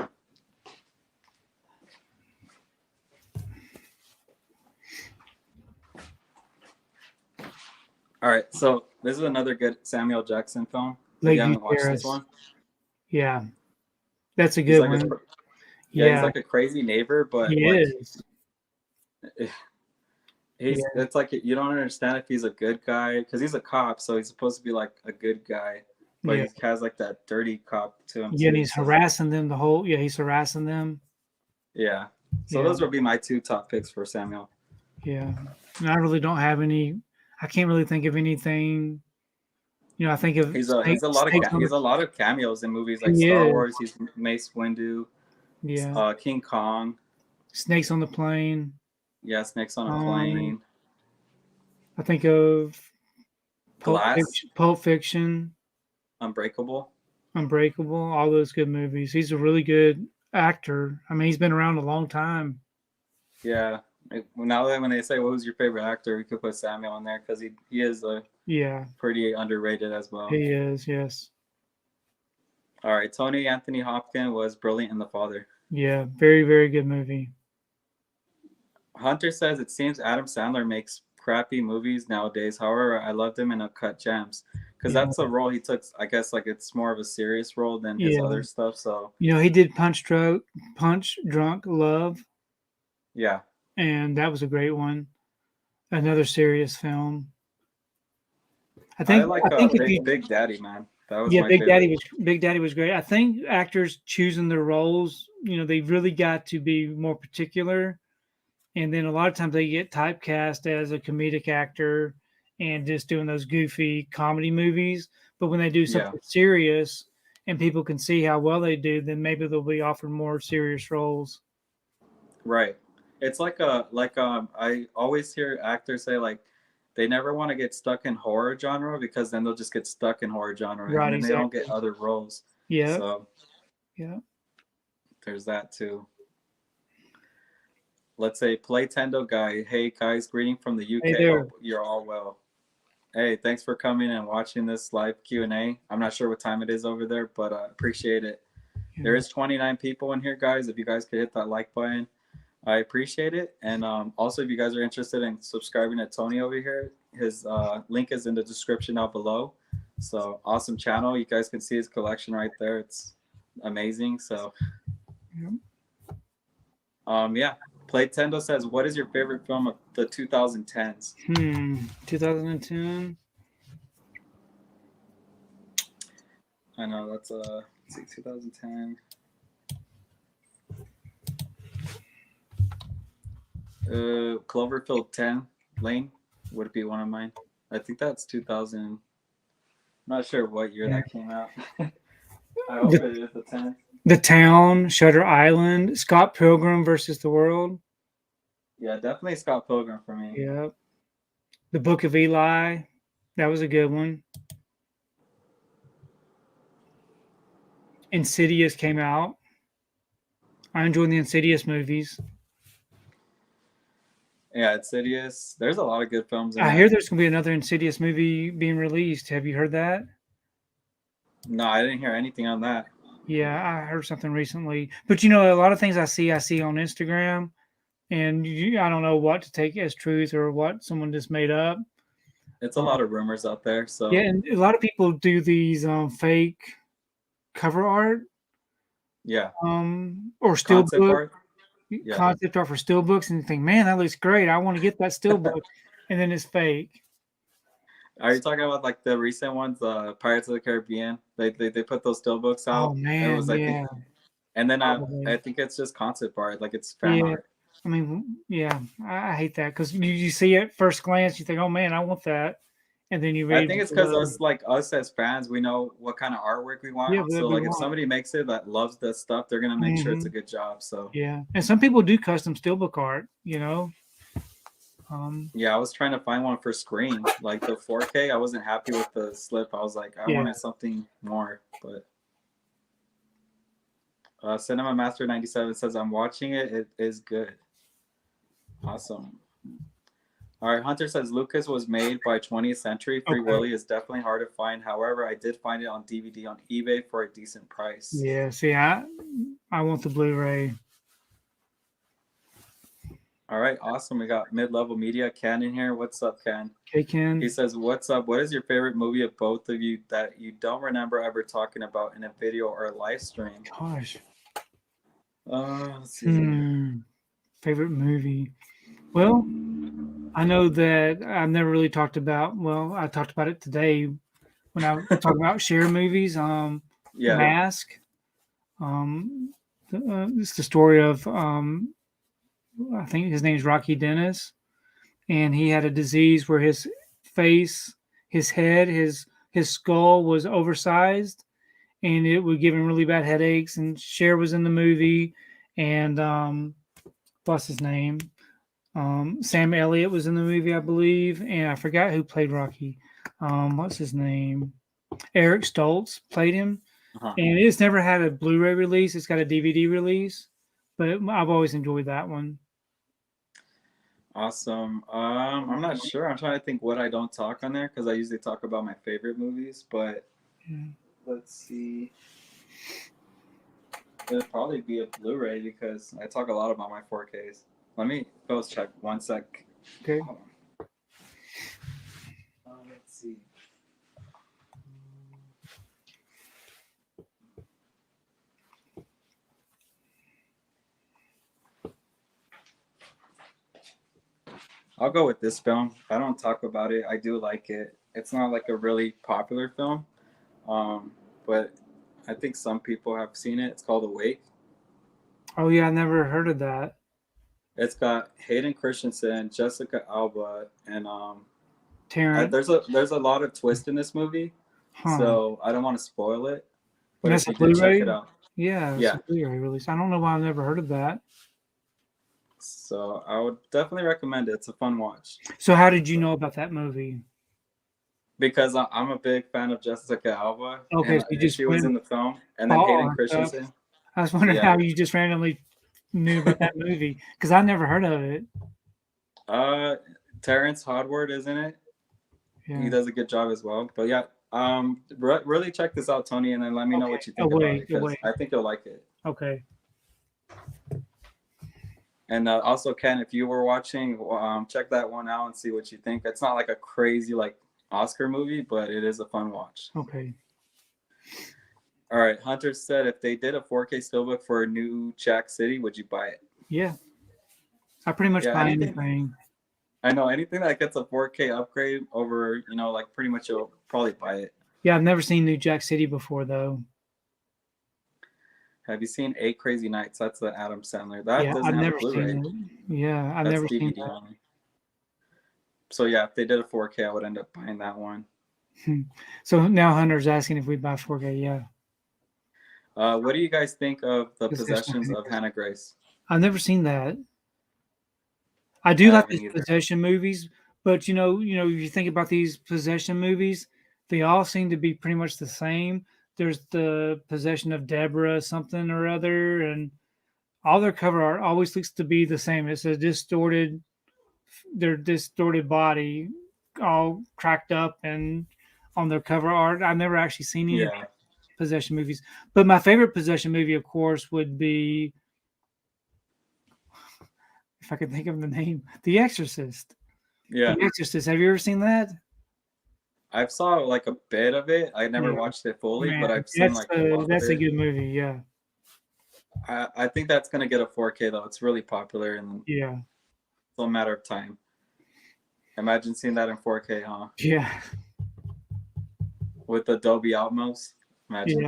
All right, so this is another good Samuel Jackson film. If you Lakeview haven't watched this Terrace. one, Yeah, that's a he's good like a one. yeah, he's Yeah, like a crazy neighbor, but he like is. he's Yeah, it's like you don't understand if he's a good guy because he's a cop, so he's supposed to be like a good guy, but yeah, he has like that dirty cop to him yeah. And too. he's So harassing them the whole. Yeah, he's harassing them. yeah, so Yeah, those would be my two top picks for Samuel. yeah. And I really don't have any. I can't really think of anything. I think of snakes on He's the. a lot of cameos in movies like He Star is. Wars. He's Mace Windu, Yeah, King Kong. snakes on the plane. Yeah, Snakes on a Um, Plane. I think of Glass, Pulp Fiction, Unbreakable. Unbreakable, all those good movies. He's a really good actor. I mean, he's been around a long time. Yeah. Now that when they say, well, who's your favorite actor, we could put Samuel in there because he is a Yeah, pretty underrated as well. he is. Yes. All right. Tony Anthony Hopkins was brilliant in The Father. Yeah, very, very good movie. Hunter says it seems Adam Sandler makes crappy movies nowadays. However, I loved him in Uncut Gems because Yeah, that's a role he took. I guess like it's more of a serious role than his yeah. other stuff. So He did Punch Drunk Love, yeah, and that was a great one. Another serious film. I think if you Big Daddy, man. That was yeah, my favorite. Big Daddy was great. I think actors choosing their roles, they really got to be more particular, and then a lot of times they get typecast as a comedic actor and just doing those goofy comedy movies. But when they do Yeah, something serious and people can see how well they do, then maybe they'll be offered more serious roles. right. It's I always hear actors say like they never want to get stuck in horror genre because then they'll just get stuck in horror genre and Right, then they don't exactly. get other roles. Yeah, So yeah. there's that too. Let's say Playtendo guy. Hey guys, greeting from the Hey UK. there. Hope you're all well. Hey, thanks for coming and watching this live Q&A. I'm not sure what time it is over there, but appreciate it. There Yeah. is 29 people in here, guys. If you guys could hit that like button, I appreciate it. And also, if you guys are interested in subscribing to Tony over here, his link is in the description down below. So awesome channel. You guys can see his collection right there. It's amazing. So yeah. Playtendo says, what is your favorite film of the 2010s? 2010. I know that's let's see, 2010. Cloverfield 10 Lane would be one of mine. I think that's 2000. I'm not sure what year that came out. I hope it is the 10th. The Town, Shutter Island, Scott Pilgrim versus the World. Yeah, definitely Scott Pilgrim for me. Yep. The Book of Eli. That was a good one. Insidious came out. I enjoyed the Insidious movies. Yeah, Insidious. There's a lot of good films in I hear there. there's going to be another Insidious movie being released. Have you heard that? No, I didn't hear anything on that. Yeah, I heard something recently. But you know, a lot of things I see on Instagram, and I don't know what to take as truth or what someone just made up. It's a lot of rumors out there. Yeah, So and a lot of people do these fake cover art, yeah, or concept steelbook art. Yeah. concept art for steelbooks, and you think, man, that looks great. I want to get that steelbook, and then it's fake. Are you talking about like the recent ones, Pirates of the Caribbean? They put those still books Oh out. It man, was I think, yeah, and then I probably. think it's just concept art, like it's fan Yeah, art. I mean, yeah, I hate that because you see it first glance, you think, oh man, I want that, and then you I read think it's because below. us as fans, we know what kind of artwork we Yeah, want. that So we like if want. somebody makes it that loves this stuff, they're gonna make sure it's a Hmm. good job. So Yeah, and some people do custom steelbook art. You know, um, yeah, I was trying to find one for Screen, like the 4K. I wasn't happy with the slip. I was like, I yeah, wanted something more. But Cinema Master 97 says I'm watching it. It is good. Awesome. All right, Hunter says Lucas was made by 20th Century. Free okay, Willy is definitely hard to find. However, I did find it on DVD on eBay for a decent price. yeah. See, I want the Blu-ray. All right, awesome. We got mid-level media Ken in here. What's up, Ken? Okay, He Ken. says, "What's up? What is your favorite movie of both of you that you don't remember ever talking about in a video or a live stream?" Gosh, Let's see. favorite movie. Well, I know that I've never really talked about. Well, I talked about it today when I was talking about share movies. Yeah. Mask. It's the story of I think his name's Rocky Dennis, and he had a disease where his face, his head, his skull was oversized, and it would give him really bad headaches. And Cher was in the movie, and what's his name? Sam Elliott was in the movie, I believe, and I forgot who played Rocky. What's his name? Eric Stoltz played him, Uh-huh. and it's never had a Blu-ray release. It's got a DVD release, but I've always enjoyed that one. Awesome. I'm not sure. I'm trying to think what I don't talk on there because I usually talk about my favorite movies, but Yeah. let's see. It'll probably be a Blu-ray because I talk a lot about my 4Ks. Let me go check 1 sec. Okay. Hold on. Let's see. I'll go with this film. I don't talk about it. I do like it. It's not like a really popular film, but I think some people have seen it. It's called Awake. Oh yeah, I never heard of that. It's got Hayden Christensen, Jessica Alba, and Terrence. there's a lot of twist in this movie, Huh. so I don't want to spoil it. And But that's if a you did check Blu-ray? it out, Yeah, it's yeah. a Blu-ray release. I don't know why I've never heard of that. So I would definitely recommend it. It's a fun watch. So how did you So know about that movie? because I'm a big fan of Jessica Alba, Okay, and so you just she was went in the film, and then saw Hayden her stuff. Christensen. I was wondering Yeah. how you just randomly knew about that movie because I never heard of it. Uh, Terrence Howard is in it. He Yeah. does a good job as well. But yeah, really check this out, Tony, and then let me know Okay. what you think about it because Away. I think you'll like it. Okay. And also, Ken, if you were watching, check that one out and see what you think. It's not like a crazy like Oscar movie, but it is a fun watch. Okay. All right, Hunter said if they did a 4K steelbook for a new Jack City, would you buy it? Yeah. I pretty much Yeah, buy anything. anything. I know anything that gets a 4K upgrade over, like pretty much you'll probably buy it. Yeah, I've never seen New Jack City before though. Have you seen Eight Crazy Nights? That's the Adam Sandler. That Yeah, doesn't I've have a never seen Blu-ray. it. Yeah, I've That's never seen DVD only. So yeah, if they did a 4K, I would end up buying that one. that. So now Hunter's asking if we buy 4K. Yeah. What do you guys think of the Possession. Possessions of Hannah Grace? I've never seen that. I I do like haven't these either. possession movies, but if you think about these possession movies, they all seem to be pretty much the same. there's the Possession of Deborah something or other, and all their cover art always looks to be the same. It's a distorted, their distorted body, all cracked up and on their cover art. I've never actually seen any Yeah. possession movies, but my favorite possession movie, of course, would be, if I could think of the name, The Exorcist. Yeah. The Exorcist. Have you ever seen that? I've saw like a bit of it. I never Yeah, watched it fully, man, but I've seen like a lot of that's a it. good movie. Yeah, I think that's gonna get a 4K though. It's really popular and yeah, it's a matter of time. Imagine seeing that in 4K, huh? yeah, With Adobe Atmos. Imagine.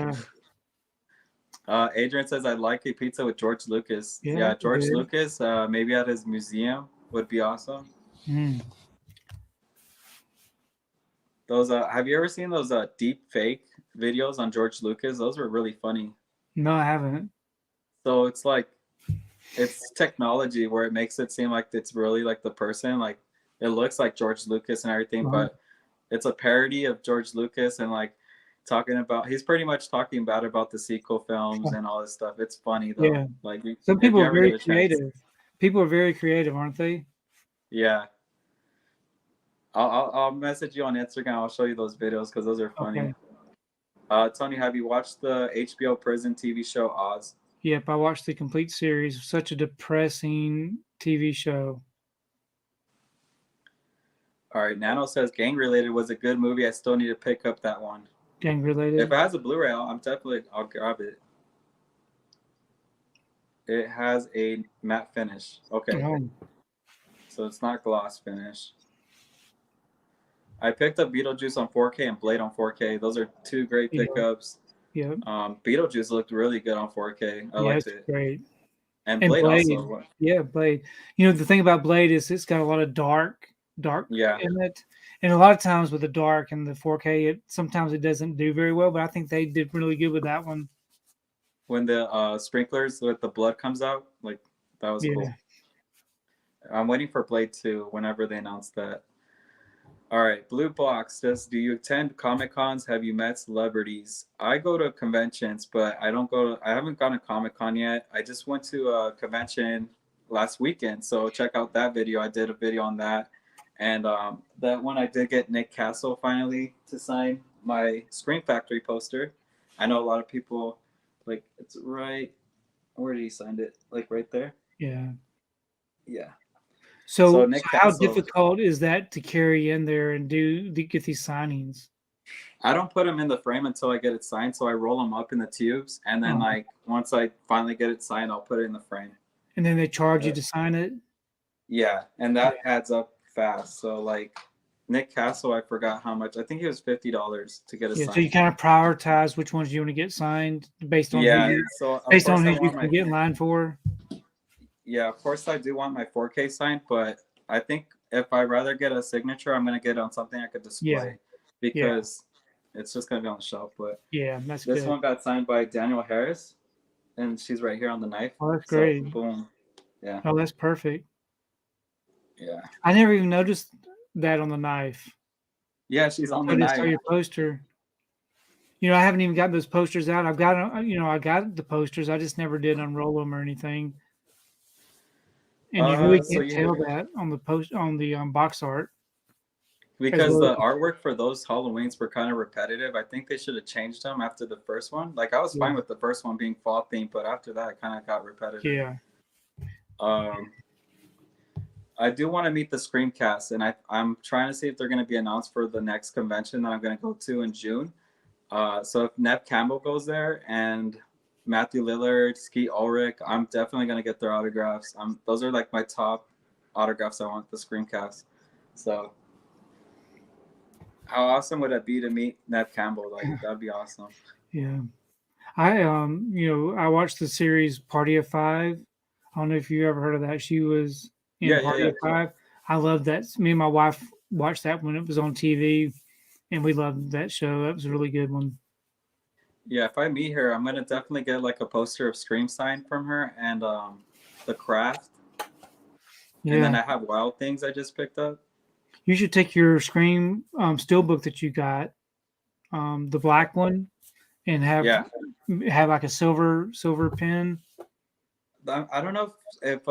yeah, Adrian says I'd like a pizza with George Lucas. yeah. Yeah, George Good. Lucas, maybe at his museum would be awesome. Mm. Those have you ever seen those deep fake videos on George Lucas? Those were really funny. No, I haven't. So it's like it's technology where it makes it seem like it's really like the person, like it looks like George Lucas and everything, Uh-huh. but it's a parody of George Lucas and like talking about he's pretty much talking bad about the sequel films and all this stuff. It's funny though. Yeah. Like Some if people you are ever very get a chance. creative. People are very creative, aren't they? Yeah. I'll message you on Instagram. I'll show you those videos because those are funny. Okay. Tony, have you watched the HBO prison TV show Oz? Yep, I watched the complete series. Such a depressing TV show. All right, Nano says Gang Related was a good movie. I still need to pick up that one. Gang related. If it has a Blu-ray, I'll grab it. It has a matte finish. Okay, Oh, so it's not gloss finish. I picked up Beetlejuice on 4K and Blade on 4K. Those are two great yeah. pickups. Yep. Beetlejuice looked really good on 4K. I Yeah, liked it's it. great. And And Blade Blade. also. Yeah, Blade. You know, the thing about Blade is it's got a lot of dark Yeah. in it. And a lot of times with the dark and the 4K, sometimes it doesn't do very well, but I think they did really good with that one. When the sprinklers with the blood comes out, like that was cool. I'm waiting for Blade 2 whenever they announce that. All right, Blue Box says, do you attend Comic Cons? Have you met celebrities? I go to conventions, but I haven't gone to Comic Con yet. I just went to a convention last weekend, so check out that video. I did a video on that. And that one I did get Nick Castle finally to sign my Screen Factory poster. I know a lot of people, like, it's right, where did he sign it? Like right there? Yeah. Yeah. So Nick how Castle, difficult is that to carry in there and get these signings? I don't put them in the frame until I get it signed, so I roll them up in the tubes, and then like once I finally get it signed, I'll put it in the frame. And then they charge you to sign it? Yeah, and that adds up fast. So like Nick Castle, I forgot how much. I think it was $50 to get a sign. So you kind of prioritize which ones you want to get signed based on so based on who you can get in line for. Yeah, of course I do want my 4K signed, but I think if I rather get a signature, I'm gonna get it on something I could display because it's just gonna be on the shelf. But that's this good. one got signed by Daniel Harris, and she's right here on the knife. Oh, that's great. Boom. Yeah. Oh, that's perfect. Yeah. I never even noticed that on the knife. Yeah, she's on the I just saw knife. your poster. You know, I haven't even got those posters out. I got the posters. I just never did unroll them or anything. And you really can't tell that on the box art. Because the artwork for those Halloweens were kind of repetitive. I think they should have changed them after the first one. Like I was fine with the first one being fall themed, but after that, it kind of got repetitive. Yeah. I do want to meet the Screamcast, and I'm trying to see if they're going to be announced for the next convention that I'm going to go to in June. So if Nev Campbell goes there and Matthew Lillard, Skeet Ulrich, I'm definitely going to get their autographs. Those are like my top autographs I want, the Screamcast. So how awesome would it be to meet Nev Campbell? Like that'd be awesome. Yeah. I watched the series Party of Five. I don't know if you ever heard of that. She was in Party of Five. I love that. Me and my wife watched that when it was on TV, and we loved that show. That was a really good one. Yeah, if I meet her, I'm gonna definitely get like a poster of Scream signed from her and The Craft. Yeah. And then I have Wild Things I just picked up. You should take your Scream Steelbook that you got, the black one, and Yeah. have like a silver pen. I don't know if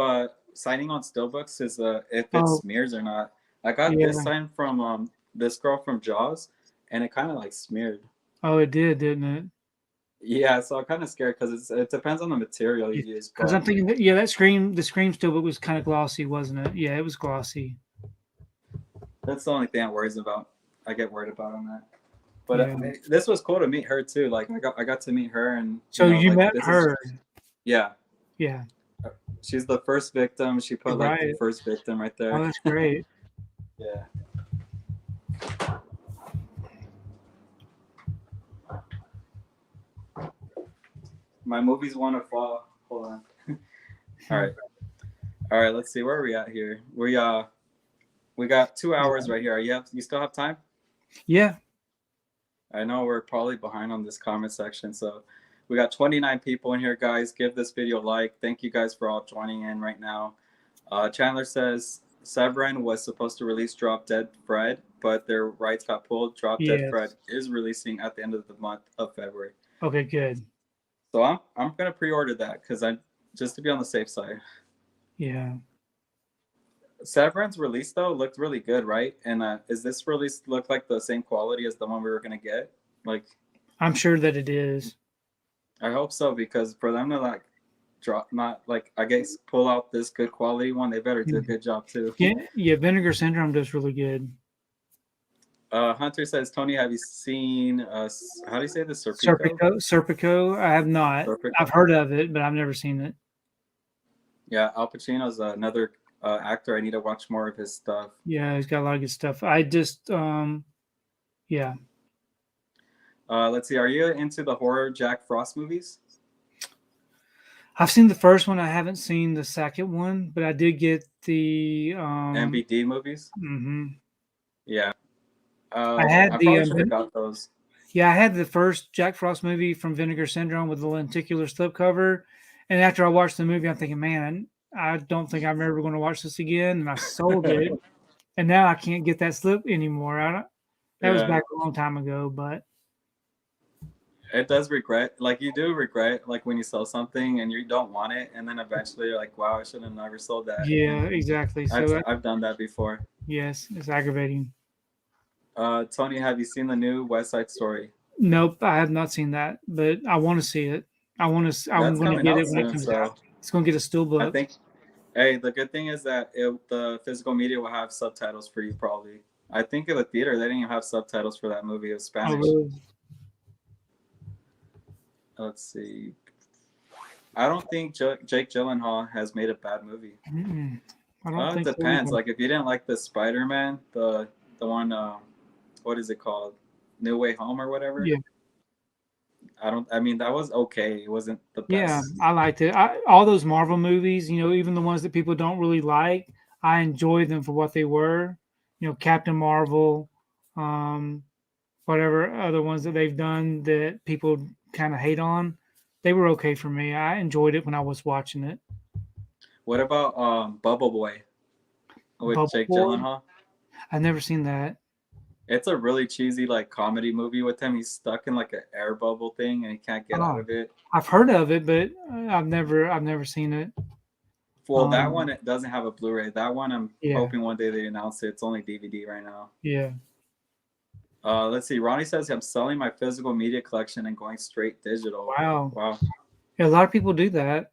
signing on Steelbooks is if it Oh smears or not. I got this yeah. sign from this girl from Jaws, and it kind of like smeared. Oh, it did, didn't it? Yeah, so I'm kind of scared because it depends on the material you use. Because I'm But thinking that the Scream Steelbook was kind of glossy, wasn't it? Yeah, it was glossy. that's the only thing I worries about. I get worried about on that. But Yeah. this was cool to meet her too. Like I got to meet her, and So you like met this is her. yeah. Yeah. She's the first victim. She put like the Right. first victim right Oh, there. that's great. Yeah. My movies want to fall. Hold on. All right. All right. Let's see where are we at here. We got 2 hours right here. You still have time? Yeah. I know we're probably behind on this comment section, so we got 29 people in here, guys. Give this video a like. Thank you guys for all joining in right now. Chandler says Severin was supposed to release Drop Dead Fred, but their rights got pulled. Drop Dead Yes. Fred is releasing at the end of the month of February. Okay, good. So I'm gonna pre-order that because I just to be on the safe side. Yeah. Severin's release though looked really good, right? And is this release look like the same quality as the one we were gonna get? Like, I'm sure that it is. I hope so because for them to like drop, not like I guess pull out this good quality one, they better do a good job too. Yeah, yeah. Vinegar Syndrome does really good. Hunter says, Tony, have you seen how do you say this? Serpico? Serpico. I have not. Serpico? I've heard of it, but I've never seen it. Yeah, Al Pacino's another actor. I need to watch more of his stuff. Yeah, he's got a lot of good stuff. I just, yeah. Let's see. Are you into the horror Jack Frost movies? I've seen the first one. I haven't seen the second one, but I did get the MVD movies? Mm-hmm. Yeah. I had I the probably should have got those. yeah, I had the first Jack Frost movie from Vinegar Syndrome with the lenticular slipcover, and after I watched the movie, I'm thinking, man, I don't think I'm ever going to watch this again, and I sold it, and now I can't get that slip anymore. That was back a long time ago, but it does regret, like you do regret, like when you sell something and you don't want it, and then eventually you're like, wow, I should have never sold that. Yeah, exactly. So I've done that before. Yes, it's aggravating. Tony, have you seen the new West Side Story? Nope, I have not seen that, but I want to see it. I'm going to get it when it comes out. It's going to get a steelbook. I think. Hey, the good thing is that the physical media will have subtitles for you probably. I think in the theater they didn't even have subtitles for that movie. It was Spanish. Oh, really? Let's see. I don't think Jake Gyllenhaal has made a bad movie. I don't think it depends. Like if you didn't like the Spider-Man, the one, what is it called, No Way Home or whatever. Yeah. I mean, that was okay. It wasn't the best. Yeah, I liked it. All those Marvel movies, even the ones that people don't really like, I enjoy them for what they were. Captain Marvel, whatever other ones that they've done that people kind of hate on, they were okay for me. I enjoyed it when I was watching it. What about Bubble Boy with Jake Gyllenhaal? I've never seen that. It's a really cheesy like comedy movie with him. He's stuck in like an air bubble thing and he can't get out of it. I've heard of it, but I've never seen it. Well, that one it doesn't have a Blu-ray. That one I'm hoping one day they announce it. It's only DVD right now. Yeah. Let's see. Ronnie says I'm selling my physical media collection and going straight digital. Wow. Yeah, a lot of people do that.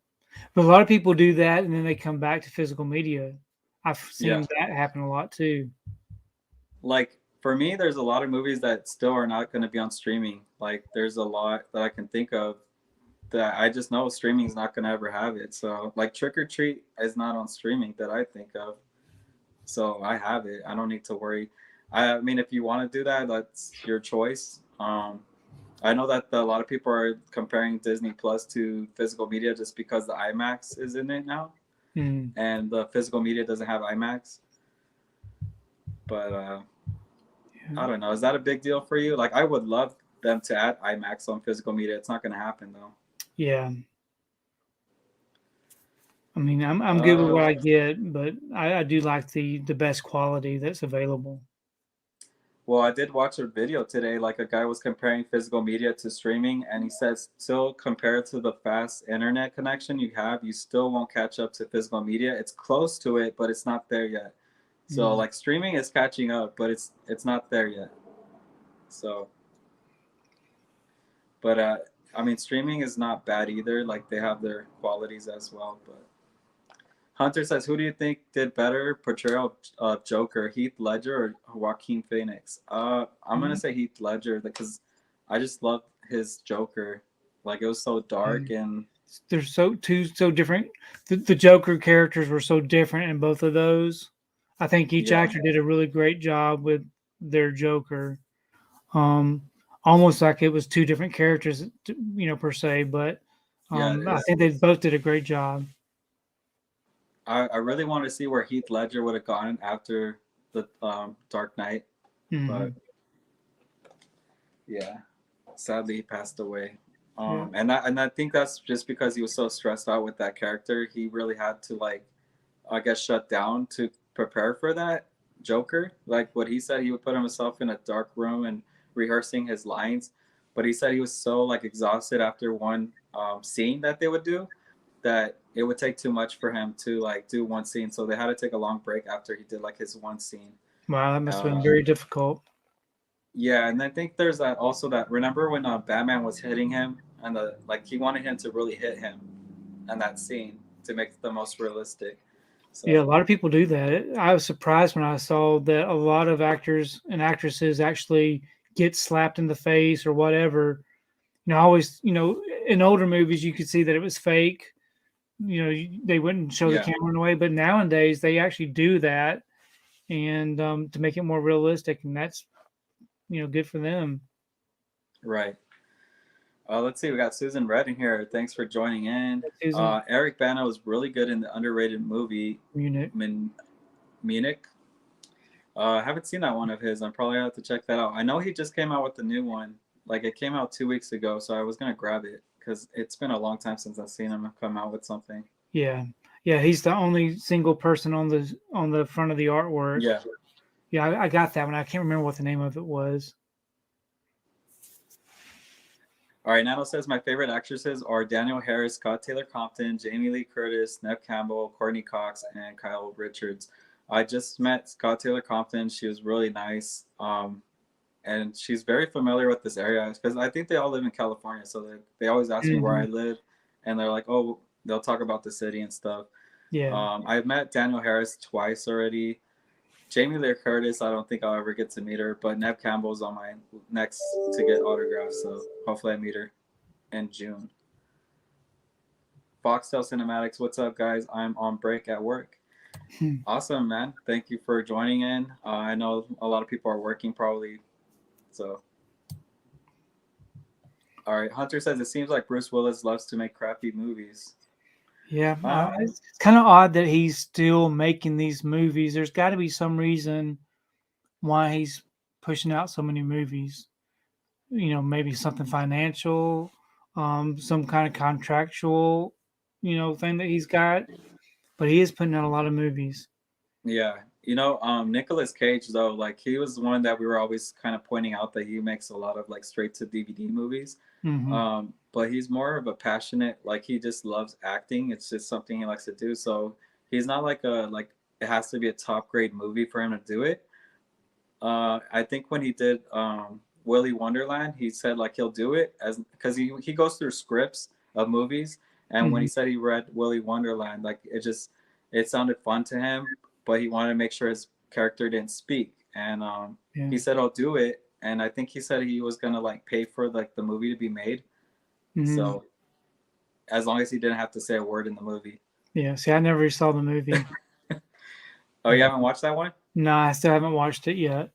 But a lot of people do that and then they come back to physical media. I've seen that happen a lot too. Like for me, there's a lot of movies that still are not going to be on streaming. Like there's a lot that I can think of that I just know streaming is not going to ever have it. So like Trick or Treat is not on streaming that I think of. So I have it. I don't need to worry. I mean, if you want to do that, that's your choice. I know that a lot of people are comparing Disney Plus to physical media just because the IMAX is in it now. And the physical media doesn't have IMAX. But I don't know. Is that a big deal for you? Like, I would love them to add IMAX on physical media. It's not going to happen, though. Yeah. I mean, I'm good with what I get, but I do like the best quality that's available. Well, I did watch a video today. Like a guy was comparing physical media to streaming, and he says still compared to the fast internet connection you have, you still won't catch up to physical media. It's close to it, but it's not there yet. So Mm. like streaming is catching up, but it's not there yet. So, but I mean, streaming is not bad either. Like they have their qualities as well. But Hunter says, who do you think did better portrayal of Joker, Heath Ledger or Joaquin Phoenix? I'm gonna say Heath Ledger because I just love his Joker. Like it was so dark and They're so different. The Joker characters were so different in both of those. I think each yeah, actor did a really great job with their Joker. Um, Almost like it was two different characters, per se. But yeah, it I is. think they both did a great job. I really want to see where Heath Ledger would have gone after the Dark Knight, but Hmm. yeah, sadly he passed away. Yeah. And I think that's just because he was so stressed out with that character. He really had to like I guess shut down to prepare for that Joker. Like what he said, he would put himself in a dark room and rehearsing his lines. But he said he was so like exhausted after one scene that they would do that it would take too much for him to like do one scene. So they had to take a long break after he did like his one scene. Wow, that must have been Uh, very difficult. yeah, and I think there's that also that remember when Batman was hitting him and the like he wanted him to really hit him in that scene to make it the most realistic. Yeah, a So lot of people do that. I was surprised when I saw that a lot of actors and actresses actually get slapped in the face or whatever. I always, in older movies, you could see that it was fake. They wouldn't show the yeah, camera in a way, but nowadays they actually do that, and to make it more realistic, and that's good for them. right. Let's see, we got Susan Red in here. Thanks for joining in. Susan, Eric Bana was really good in the underrated movie Munich. Munich. I haven't seen that one of his. I'm probably have to check that out. I know he just came out with a new one. Like it came out 2 weeks ago, so I was gonna grab it because it's been a long time since I've seen him come out with something. Yeah, yeah, he's the only single person on the front of the artwork. Yeah. Yeah, I got that one. I can't remember what the name of it was. All right, Nano says my favorite actresses are Daniel Harris, Scott Taylor Compton, Jamie Lee Curtis, Neve Campbell, Courtney Cox, and Kyle Richards. I just met Scott Taylor Compton. She was really nice. And she's very familiar with this area because I think they all live in California. So they always ask me where I Mhm. live, and they're like, oh, they'll talk about the city and stuff. Yeah. I've met Daniel Harris twice already. Jamie Lee Curtis, I don't think I'll ever get to meet her, but Neve Campbell's on my next to get autographs. So hopefully I meet her in June. Foxtel Cinematics, what's up, guys? I'm on break at work. Awesome, man. Thank you for joining in. I know a lot of people are working probably, so. All right, Hunter says it seems like Bruce Willis loves to make crappy movies. Yeah, Um, it's kind of odd that he's still making these movies. There's got to be some reason why he's pushing out so many movies. Maybe something financial, some kind of contractual, thing that he's got. But he is putting out a lot of movies. yeah, Nicolas Cage though, like he was one that we were always kind of pointing out that he makes a lot of like straight to DVD movies. Hmm. But he's more of a passionate, like he just loves acting. It's just something he likes to do. So he's not like it has to be a top grade movie for him to do it. I think when he did Willy Wonderland, he said like he'll do it as because he goes through scripts of movies, and when Hmm. he said he read Willy Wonderland, like it sounded fun to him, but he wanted to make sure his character didn't speak, and Yeah. he said I'll do it, and I think he said he was gonna like pay for like the movie to be made, Hmm. so as long as he didn't have to say a word in the movie. Yeah. See, I never saw the movie. Oh, you haven't watched that one? No, I still haven't watched it yet.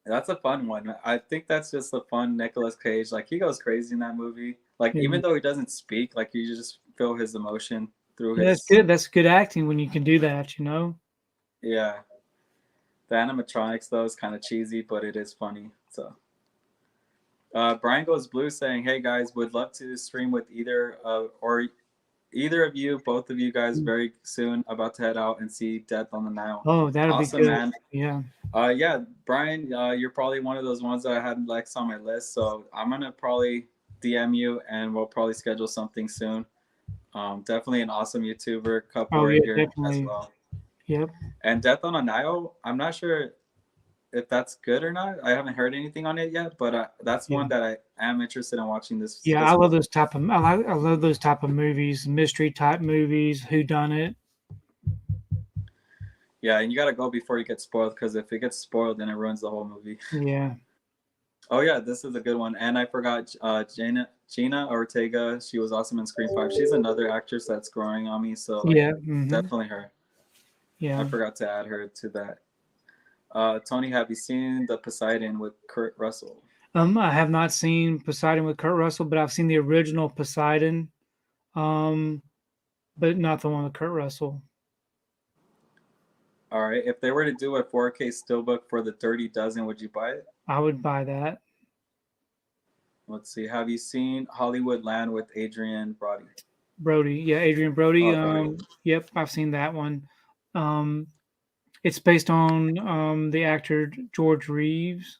That's a fun one. I think that's just a fun Nicolas Cage. Like he goes crazy in that movie. Like Yeah. even though he doesn't speak, like you just feel his emotion through Yeah, that's his good. That's good acting when you can do that. yeah. The animatronics though is kind of cheesy, but it is funny. So Brian Goes Blue saying, "Hey guys, would love to stream with either or either of you, both of you guys, very soon about to head out and see Death on the Nile. Oh, that'll be Awesome, good. man. Yeah. Yeah, Brian, you're probably one of those ones that I had next on my list. So I'm gonna probably DM you, and we'll probably schedule something soon. Definitely an awesome YouTuber couple Oh right yeah, here as definitely. well. Yep. And Death on a Nile, I'm not sure if that's good or not. I haven't heard anything on it yet, but that's Yeah. one that I am interested in watching this. Yeah, This I love month. those type of I love those type of movies, mystery type movies, who done it. Yeah, and you gotta go before you get spoiled, because if it gets spoiled, then it ruins the whole movie. Yeah. Oh yeah, this is a good one. And I forgot Gina Ortega. She was awesome in Scream 5. She's another actress that's growing on me. So like, Yeah. definitely her. Yeah. I forgot to add her to that. Tony, have you seen The Poseidon with Kurt Russell? I have not seen Poseidon with Kurt Russell, but I've seen the original Poseidon. But not the one with Kurt Russell. All right. If they were to do a 4K steelbook for the Dirty Dozen, would you buy it? I would buy that. Let's see. Have you seen Hollywood Land with Adrian Brody? Yeah, Adrian Brody. Brody. Yep, I've seen that one. It's based on the actor George Reeves.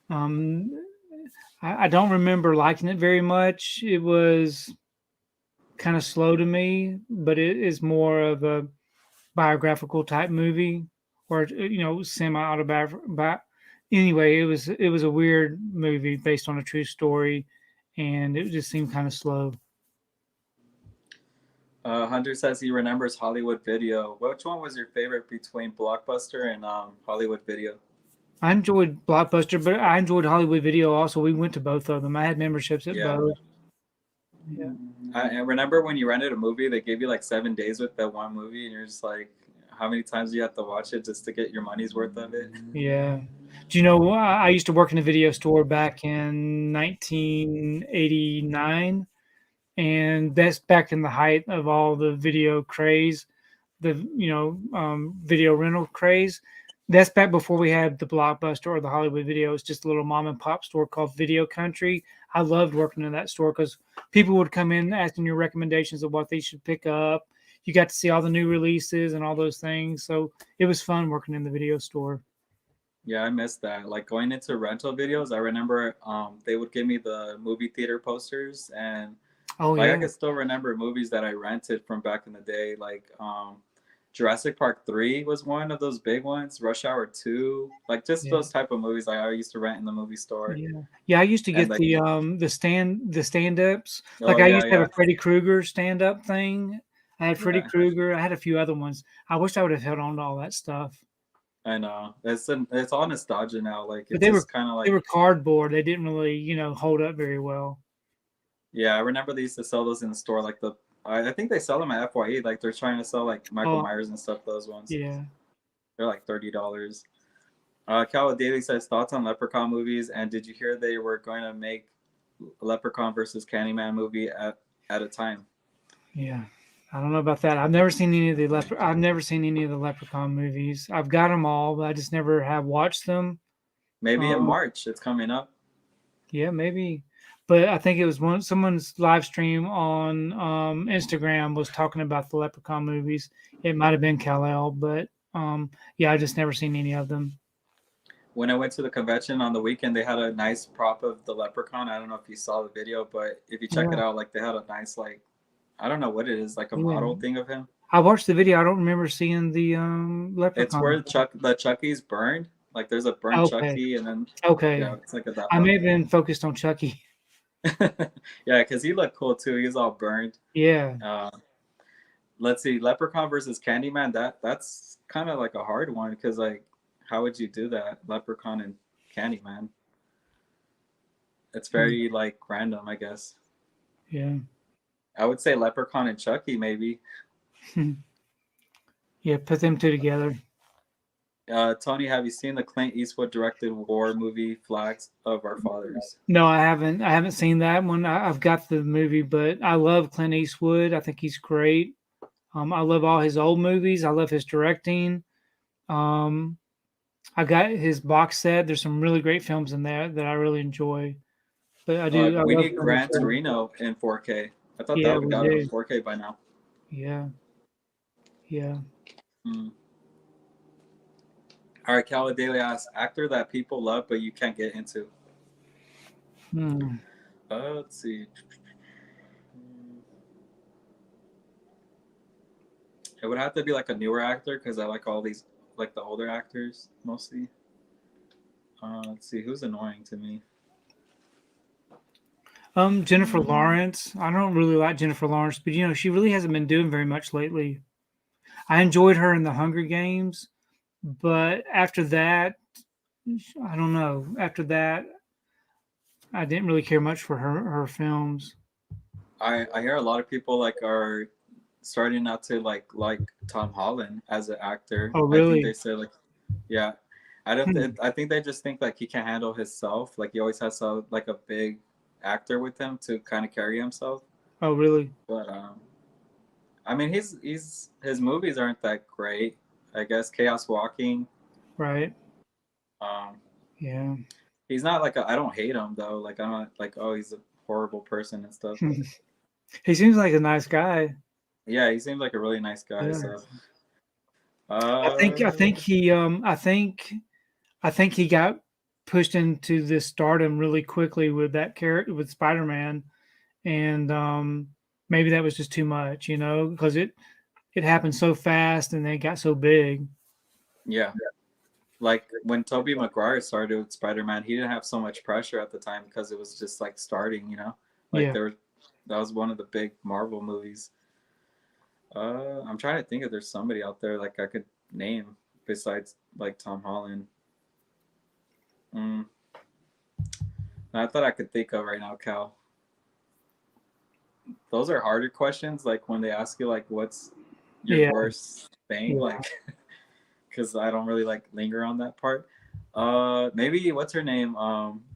I don't remember liking it very much. It was kind of slow to me, but it is more of a biographical type movie, or semi autobiographical. Anyway, it was a weird movie based on a true story, and it just seemed kind of slow. Hunter says he remembers Hollywood Video. Which one was your favorite between Blockbuster and Hollywood Video? I enjoyed Blockbuster, but I enjoyed Hollywood Video also. We went to both of them. I had memberships at both. Yeah. I remember when you rented a movie, they gave you like 7 days with that one movie, and you're just like, how many times do you have to watch it just to get your money's worth of it? Yeah. Do you know, I used to work in a video store back in 1989, and that's back in the height of all the video craze, the video rental craze. That's back before we had the Blockbuster or the Hollywood Video. It's just a little mom and pop store called Video Country. I loved working in that store because people would come in asking your recommendations of what they should pick up. You got to see all the new releases and all those things. So it was fun working in the video store. Yeah, I missed that. Like going into rental videos, I remember they would give me the movie theater posters, and I can still remember movies that I rented from back in the day. Like Jurassic Park 3 was one of those big ones. Rush Hour 2, like just those type of movies I used to rent in the movie store. Yeah, I used to get the stand-ups. Like I used to have a Freddy Krueger stand-up thing. I had Freddy Krueger. I had a few other ones. I wish I would have held on to all that stuff. I know it's all nostalgia now. Like but they were kind of like they were cardboard. They didn't really hold up very well. Yeah, I remember they used to sell those in the store. Like I think they sell them at FYE. Like they're trying to sell like Michael Myers and stuff. Those ones. Yeah. They're like $30. Cal Daly says thoughts on Leprechaun movies, and did you hear they were going to make Leprechaun versus Candyman movie at a time? Yeah. I don't know about that. I've never seen any of the Leprechaun movies. I've got them all, but I just never have watched them. Maybe in March, it's coming up. Yeah, maybe. But I think it was someone's live stream on Instagram was talking about the Leprechaun movies. It might have been Kal-El, but I just never seen any of them. When I went to the convention on the weekend, they had a nice prop of the Leprechaun. I don't know if you saw the video, but if you check it out, like they had a nice I don't know what it is, like a model thing of him. I watched the video. I don't remember seeing the Leprechaun. It's where the Chucky's burned. Like there's a burnt Chucky, and then it's like I may have been focused on Chucky. Yeah, because he looked cool too. He was all burned. Yeah. Let's see, Leprechaun versus Candyman. That's kind of like a hard one because like, how would you do that? Leprechaun and Candyman. It's very like random, I guess. Yeah. I would say Leprechaun and Chucky, maybe. Yeah, put them two together. Tony, have you seen the Clint Eastwood directed war movie Flags of Our Fathers? No, I haven't. I haven't seen that one. I've got the movie, but I love Clint Eastwood. I think he's great. I love all his old movies. I love his directing. I got his box set. There's some really great films in there that I really enjoy. But I do. We need Gran Torino in 4K. I thought that Yeah, would have we got it on do. 4K by now. Yeah. Yeah. Mm. All right, Cal Daly asks, actor that people love but you can't get into. Hmm. Let's see. It would have to be like a newer actor because I like all these, like the older actors mostly. Let's see, who's annoying to me? Jennifer Lawrence. I don't really like Jennifer Lawrence, but she really hasn't been doing very much lately. I enjoyed her in the Hunger Games, but after that, I don't know. After that, I didn't really care much for her films. I hear a lot of people like are starting not to like Tom Holland as an actor. Oh, I think they really? say like, yeah, I don't. Hmm. I think they just think like he can't handle himself. Like he always has like a big actor with him to kind of carry himself. Oh, really? But I mean, his movies aren't that great. I guess Chaos Walking. Right. Um, Yeah. he's not like I don't hate him though. Like I'm not like oh he's a horrible person and stuff. But He seems like a nice guy. yeah, he seems like a really nice guy. Yeah. So I think he I think he got pushed into this stardom really quickly with that character with Spider-Man, and maybe that was just too much, because it happened so fast and they got so big. yeah, like when Tobey Maguire started with Spider-Man, he didn't have so much pressure at the time because it was just like starting. Like Yeah. that was one of the big Marvel movies. I'm trying to think if there's somebody out there like I could name besides like Tom Holland. Mm. Not that I could think of right now, Cal. Those are harder questions. Like when they ask you like, "What's your Yeah. worst thing?" Yeah. Like, because I don't really like linger on that part. Maybe what's her name?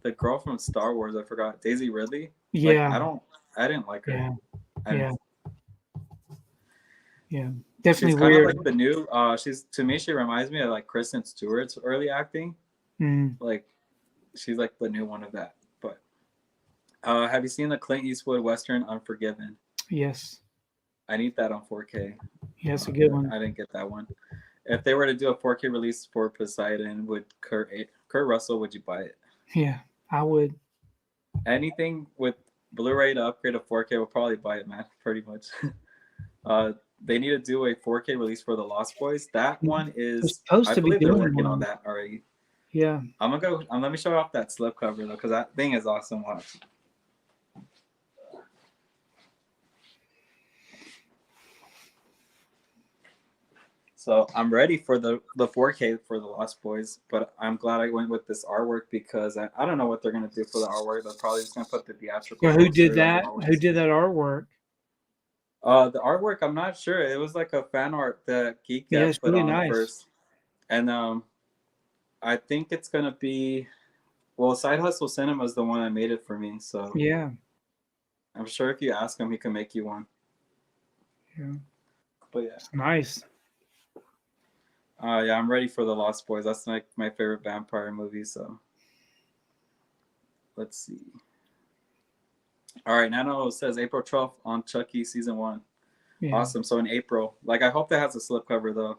The girl from Star Wars. I forgot. Daisy Ridley. Like Yeah. I didn't like her. Yeah. I Yeah. didn't, Yeah. she's Definitely kind of like weird. the new. She's to me. She reminds me of like Kristen Stewart's early acting. Mm. Like she's like the new one of that. But have you seen the Clint Eastwood Western Unforgiven? Yes. I need that on 4K. Yes, a good one. I didn't get that one. If they were to do a 4K release for Poseidon, would Kurt Russell, would you buy it? Yeah, I would. Anything with Blu-ray to upgrade to 4K, will probably buy it, man. Pretty much. They need to do a 4K release for The Lost Boys. That one They're is, supposed I to be believe they're doing working on one. that already. Yeah. I'm gonna go. Let me show off that slip cover though, because that thing is awesome. Watch. So I'm ready for the 4K for the Lost Boys, but I'm glad I went with this artwork because I don't know what they're gonna do for the artwork. They're probably just gonna put the theatrical So who did poster like that? Who always. did that artwork? The artwork I'm not sure. It was like a fan art that Geek Yeah, Gab it's put really on nice. first, and I think it's gonna be well. Side Hustle Cinema is the one that made it for me, so Yeah. I'm sure if you ask him, he can make you one. Yeah. But yeah. It's nice. Yeah, I'm ready for the Lost Boys. That's like my favorite vampire movie. So let's see. All right, Nano says April 12th on Chucky season 1. Yeah. Awesome. So in April, like I hope that has a slipcover though.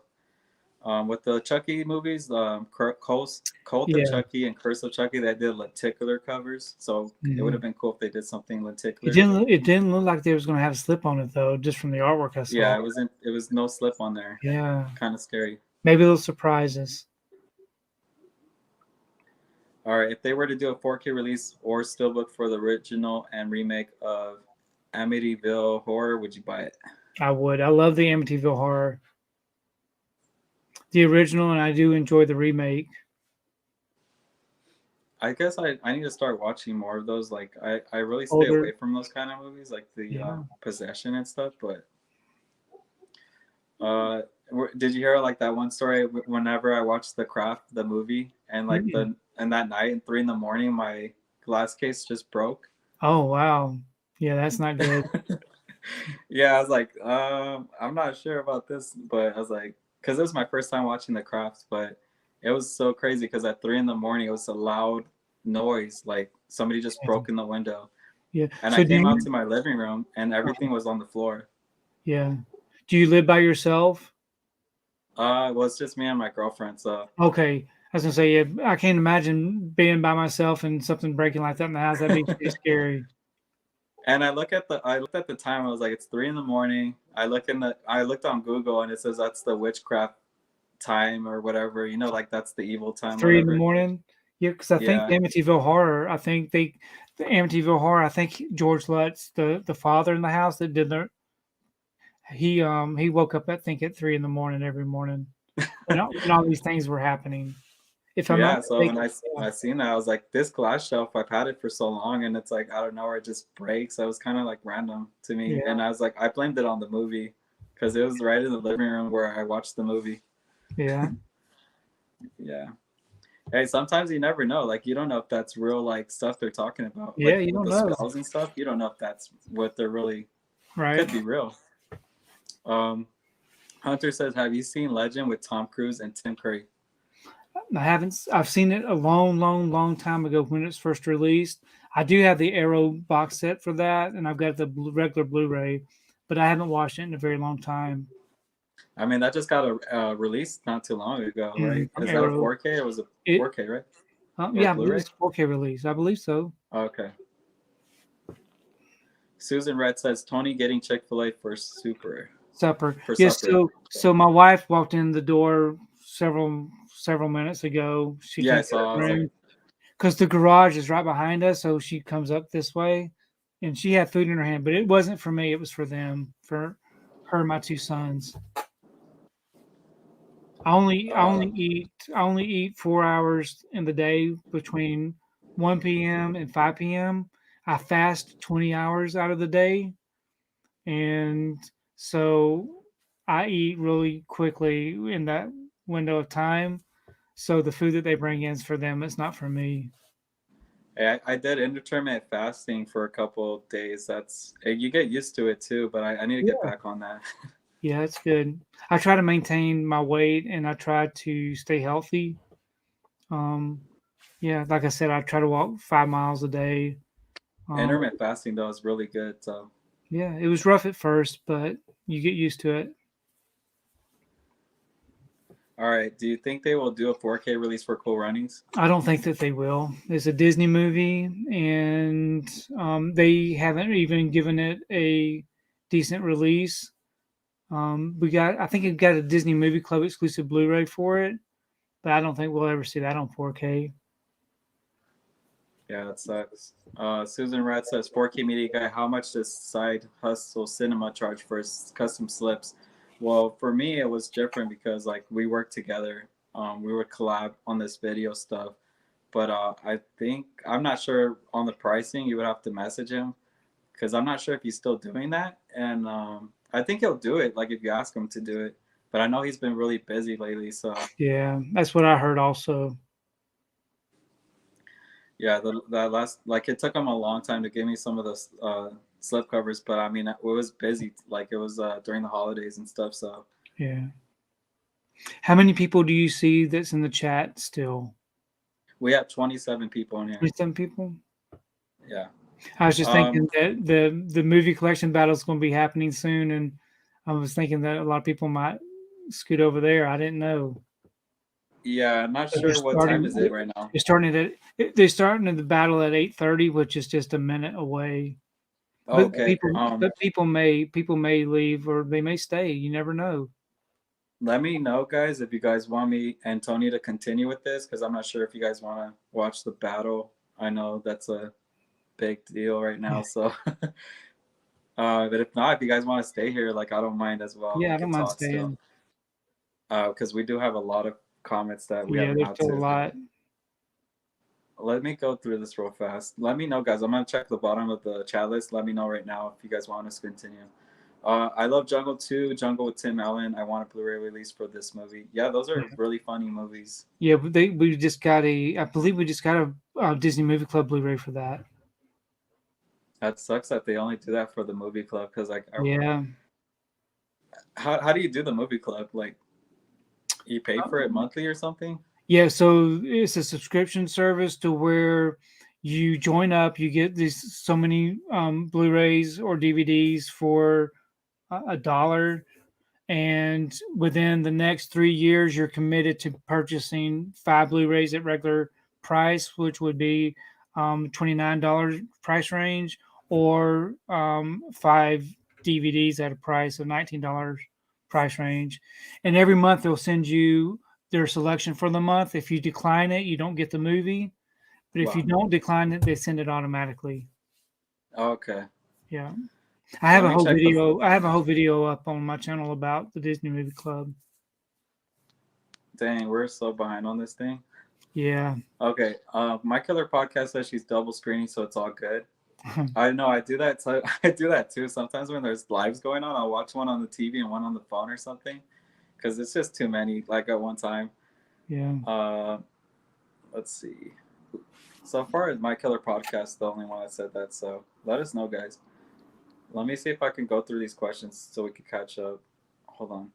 With the Chucky movies, Cult of Yeah. Chucky and Curse of Chucky, they did lenticular covers. So it would Mhm. have been cool if they did something It lenticular. didn't. It didn't look like they was going to have a slip on it though, just from the artwork I saw. Yeah, it wasn't. It was no slip on there. Yeah. Kind of scary. Maybe they'll surprise us. All right, if they were to do a 4K release or steelbook for the original and remake of Amityville Horror, would you buy it? I would. I love the Amityville Horror, the original, and I do enjoy the remake. I guess I need to start watching more of those. Like I really stay Older. away from those kind of movies, like the Yeah. possession and stuff. But did you hear like that one story? Whenever I watched The Craft, the movie, and like Mm-mm. that night at 3 in the morning, my glass case just broke. Oh wow. Yeah, that's not good. Yeah, I was like, I'm not sure about this, but I was like, because it was my first time watching The Craft, but it was so crazy because at 3 in the morning it was a loud noise, like somebody just broke in the window, Yeah. And I So do came out you? to my living room and everything was on the floor. Yeah. Do you live by yourself? It was just me and my girlfriend. So, Okay. I was gonna say, yeah, I can't imagine being by myself and something breaking like that in the house. That'd be pretty scary. and I looked at the time. I was like, it's 3 in the morning. I looked on Google and it says that's the witchcraft time or whatever. You know, like that's the evil time, 3 in the whatever. morning. Yeah, because I think Yeah. the Amityville Horror. The Amityville Horror. I think George Lutz, the father in the house that did the he woke up at 3 in the morning every morning when all these things were happening. If I'm not Yeah, so when mistaken. I seen that, I was like, this glass shelf, I've had it for so long, and it's like out of nowhere, it just breaks. It was kind of like random to me, Yeah, and I was like, I blamed it on the movie because it was right in the living room where I watched the movie. yeah, Yeah. Hey, sometimes you never know. Like, you don't know if that's real, like stuff they're talking about, yeah. like You with don't the know, spells and stuff. You don't know if that's what they're really right? could be real. Um, Hunter says, have you seen Legend with Tom Cruise and Tim Curry? I haven't. I've seen it a long, long, long time ago when it was first released. I do have the Arrow box set for that, and I've got the regular Blu-ray, but I haven't watched it in a very long time. I mean, that just got a release not too long ago, right? From Is that a Arrow. 4K? It was a It 4K, right? Or Yeah, I believe Blu-ray? it's 4K release. I believe so. Okay. Susan Red says Tony getting Chick-fil-A for Supper. Yes. supper. So my wife walked in the door several minutes ago. She Yeah, came I to saw. I the was like, room because the garage is right behind us. So she comes up this way, and she had food in her hand, but it wasn't for me. It was for them, for her and my two sons. I only eat 4 hours in the day between 1 p.m. and 5 p.m. I fast 20 hours out of the day, and so I eat really quickly in that window of time. So the food that they bring in is for them. It's not for me. hey, I did intermittent fasting for a couple of days. You get used to it too, but I need to get Yeah, back on that. yeah, it's good. I try to maintain my weight and I try to stay healthy. Um, yeah, like I said, I try to walk 5 miles a day. Um, Intermittent fasting though is really good. So, yeah, it was rough at first, but you get used to it. all right. Do you think they will do a 4K release for Cool Runnings? I don't think that they will. It's a Disney movie, and they haven't even given it a decent release. I think it got a Disney Movie Club exclusive Blu-ray for it, but I don't think we'll ever see that on 4K. Yeah, that sucks. Susan Rat says 4K Media Guy, how much does Side Hustle Cinema charge for custom slips? Well, for me, it was different because like we worked together. We would collab on this video stuff. But I think I'm not sure on the pricing. You would have to message him because I'm not sure if he's still doing that. And I think he'll do it, like if you ask him to do it. But I know he's been really busy lately, so Yeah, that's what I heard also. yeah, that last like it took him a long time to give me some of the slip covers, but I mean it was busy, like it was during the holidays and stuff. So Yeah. How many people do you see that's in the chat still? we have 27 people in here. 27 people? Yeah. I was just Um. thinking that the movie collection battle is going to be happening soon, and I was thinking that a lot of people might scoot over there. I didn't know. Yeah, I'm not So they're sure what time starting. is it right now. They're starting the battle at 8:30, which is just a minute away. Oh, But okay. people may leave or they may stay. You never know. Let me know, guys, if you guys want me and Tony to continue with this, because I'm not sure if you guys want to watch the battle. I know that's a big deal right now, so. But if not, if you guys want to stay here, like I don't mind as well. Yeah, We I don't could mind talk still. staying. Because we do have a lot of comments that we Yeah, haven't there's had still a to. lot. Let me go through this real fast. Let me know, guys. I'm gonna check the bottom of the chat list. Let me know right now if you guys want us to continue. I love Jungle 2, Jungle with Tim Allen. I want a Blu-ray release for this movie. Yeah, those are really funny movies. Yeah, but we just got I believe we just got a Disney Movie Club Blu-ray for that. That sucks that they only do that for the movie club. Because like, Yeah. how do you do the movie club? Like, you pay for it monthly or something? Yeah, so it's a subscription service to where You join up, you get these so many Blu-rays or DVDs for a dollar, and within the next 3 years, you're committed to purchasing 5 Blu-rays at regular price, which would be $29 price range, or 5 DVDs at a price of $19 price range. And every month they'll send you their selection for the month. If you decline it, you don't get the movie. But if you Wow. don't decline it, they send it automatically. Okay. Yeah. I have Let a me whole check the. video. I have a whole video up on my channel about the Disney Movie Club. Dang, we're so behind on this thing. Yeah. Okay. My killer podcast says she's double screening, so it's all good. I know I do that. I do that too. Sometimes when there's lives going on, I'll watch one on the TV and one on the phone or something, because it's just too many like at one time. Yeah. Let's see. So far as my killer podcast, the only one that said that. So let us know, guys. Let me see if I can go through these questions so we can catch up. Hold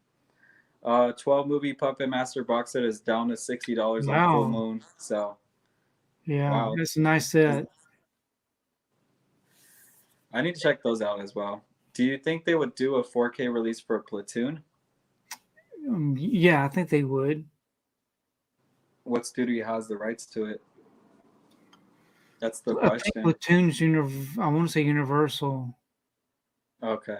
on. 12 movie Puppet Master box set is down to $60 on Full Wow. Moon. So Yeah. wow, That's a nice set. I need to check those out as well. Do you think they would do a 4K release for Platoon? Yeah, I think they would. What studio has the rights to it? That's the I think question. Platoon's I want to say Universal. Okay.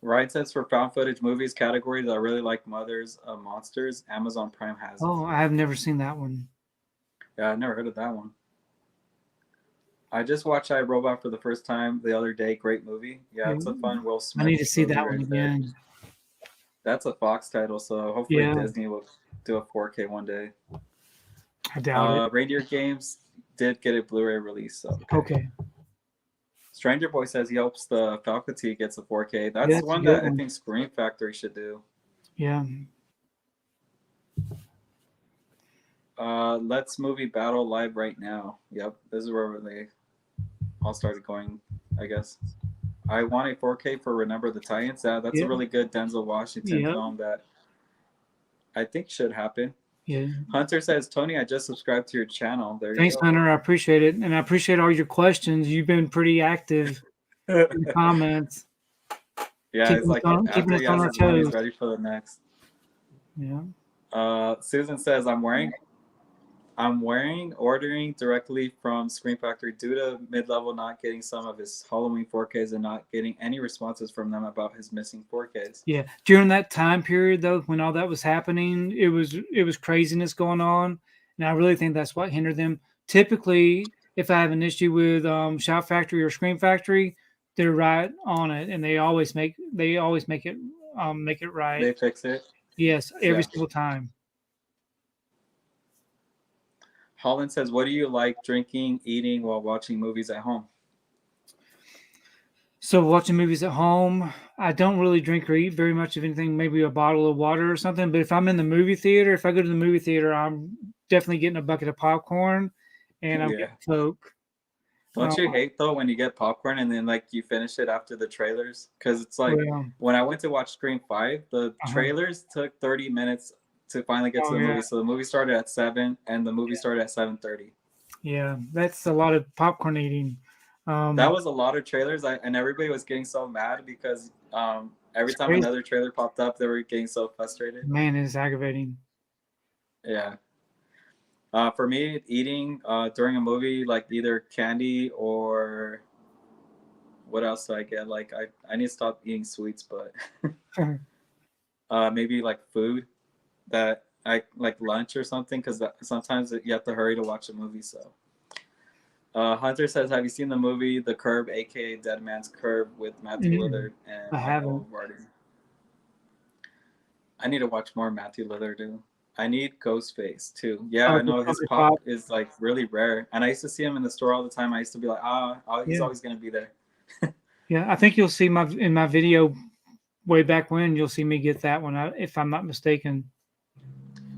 Right says for found footage movies category that I really like Mothers of Monsters, Amazon Prime has it. Oh, I have never seen that one. Yeah, I never heard of that one. I just watched I, Robot for the first time the other day. Great movie. Yeah, it's a fun Will Smith. I need to see that right one again. There. That's a Fox title, so hopefully Yeah. Disney will do a 4K one day. I doubt it. Reindeer Games did get a Blu-ray release, so Okay. Stranger Boy says he hopes the Faculty gets a 4K. That's one that I think Scream Factory should do. Yeah. Let's Movie Battle live right now. Yep, this is where they all started going, I guess. I want a 4K for Remember the Titans. That's a really good Denzel Washington film that I think should happen. Yeah. Hunter says, Tony, I just subscribed to your channel. There you Thanks, go. Hunter. I appreciate it. And I appreciate all your questions. You've been pretty active in the comments. Yeah, it's like after he has his one, he's ready for the next. Yeah. Susan says, ordering directly from Screen Factory due to mid-level not getting some of his Halloween 4Ks and not getting any responses from them about his missing 4Ks. Yeah, during that time period though, when all that was happening, it was craziness going on, and I really think that's what hindered them. Typically, if I have an issue with Shout Factory or Screen Factory, they're right on it, and they always make it right. They fix it. Yes, every single time. Holland says, what do you like drinking, eating while watching movies at home? So watching movies at home, I don't really drink or eat very much of anything, maybe a bottle of water or something. But if I'm in the movie theater, if I go to the movie theater, I'm definitely getting a bucket of popcorn and I'm getting Coke. Don't you hate though when you get popcorn and then like you finish it after the trailers? Because it's like when I went to watch Scream 5, the trailers took 30 minutes to finally get to the movie. So the movie started at 7 and the movie started at 7:30. Yeah, that's a lot of popcorn eating. That was a lot of trailers, and everybody was getting so mad because every time another trailer popped up, they were getting so frustrated. Man, it's aggravating. Yeah. For me, eating during a movie, like either candy or what else do I get? Like I need to stop eating sweets, but maybe like food that I like lunch or something, because sometimes you have to hurry to watch a movie. So Hunter says, have you seen the movie The Curb, aka Dead Man's Curb, with Matthew Lillard and I haven't. I need to watch more Matthew Lillard too. I need Ghostface too. Yeah, I know his pop is like really rare, and I used to see him in the store all the time. I used to be like, he's always gonna be there. Yeah, I think you'll see in my video way back when, you'll see me get that one, if I'm not mistaken.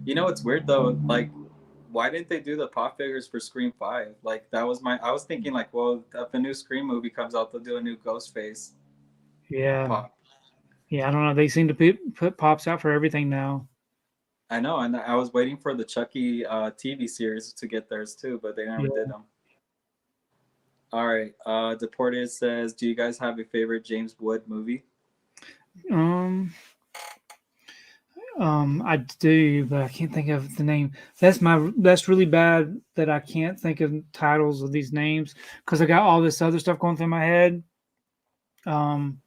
You know, it's weird though. Like, why didn't they do the pop figures for Scream 5? Like, I was thinking like, well, if a new Scream movie comes out, they'll do a new Ghostface. Yeah. Pop. Yeah, I don't know. They seem to put pops out for everything now. I know, and I was waiting for the Chucky TV series to get theirs too, but they never did them. All right. Deported says, do you guys have a favorite James Wood movie? Um, I do, but I can't think of the name. That's really bad that I can't think of titles of these names because I got all this other stuff going through my head. Um,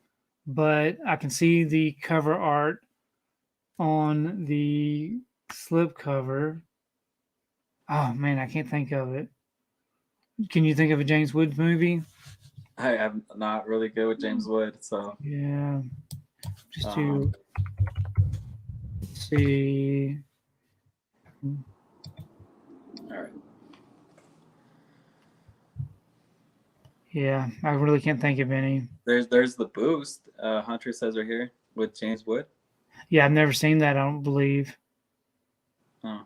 but I can see the cover art on the slip cover. Oh man, I can't think of it. Can you think of a James Wood movie? I am not really good with James Wood, so Yeah, just um, to see. all right. Yeah, I really can't think of any. There's the Boost. Hunter says right here with James Wood. Yeah, I've never seen that. I don't believe. Oh.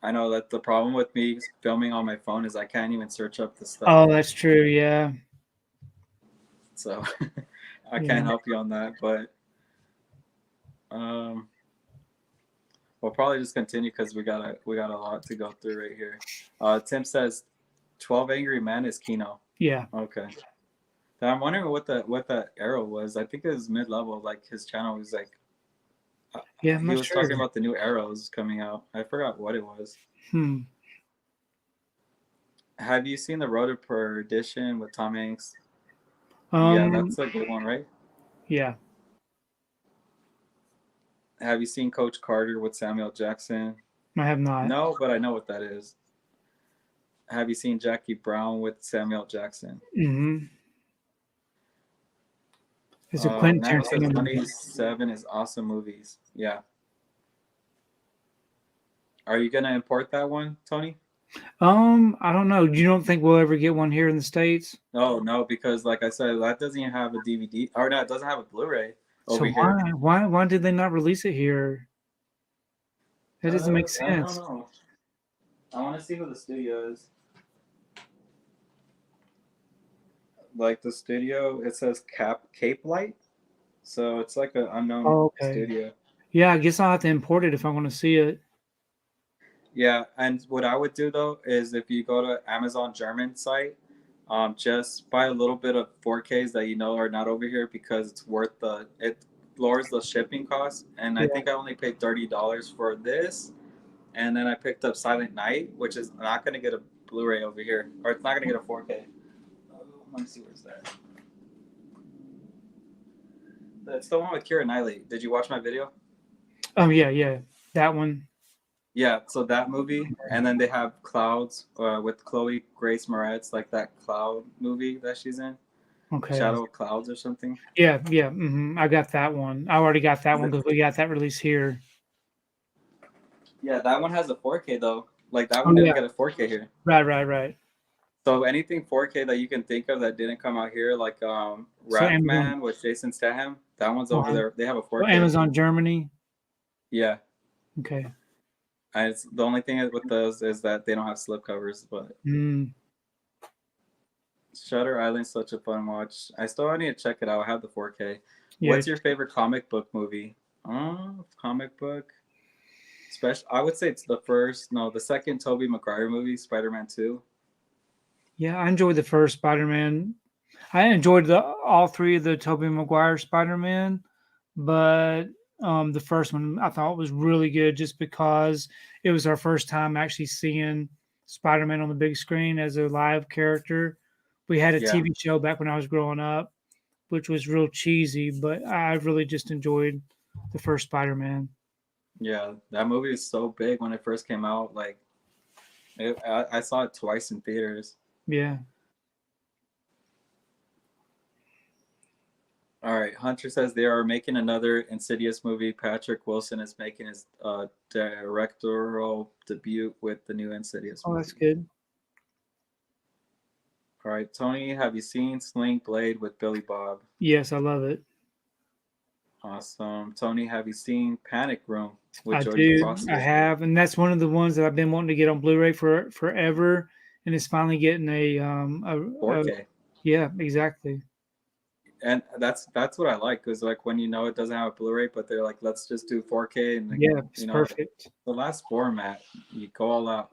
I know that the problem with me filming on my phone is I can't even search up the stuff, Oh, that's true. Yeah, so I can't yeah. help you on that. But um, we'll probably just continue because we got a lot to go through right here. Tim says, 12 Angry Men is Keanu. Yeah. Okay. I'm wondering what that arrow was. I think it was mid level. Like his channel was like Yeah, I'm he not was sure. talking about the new arrows coming out. I forgot what it was. Hmm. Have you seen the Road to Perdition with Tom Hanks? Yeah, Um. that's a good one, right? Yeah, Have you seen Coach Carter with Samuel Jackson? I have not. No, but I know what that is. Have you seen Jackie Brown with Samuel Jackson? Mm-hmm. It's a Quentin Nano says Tarantino movie. 27 is awesome movies. Yeah. Are you gonna import that one, Tony? I don't know. You don't think we'll ever get one here in the States? No, no, because like I said, that doesn't even have a DVD, or no, it doesn't have a Blu-ray over So here. why did they not release it here? That doesn't make I don't sense. know. I want to see who the studio is. Like the studio, it says Cape Light, so it's like an unknown Oh, okay. studio. Yeah, I guess I'll have to import it if I want to see it. Yeah, and what I would do though is if you go to Amazon German site, just buy a little bit of 4Ks that you know are not over here because it's worth it lowers the shipping cost. And I Yeah. think I only paid $30 for this, and then I picked up Silent Night, which is not going to get a Blu-ray over here, or it's not going to get a 4K. Let me see where's that. That's the one with Keira Knightley. Did you watch my video? Yeah. That one. Yeah, so that movie, and then they have Clouds with Chloe Grace Moretz, like that Cloud movie that she's in, Okay. Shadow of Clouds or something. Yeah. I got that one. I already got that one because we got that release here. Yeah, that one has a 4K though. Like that Oh one didn't yeah. get a 4K here. Right. So anything 4K that you can think of that didn't come out here, like So Amazon. Rathman with Jason Statham, that one's over Uh-huh. there. They have a So 4K. Amazon Germany. Yeah, Okay. and it's the only thing with those is that they don't have slip covers. But Mm. Shutter Island's such a fun watch. I still need to check it out. I have the 4K. Yeah. What's your favorite comic book movie? Comic book. Special. I would say it's the second Tobey Maguire movie, Spider-Man 2. Yeah, I enjoyed the first Spider-Man. I enjoyed all three of the Tobey Maguire Spider-Man, but the first one I thought was really good just because it was our first time actually seeing Spider-Man on the big screen as a live character. We had a Yeah, TV show back when I was growing up, which was real cheesy, but I really just enjoyed the first Spider-Man. yeah. That movie is so big when it first came out. Like, I saw it twice in theaters. Yeah. All right. Hunter says they are making another Insidious movie. Patrick Wilson is making his directorial debut with the new Insidious Oh, that's movie. good. All right, Tony, have you seen Sling Blade with Billy Bob? Yes, I love it. Awesome. Tony, have you seen Panic Room with I Jodie do. I Foster? have, and that's one of the ones that I've been wanting to get on Blu-ray for forever, and it's finally getting a 4K. yeah, exactly. And that's what I like, because like when you know it doesn't have a Blu-ray, but they're like, let's just do 4K, and like, Yeah, it's perfect. the last format, you go all out.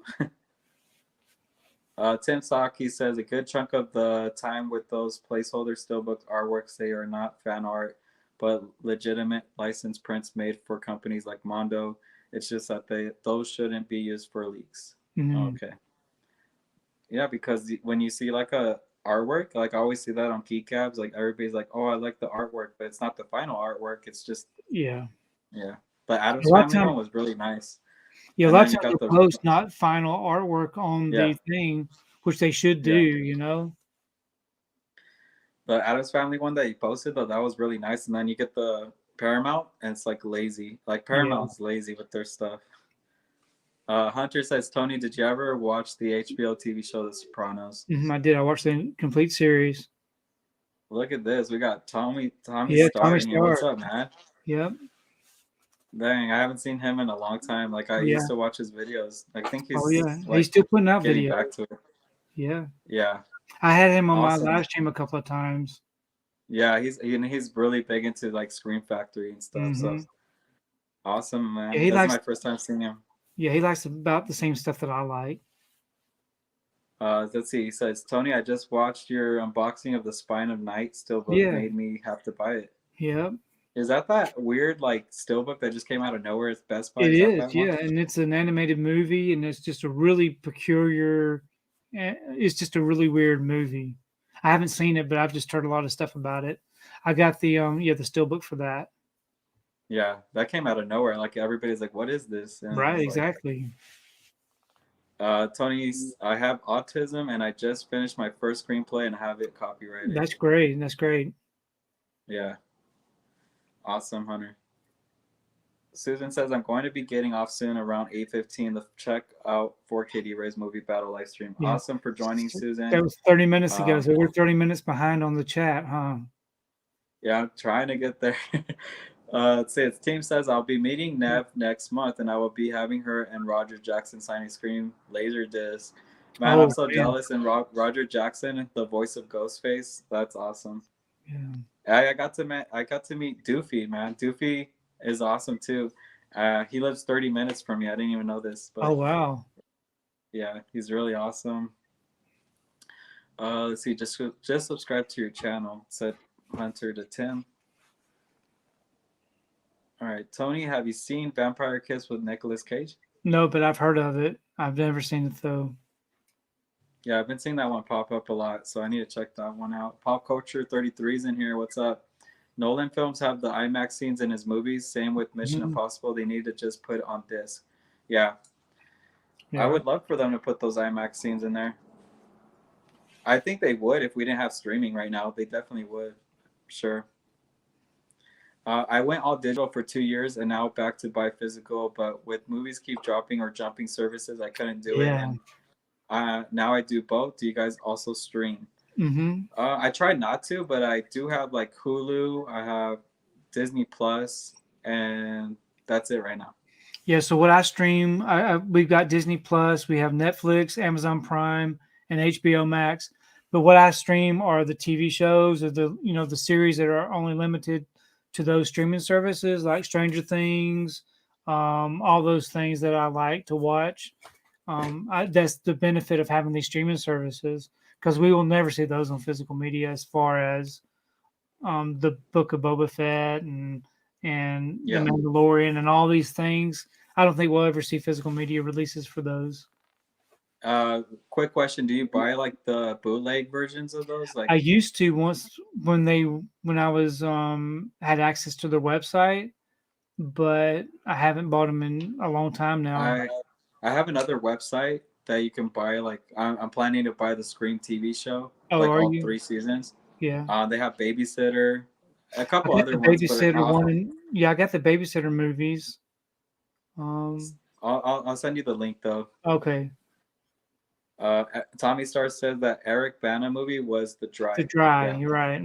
Tim Saki says a good chunk of the time with those placeholder steelbook artworks, they are not fan art, but legitimate licensed prints made for companies like Mondo. It's just that those shouldn't be used for leaks. Mm-hmm. Okay. Yeah, because when you see like a artwork, like I always see that on keycaps, like everybody's like, "Oh, I like the artwork," but it's not the final artwork. It's just Yeah. yeah. The A Adams lot of Family times, one was really nice, yeah, a and lot then of you times got they'll the post not final artwork on yeah the thing, which they should do, yeah you know? the Adams Family one that you posted though that was really nice, and then you get the Paramount, and it's like lazy. Like Yeah. Paramount's lazy with their stuff. Hunter says, Tony, did you ever watch the HBO TV show The Sopranos? I did. I watched the complete series. Look at this. We got Tommy Yeah, Starr Tommy in here. What's Starr. up, man? Yep. Dang, I haven't seen him in a long time. Like I Yeah. used to watch his videos. I think Oh he's yeah. He's like still putting out getting videos. back to it. Yeah. Yeah, I had him on my awesome. live stream a couple of times. Yeah, he's really big into like Scream Factory and stuff. So Hmm. awesome, Yeah, man. he This is likes my first time seeing him. yeah, he likes about the same stuff that I like. Let's see. He says, Tony, I just watched your unboxing of the Spine of Night steelbook. Yeah. Made me have to buy it. Yep. Is that weird like steelbook that just came out of nowhere? It's Best Buy. It Is is, that one? yeah, and it's an animated movie, and it's just a really peculiar. It's just a really weird movie. I haven't seen it, but I've just heard a lot of stuff about it. I got the the steelbook for that. Yeah, that came out of nowhere. Like everybody's like, "What is this?" And Right, it's like, exactly. Tony, I have autism, and I just finished my first screenplay and have it copyrighted. That's great. That's great. Yeah, awesome, Hunter. Susan says I'm going to be getting off soon around 8:15 to check out 4KD Ray's movie battle live stream. Yeah, Awesome for joining, that Susan. was 30 minutes ago, Um, so we're 30 minutes behind on the chat, huh? yeah, I'm trying to get there. Let's see, its team says I'll be meeting Nev next month, and I will be having her and Roger Jackson signing Scream Laserdisc. Man, I'm Oh so man, jealous. And Roger Jackson, the voice of Ghostface, that's awesome. yeah. I got to meet Doofy, man. Doofy is awesome too. He lives 30 minutes from me. I didn't even know this, Oh but wow. yeah, he's really awesome. Let's see, just subscribe to your channel, said Hunter to Tim. All right, Tony, have you seen Vampire Kiss with Nicolas Cage? No, but I've heard of it. I've never seen it though. Yeah, I've been seeing that one pop up a lot, so I need to check that one out. Pop Culture 33 is in here. What's up? Nolan films have the IMAX scenes in his movies. Same with Mission Mhm. Impossible. They need to just put it on disc. Yeah, I Yeah. would love for them to put those IMAX scenes in there. I think they would if we didn't have streaming right now. They definitely would. Sure. I went all digital for 2 years and now back to buy physical, but with movies keep dropping or jumping services, I couldn't do it. Yeah. And now I do both. Do you guys also stream? Mm-hmm. I try not to, but I do have like Hulu. I have Disney Plus, and that's it right now. Yeah, so what I stream, we've got Disney Plus, we have Netflix, Amazon Prime, and HBO Max. But what I stream are the TV shows or the series that are only limited to those streaming services, like Stranger Things, all those things that I like to watch. That's the benefit of having these streaming services because we will never see those on physical media as far as the Book of Boba Fett and the Yeah. Mandalorian and all these things. I don't think we'll ever see physical media releases for those. Quick question: do you buy like the bootleg versions of those? Like, I used to once when I was had access to their website, but I haven't bought them in a long time now. I I have another website that you can buy. Like, I'm planning to buy the Scream TV show, Oh, like are all you? 3 seasons. Yeah. They have Babysitter, a I couple got the other ones, but babysitter one. Yeah, I got the babysitter movies. I'll send you the link though. Okay. Tommy Star said that Eric Bana movie was The The Dry. Dry. Yeah, You're right. I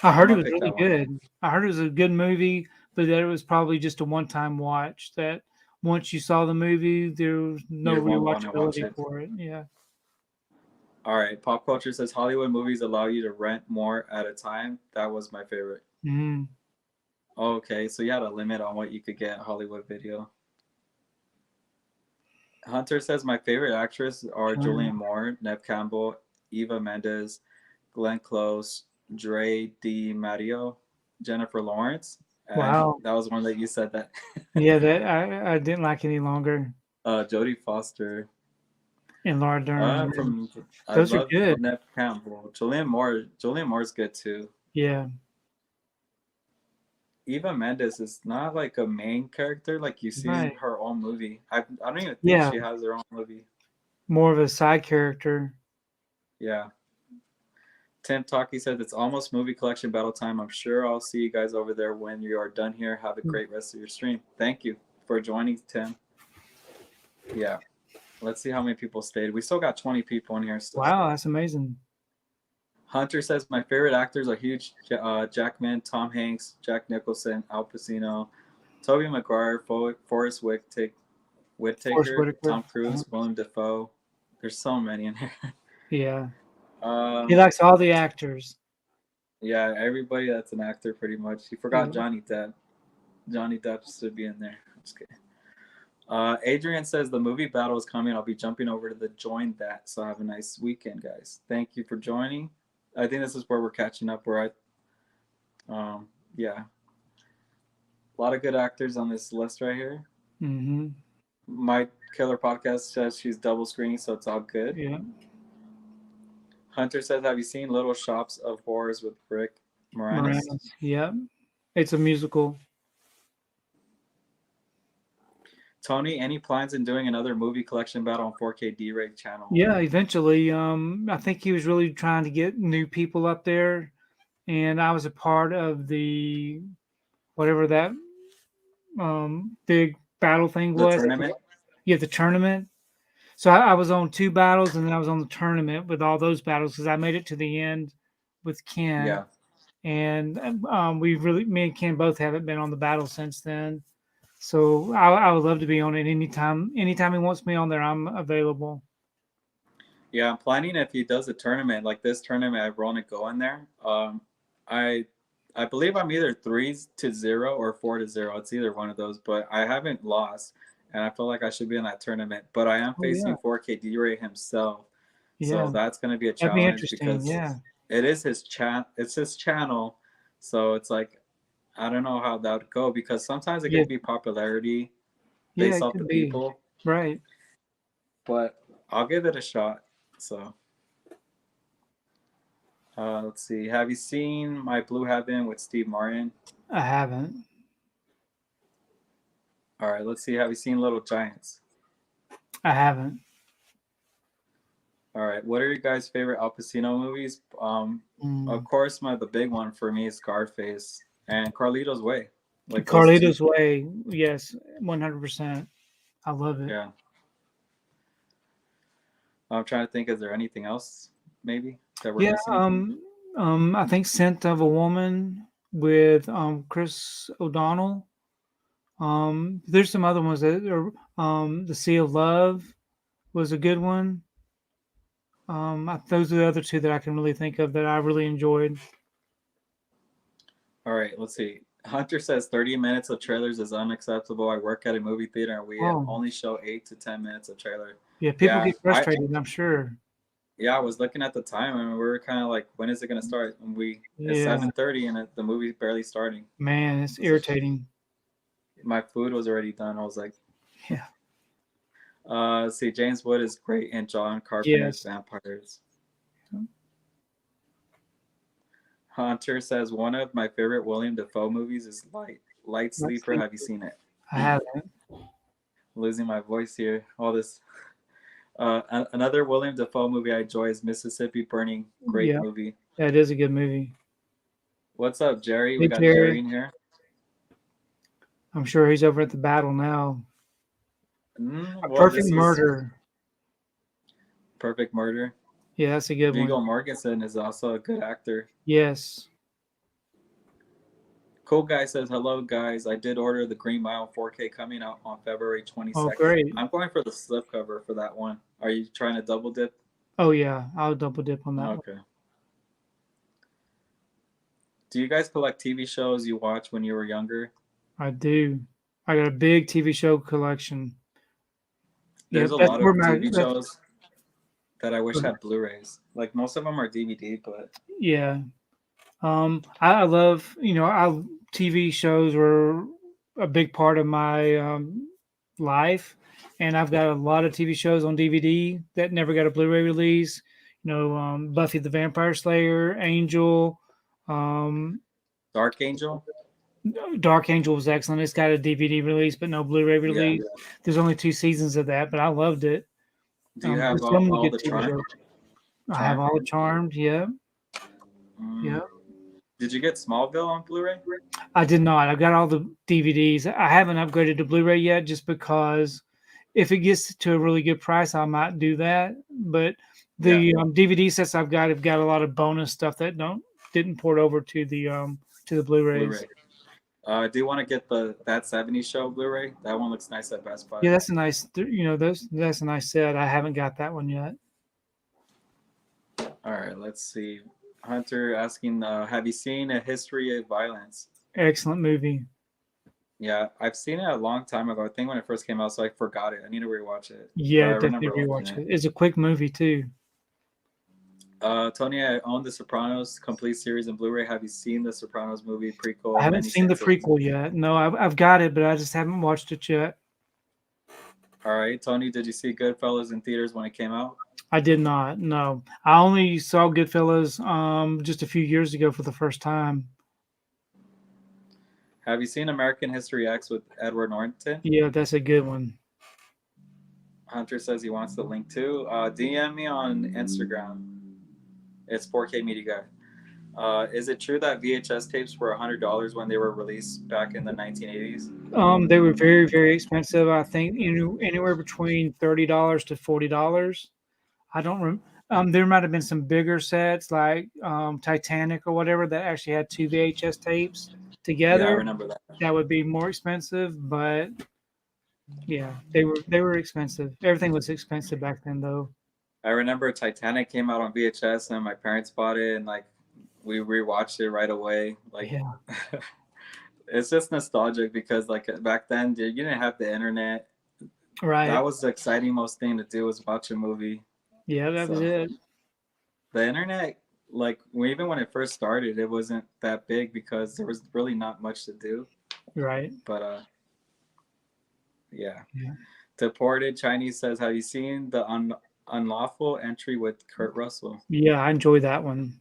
I'm heard it gonna was pick really that one up. good. I heard it was a good movie, but that it was probably just a one-time watch. That once you saw the movie, there was no You won't want to watch rewatchability it. for it. Yeah. All right, Pop Culture says Hollywood movies allow you to rent more at a time. That was my favorite. Mm. Okay, so you had a limit on what you could get Hollywood Video. Hunter says my favorite actresses are Keanu. Julianne Moore, Neve Campbell, Eva Mendes, Glenn Close, Dre DiMatteo, Jennifer Lawrence, and Wow. that was one that you said that. Yeah, that I didn't like any longer. Jodie Foster. And Laura Dern. Yeah. From I Those are love good. Neve Campbell. Julianne Moore. Julianne Moore's good too. Yeah. Eva Mendes is not like a main character like you see in Right. her own movie. I don't even think Yeah. she has her own movie. More of a side character. Yeah. Tim Talkie says it's almost movie collection battle time. I'm sure I'll see you guys over there when you are done here. Have a great rest of your stream. Thank you for joining, Tim. Yeah. Let's see how many people stayed. We still got 20 people in here still. Wow, that's amazing. Hunter says my favorite actors are huge. Jackman, Tom Hanks, Jack Nicholson, Al Pacino, Tobey Maguire, Forrest Whitaker, Tom Cruise, Willem Dafoe. There's so many in here. Yeah. He likes all the actors. Yeah, everybody that's an actor pretty much. He forgot Johnny Depp. Johnny Depp should be in there. Just kidding. Adrian says the movie battle is coming. I'll be jumping over to the join that. So have a nice weekend, guys. Thank you for joining. I think this is where we're catching up. Yeah, a lot of good actors on this list right here. Mm-hmm. My Killer Podcast says she's double screening, so it's all good. Yeah. Hunter says, have you seen Little Shops of Horrors with Rick Moranis? Yeah, it's a musical. Tony, any plans in doing another movie collection battle on 4K D-Ray channel? Yeah, eventually. I think he was really trying to get new people up there, and I was a part of the whatever that big battle thing was. Tournament? Yeah, the tournament. So I was on 2 battles, and then I was on the tournament with all those battles because I made it to the end with Ken. Yeah. And me and Ken both haven't been on the battle since then. So I would love to be on it anytime. Anytime he wants me on there, I'm available. Yeah, I'm planning if he does a tournament like this tournament, I want to go in there. I believe I'm either 3-0 or 4-0. It's either one of those, but I haven't lost, and I feel like I should be in that tournament. But I am facing 4K D-Ray himself, so that's going to be a challenge because it is his chat. It's his channel, so it's like I don't know how that would go because sometimes it could be popularity based off the people, right? But I'll give it a shot. So. Let's see. Have you seen My Blue Heaven with Steve Martin? I haven't. All right. Let's see. Have you seen Little Giants? I haven't. All right. What are your guys' favorite Al Pacino movies? Of course, the big one for me is Scarface and Carlito's Way. Like Carlito's Way, yes, 100%. I love it. Yeah. I'm trying to think. Is there anything else? Maybe that we're missing? I think Scent of a Woman with Chris O'Donnell. There's some other ones that are The Sea of Love was a good one. Those are the other 2 that I can really think of that I really enjoyed. All right, let's see. Hunter says 30 minutes of trailers is unacceptable. I work at a movie theater and we only show 8 to 10 minutes of trailer. Yeah, people get frustrated, I'm sure. Yeah, I was looking at the time and we were kind of like, when is it going to start? And it's 7:30 and the movie's barely starting. Man, it's irritating. My food was already done. I was like, yeah. See, James Wood is great in John Carpenter's Vampires. Hunter says one of my favorite William Dafoe movies is Light Sleeper. Have you seen it? I haven't. Losing my voice here. All this. Another William Dafoe movie I enjoy is Mississippi Burning. Great movie. That is a good movie. What's up, Jerry? We got Jerry in here. I'm sure he's over at the battle now. Perfect Murder. Perfect Murder. Yeah, that's a good one. Viggo Mortensen is also a good actor. Yes. Cool Guy says, hello, guys. I did order the Green Mile 4K coming out on February 22nd. Oh, great. I'm going for the slipcover for that one. Are you trying to double dip? Oh, yeah. I'll double dip on that one. Okay. Do you guys collect TV shows you watched when you were younger? I do. I got a big TV show collection. Yeah, There's a that's lot where of my TV that's shows that I wish had Blu-rays. Like most of them are DVD, but yeah. I love, I TV shows were a big part of my life, and I've got a lot of TV shows on DVD that never got a Blu-ray release. Buffy the Vampire Slayer, Angel, um, Dark Angel. Dark Angel was excellent. It's got a DVD release, but no Blu-ray Yeah. release. There's only 2 seasons of that, but I loved it. Do you have There's so many all good the TV shows. I have Charm? all the Charmed. Yeah, Mm. yeah. Did you get Smallville on Blu-ray? I did not. I've got all the DVDs. I haven't upgraded to Blu-ray yet, just because if it gets to a really good price, I might do that. But Yeah, the DVD sets I've got have got a lot of bonus stuff that didn't port over to the Blu-rays. Blu-ray. Do you want to get the That 70s Show Blu-ray? That one looks nice at Best Buy. Yeah, that's a nice. That's a nice set. I haven't got that one yet. All right, let's see. Hunter asking, have you seen A History of Violence? Excellent movie. Yeah, I've seen it a long time ago. I think when it first came out, so I forgot it. I need to rewatch it. Yeah, But I definitely remember rewatch liking it. It's a quick movie too. Tony, I own The Sopranos complete series in Blu-ray. Have you seen The Sopranos movie prequel? I haven't seen the prequel yet. No, I've got it, but I just haven't watched it yet. All right, Tony, did you see Goodfellas in theaters when it came out? I did not. No, I only saw Goodfellas just a few years ago for the first time. Have you seen American History X with Edward Norton? Yeah, that's a good one. Hunter says he wants the link too. DM me on Instagram. It's 4K Media Guy. Is it true that VHS tapes were $100 when they were released back in the 1980s? They were very, very expensive. I think anywhere between $30 to $40. I don't remember. There might have been some bigger sets like Titanic or whatever that actually had 2 VHS tapes together. Yeah, I remember that. That would be more expensive, but yeah, they were expensive. Everything was expensive back then, though. I remember Titanic came out on VHS and my parents bought it and like we rewatched it right away. Like, Yeah. It's just nostalgic because like back then you didn't have the internet. Right. That was the exciting most thing to do was watch a movie. Yeah, that was it. The internet, like even when it first started, it wasn't that big because there was really not much to do. Right. But yeah. Deported Chinese says, have you seen the Unlawful Entry with Kurt Russell? Yeah, I enjoy that one.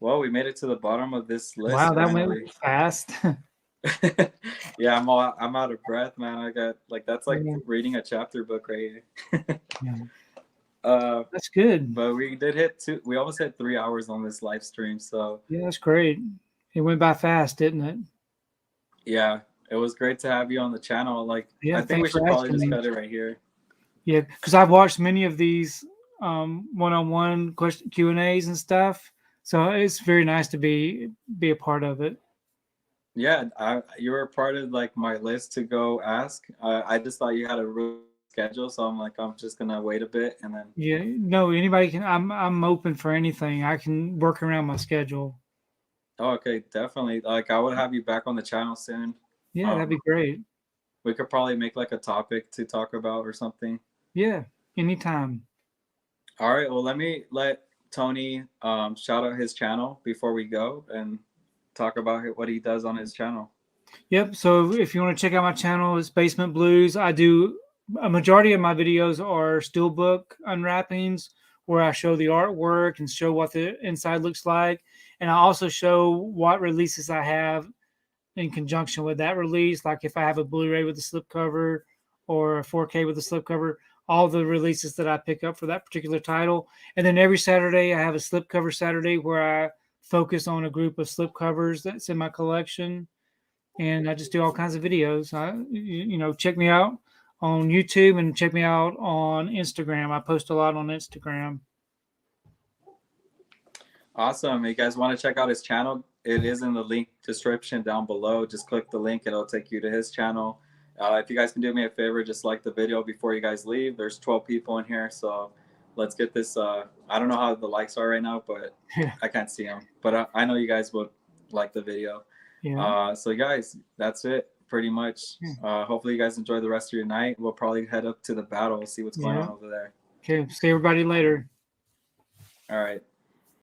Well, we made it to the bottom of this list. Wow, that finally. went fast. Yeah, I'm out of breath, man. I got that's like reading a chapter book right here. Yeah. That's good. But we did hit we almost hit 3 hours on this live stream, so yeah, that's great. It went by fast, didn't it? Yeah, it was great to have you on the channel. Like, yeah, I think we should probably just cut it right here. Yeah, because I've watched many of these one-on-one Q&As and stuff, so it's very nice to be a part of it. Yeah, you were part of like my list to go ask. I just thought you had a real schedule, so I'm like, I'm just gonna wait a bit and then. Yeah, no, anybody can. I'm open for anything. I can work around my schedule. Oh, okay, definitely. Like, I would have you back on the channel soon. Yeah, that'd be great. We could probably make like a topic to talk about or something. Yeah, anytime. All right. Well, let me let Tony shout out his channel before we go and talk about what he does on his channel. Yep. So if you want to check out my channel, it's Basement Blues. I do a majority of my videos are Steelbook unwrappings where I show the artwork and show what the inside looks like. And I also show what releases I have in conjunction with that release. Like if I have a Blu-ray with a slipcover or a 4K with a slipcover, all the releases that I pick up for that particular title. And then every Saturday I have a slipcover Saturday where I focus on a group of slipcovers that's in my collection. And I just do all kinds of videos. Check me out on YouTube and check me out on Instagram. I post a lot on Instagram. Awesome. You guys want to check out his channel? It is in the link description down below. Just click the link. It'll take you to his channel. If you guys can do me a favor, just like the video before you guys leave. There's 12 people in here, so let's get this. I don't know how the likes are right now, but I can't see them. But I know you guys would like the video. Yeah. So guys, that's it. pretty much. Yeah. Hopefully you guys enjoy the rest of your night. We'll probably head up to the battle, see what's going Yeah. on over there. Okay. See everybody later. All right.